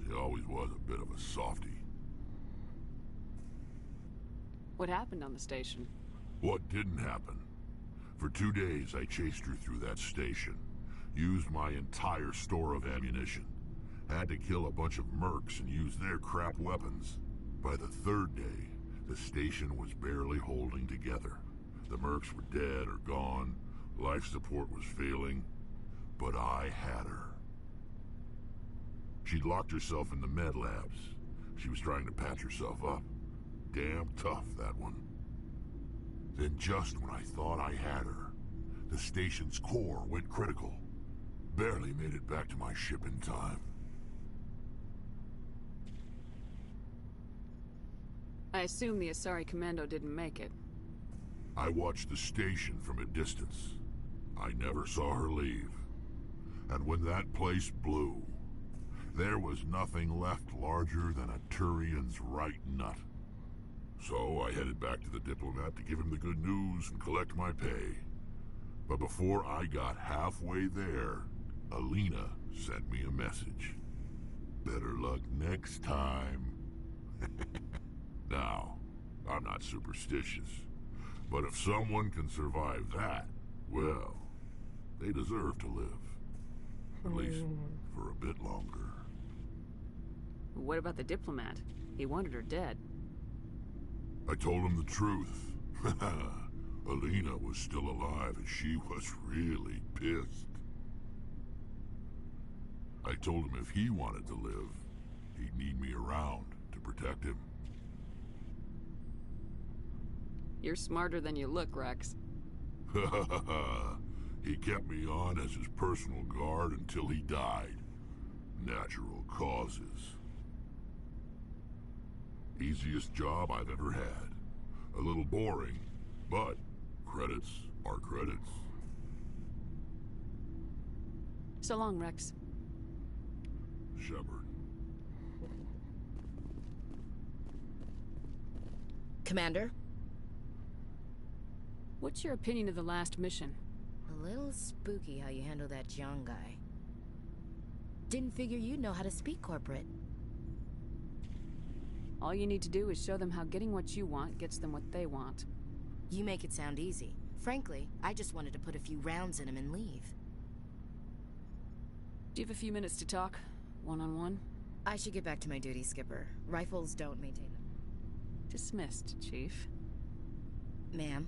She always was a bit of a softie. What happened on the station? What didn't happen? For 2 days I chased her through that station. Used my entire store of ammunition. Had to kill a bunch of mercs and use their crap weapons. By the 3rd day, the station was barely holding together. The mercs were dead or gone. Life support was failing. But I had her. She'd locked herself in the med labs. She was trying to patch herself up. Damn tough, that one. Then just when I thought I had her, the station's core went critical. Barely made it back to my ship in time. I assume the Asari commando didn't make it. I watched the station from a distance. I never saw her leave. And when that place blew, there was nothing left larger than a Turian's right nut. So I headed back to the diplomat to give him the good news and collect my pay. But before I got halfway there, Alina sent me a message. Better luck next time. Now, I'm not superstitious, but if someone can survive that, well, they deserve to live. At least for a bit longer. What about the diplomat? He wanted her dead. I told him the truth. Alina was still alive and she was really pissed. I told him if he wanted to live, he'd need me around to protect him. You're smarter than you look, Rex. He kept me on as his personal guard until he died. Natural causes. Easiest job I've ever had. A little boring, but credits are credits. So long, Rex. Shepard. Commander? What's your opinion of the last mission? A little spooky how you handle that young guy. Didn't figure you'd know how to speak corporate. All you need to do is show them how getting what you want gets them what they want. You make it sound easy. Frankly, I just wanted to put a few rounds in him and leave. Do you have a few minutes to talk? One-on-one? I should get back to my duty, Skipper. Rifles don't maintain them. Dismissed, Chief. Ma'am?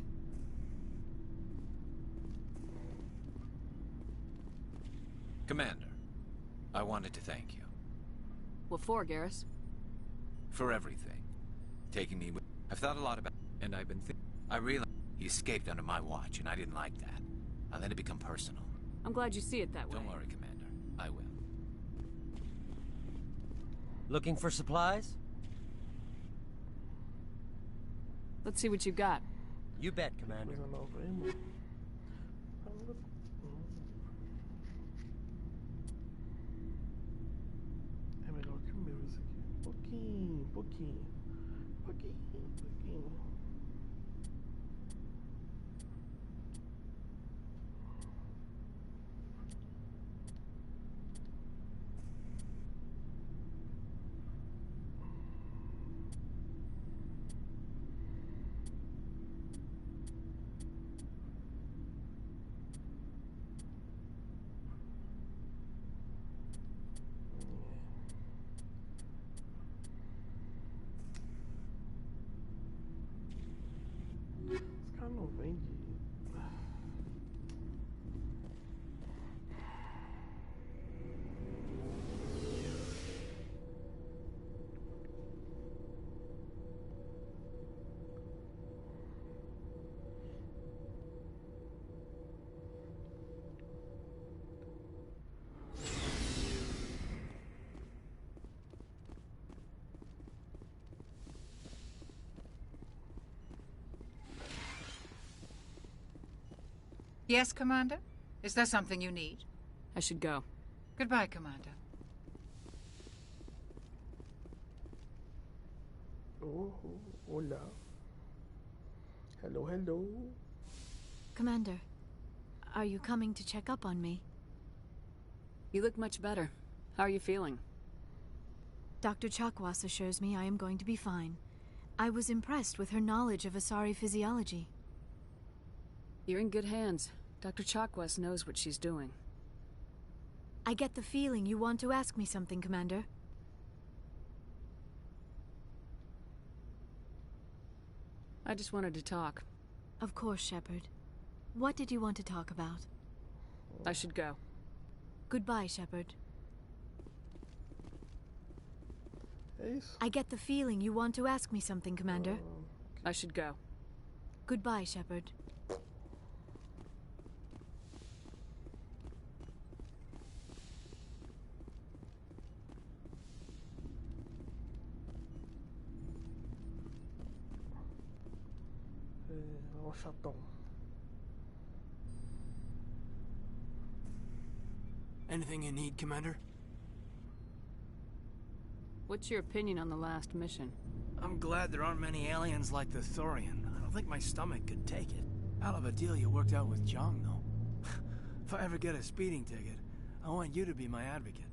Commander, I wanted to thank you. What for, Garrus? For everything. taking me with... I've thought a lot about it, and I've been thinking... I realized he escaped under my watch, and I didn't like that. I let it become personal. I'm glad you see it that way. Don't worry, Commander. I will. Looking for supplies? Let's see what you got. You bet, Commander. É melhor que o meu esse aqui. Pouquinho. Os caras não vendem. Yes, Commander? Is there something you need? I should go. Goodbye, Commander. Oh, hola. Hello. Commander, are you coming to check up on me? You look much better. How are you feeling? Dr. Chakwas assures me I am going to be fine. I was impressed with her knowledge of Asari physiology. You're in good hands. Dr. Chakwas knows what she's doing. I get the feeling you want to ask me something, Commander. I just wanted to talk. Of course, Shepard. What did you want to talk about? I should go. Goodbye, Shepard. Ace? I get the feeling you want to ask me something, Commander. I should go. Goodbye, Shepard. Ó, chatão. Anything you need, Commander? What's your opinion on the last mission? I'm glad there aren't many aliens like the Thorian. I don't think my stomach could take it. Hell of a deal you worked out with Jung, though. If I ever get a speeding ticket, I want you to be my advocate.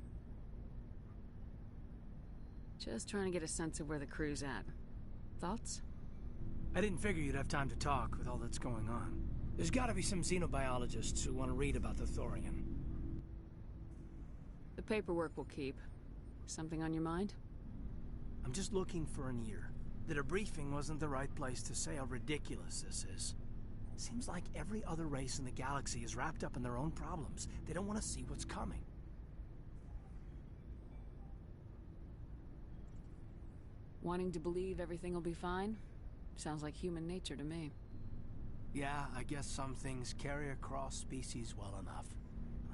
Just trying to get a sense of where the crew's at. Thoughts? I didn't figure you'd have time to talk with all that's going on. There's gotta be some xenobiologists who want to read about the Thorian. The paperwork will keep. Something on your mind? I'm just looking for an ear. The debriefing wasn't the right place to say how ridiculous this is. Seems like every other race in the galaxy is wrapped up in their own problems. They don't want to see what's coming. Wanting to believe everything will be fine? Sounds like human nature to me. Yeah, I guess some things carry across species well enough.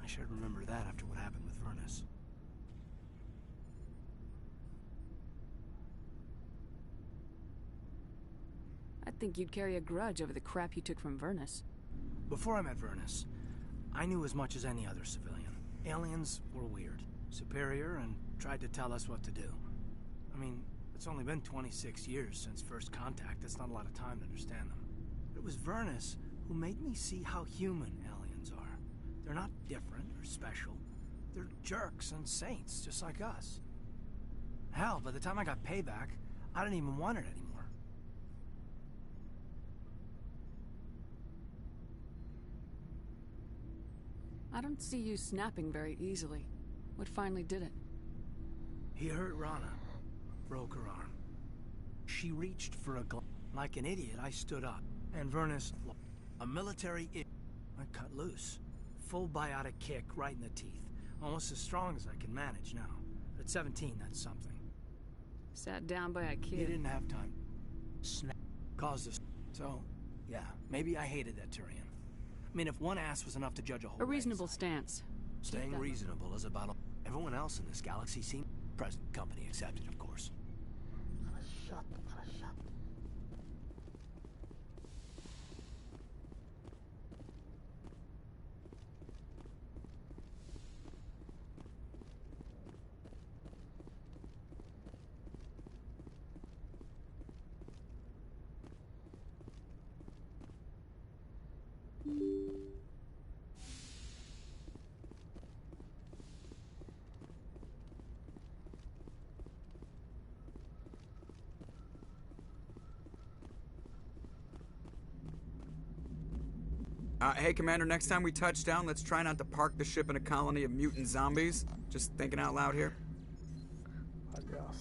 I should remember that after what happened with Vernus. I think you'd carry a grudge over the crap you took from Vernus. Before I met Vernus, I knew as much as any other civilian. Aliens were weird, superior, and tried to tell us what to do. I mean, it's only been 26 years since first contact. That's not a lot of time to understand them. But it was Vernus who made me see how human aliens are. They're not different or special. They're jerks and saints, just like us. Hell, by the time I got payback, I didn't even want it anymore. I don't see you snapping very easily. What finally did it? He hurt Rana. Broke her arm. She reached for a glove. Like an idiot, I stood up. And Vernus, a military idiot, I cut loose. Full biotic kick right in the teeth. Almost as strong as I can manage now. At 17, that's something. Sat down by a kid. He didn't have time. snap caused us. So, yeah, maybe I hated that Turian. I mean, if one ass was enough to judge a whole A reasonable stance. Staying reasonable is about everyone else in this galaxy seems present, company accepted, of course. Chato, cara chato. Hey, Commander, next time we touch down, let's try not to park the ship in a colony of mutant zombies. Just thinking out loud here. Aliás.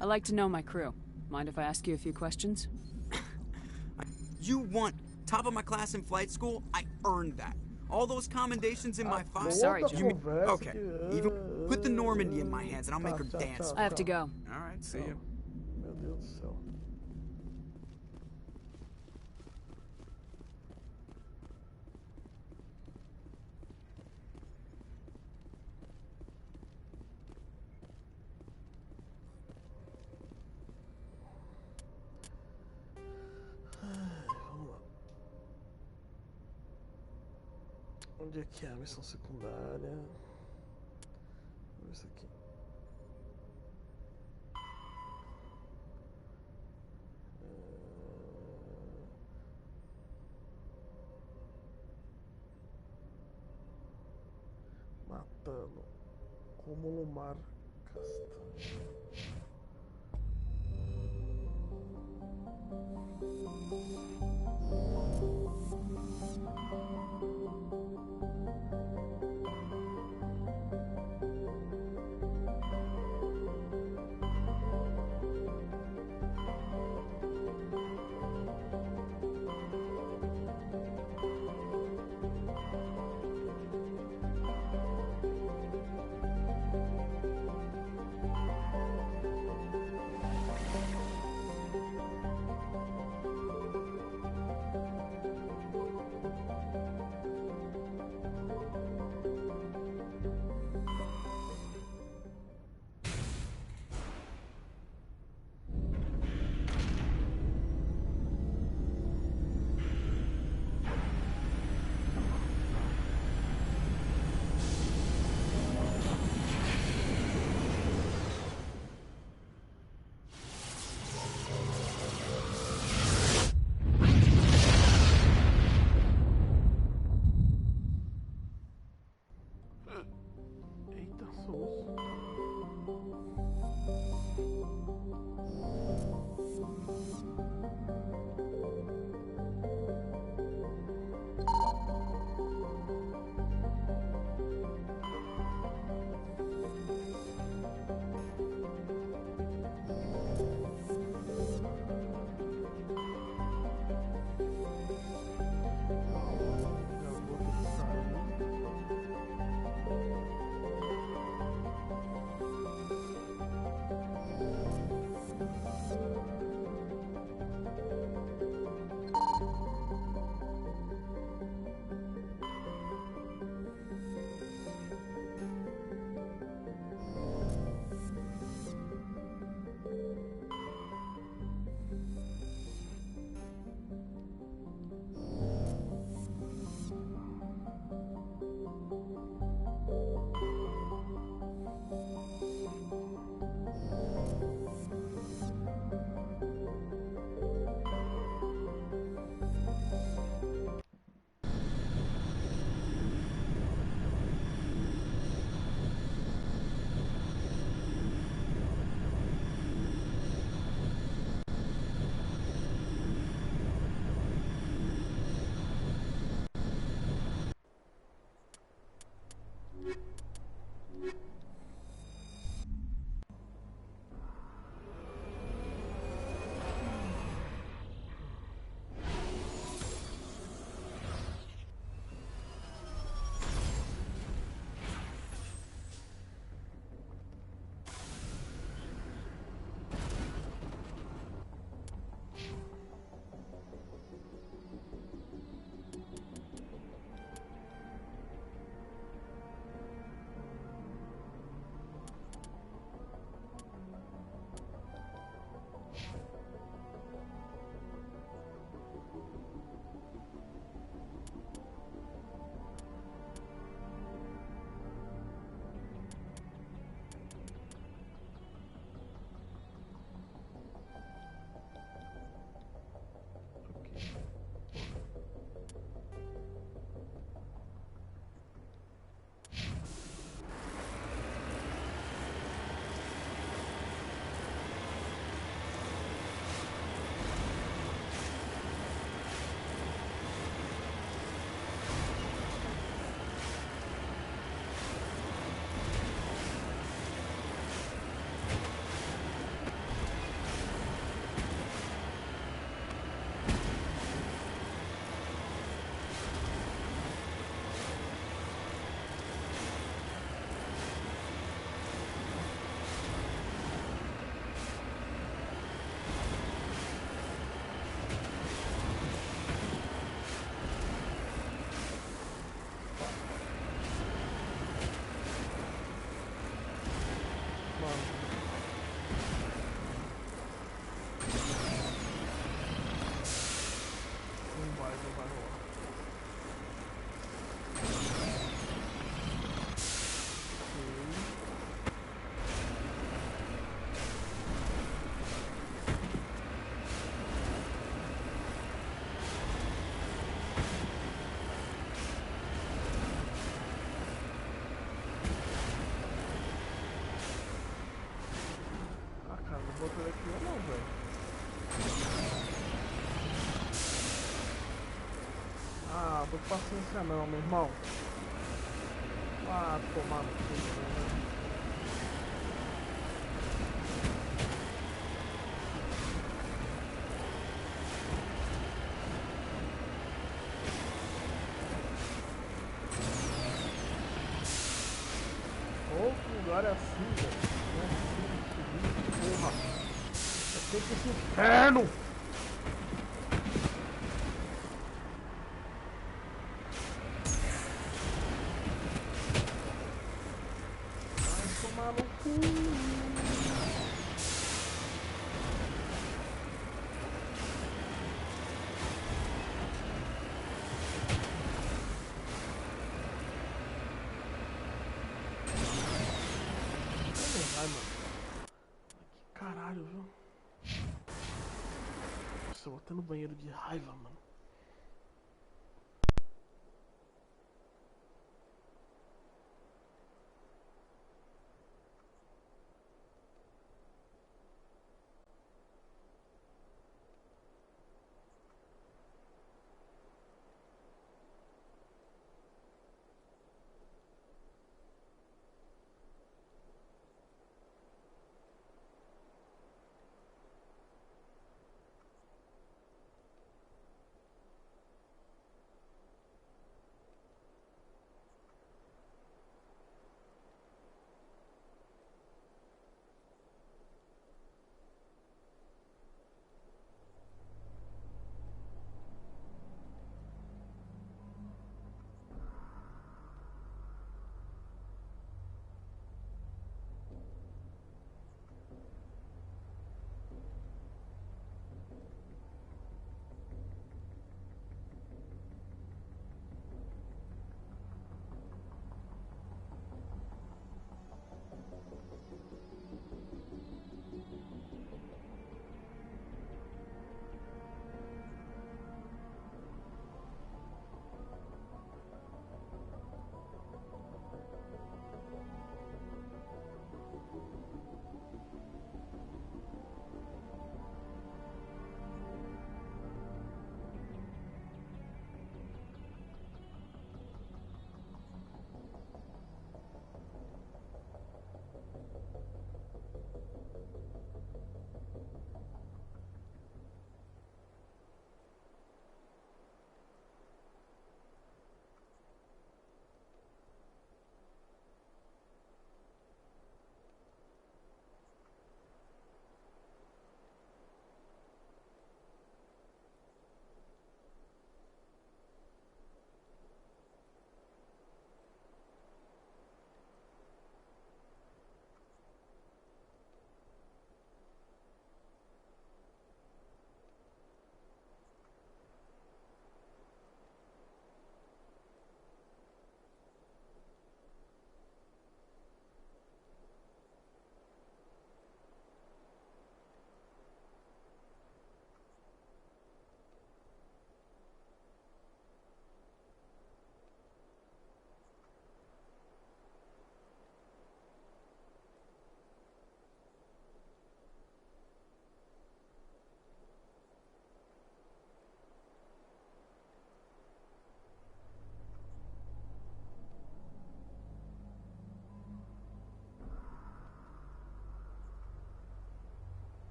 I like to know my crew. Mind if I ask you a few questions? You want top of my class in flight school? I earned that. All those commendations in my file. Sorry, John. Okay. Even put the Normandy in my hands and I'll make her dance. I have to go. All right, see you. Meu Deus do céu. Vamos lá. Onde é que é a missão secundária? Vamos ver isso aqui. Matando Rômulo Mar Castanho. Botou aqui ou não, velho? Ah, tô com paciência não, meu irmão. Ah, tomar no cu, né? Outro lugar é assim, velho. Não é assim, porra. É sempre esse inferno! Vai tomar no cu. Ai, mano. Que caralho, viu? Nossa, eu vou até no banheiro de raiva, mano.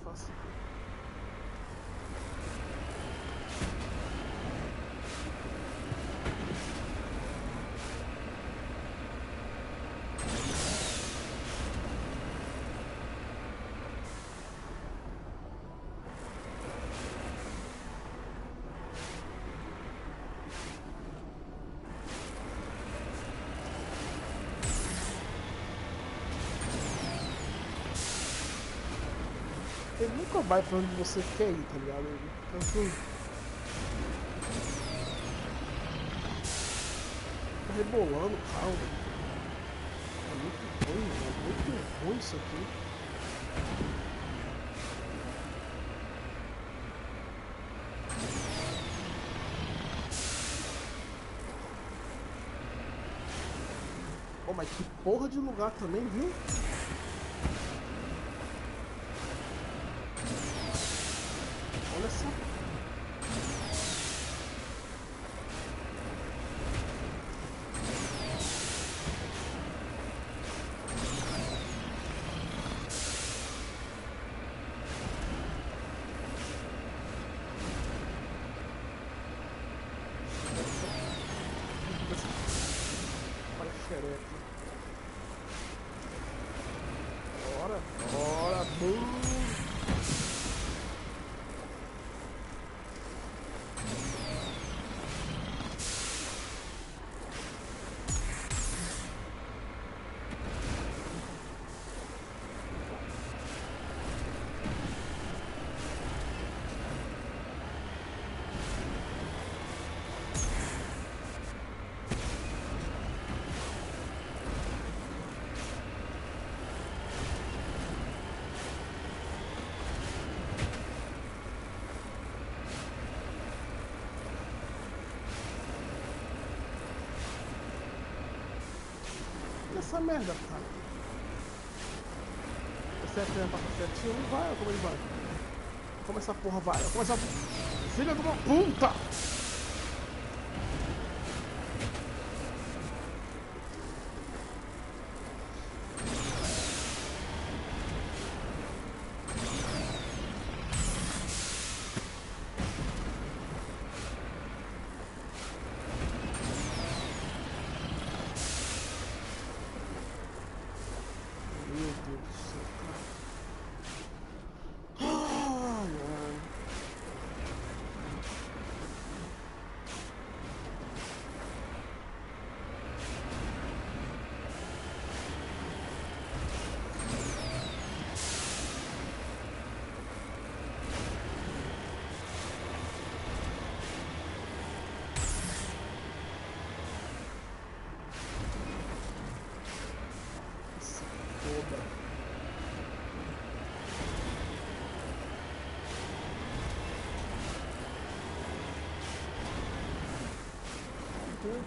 Faço. nunca vai pra onde você quer ir, tá ligado? Ele fica rebolando o carro, velho. É muito ruim, mano. É muito ruim isso aqui. Oh, mas que porra de lugar também, viu? Olha só. Bora, bora, boom! Essa merda, cara. Você é pra certinho, não vai, como ele vai? Como essa porra vai? Como essa filha de uma puta!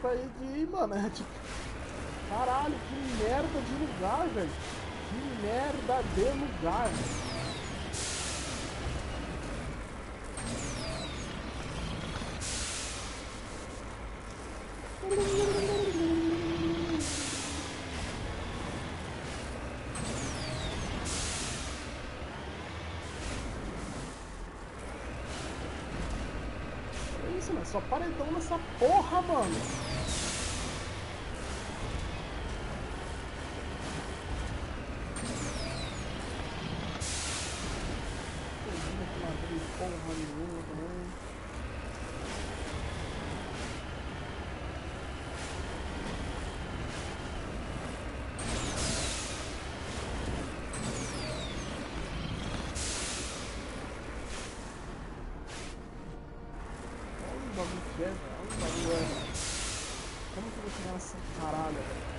Pra ir, mano, é tipo, caralho, que merda de lugar, velho, que merda de lugar. É isso, mano, só paredão nessa porra, mano. Porra nenhuma também. Olha o bagulho que é, velho. Olha o bagulho é. Como que eu vou chegar nessa caralho, velho?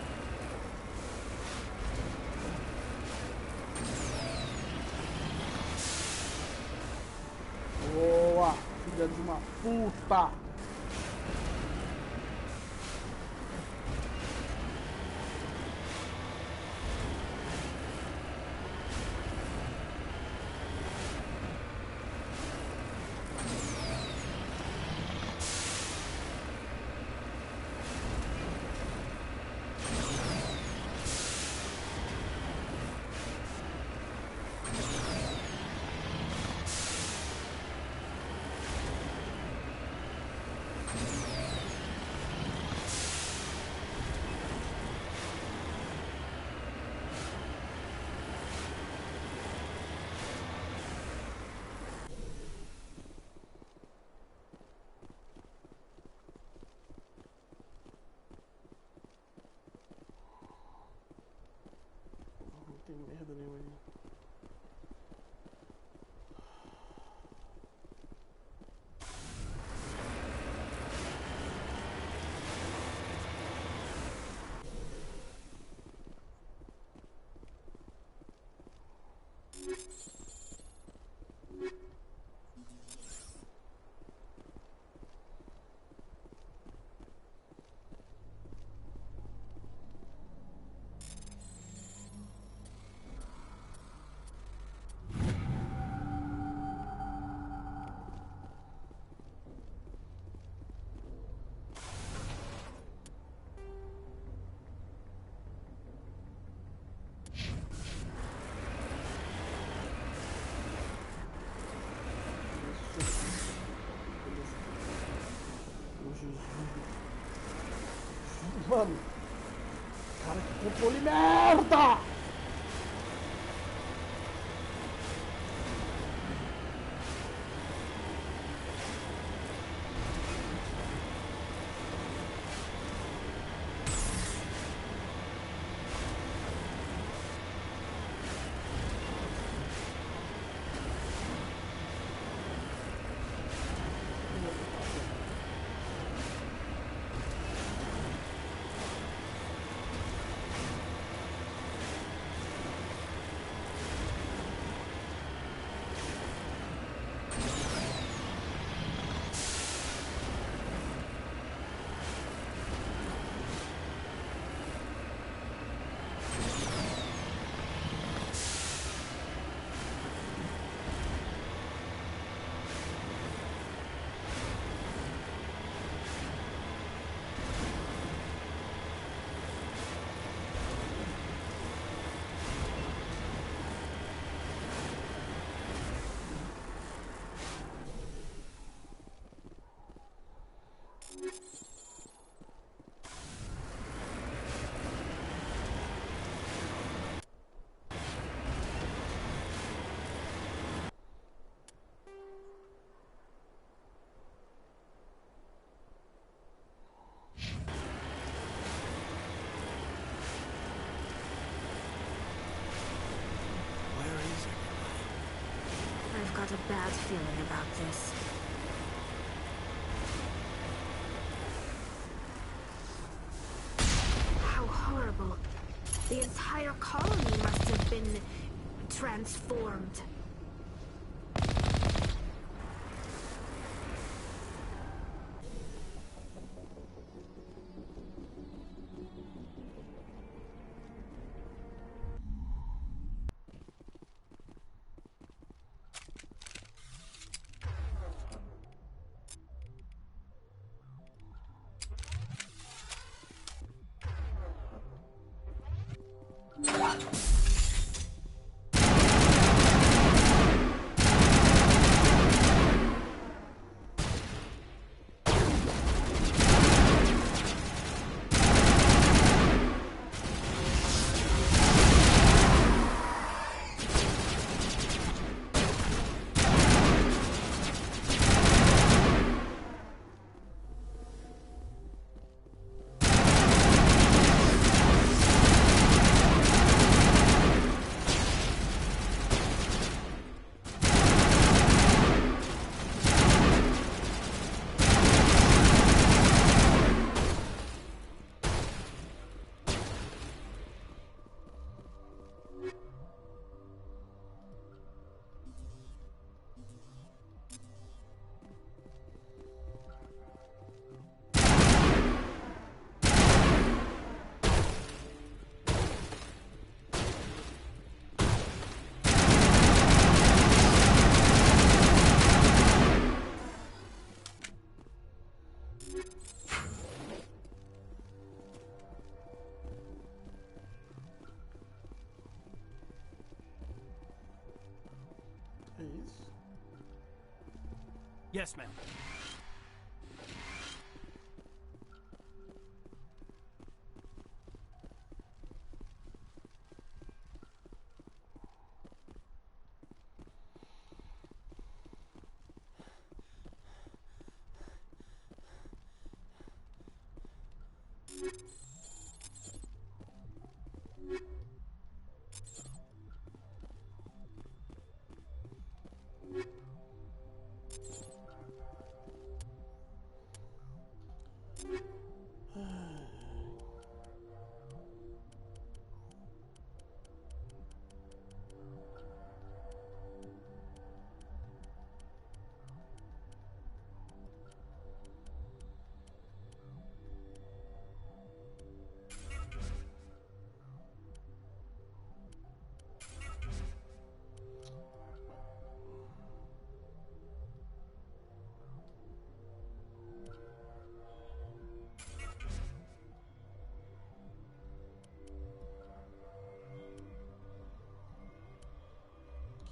Boa, filha de uma puta! Não tem merda nenhuma aí. Mano. Cara, que controle merda! I've got a bad feeling about this. How horrible. The entire colony must have been transformed. É isso? Yes, ma'am.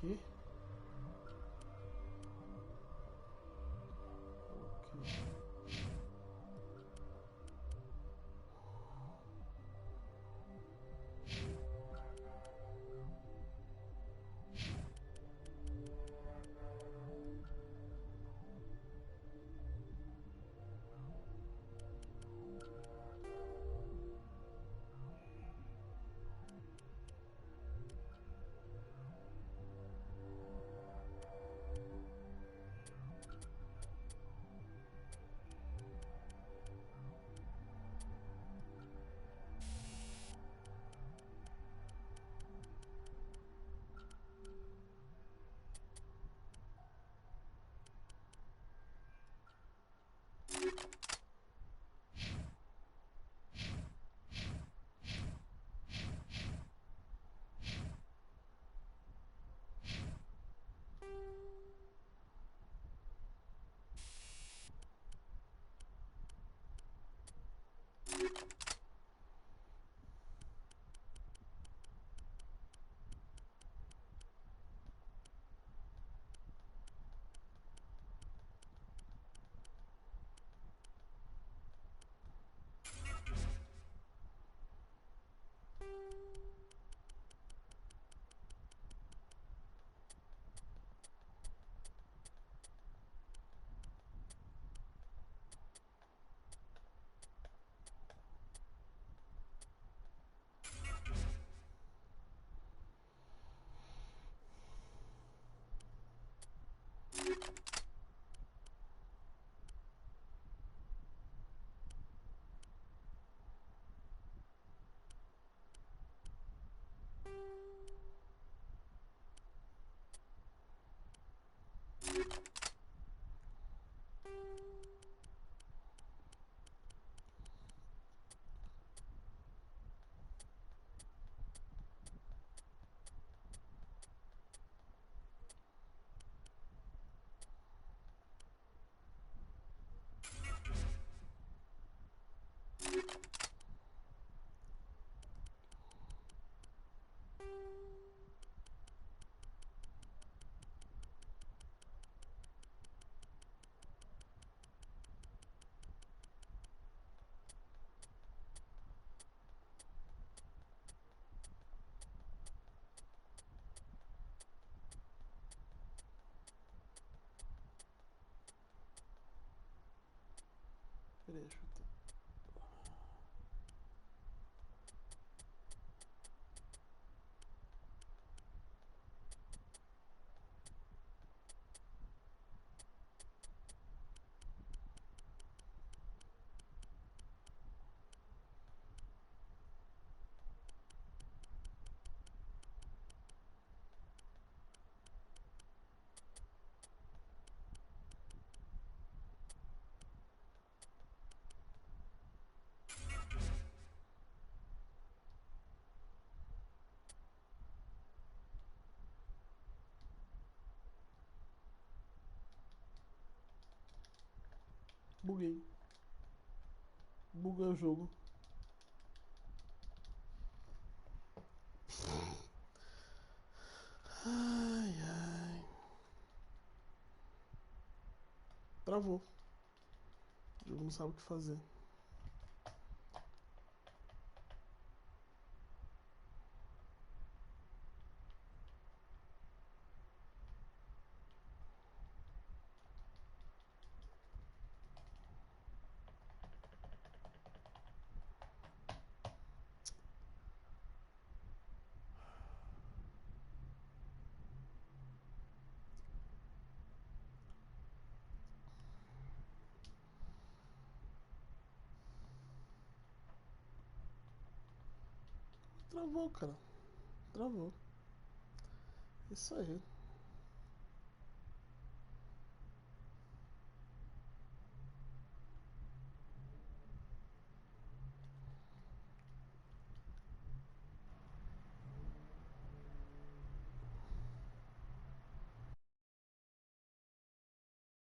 Aqui. Ok. Peraí, deixa eu ter. Buguei. Buguei o jogo. Ai, ai. Travou. O jogo não sabe o que fazer. Travou, cara. Travou. Isso aí.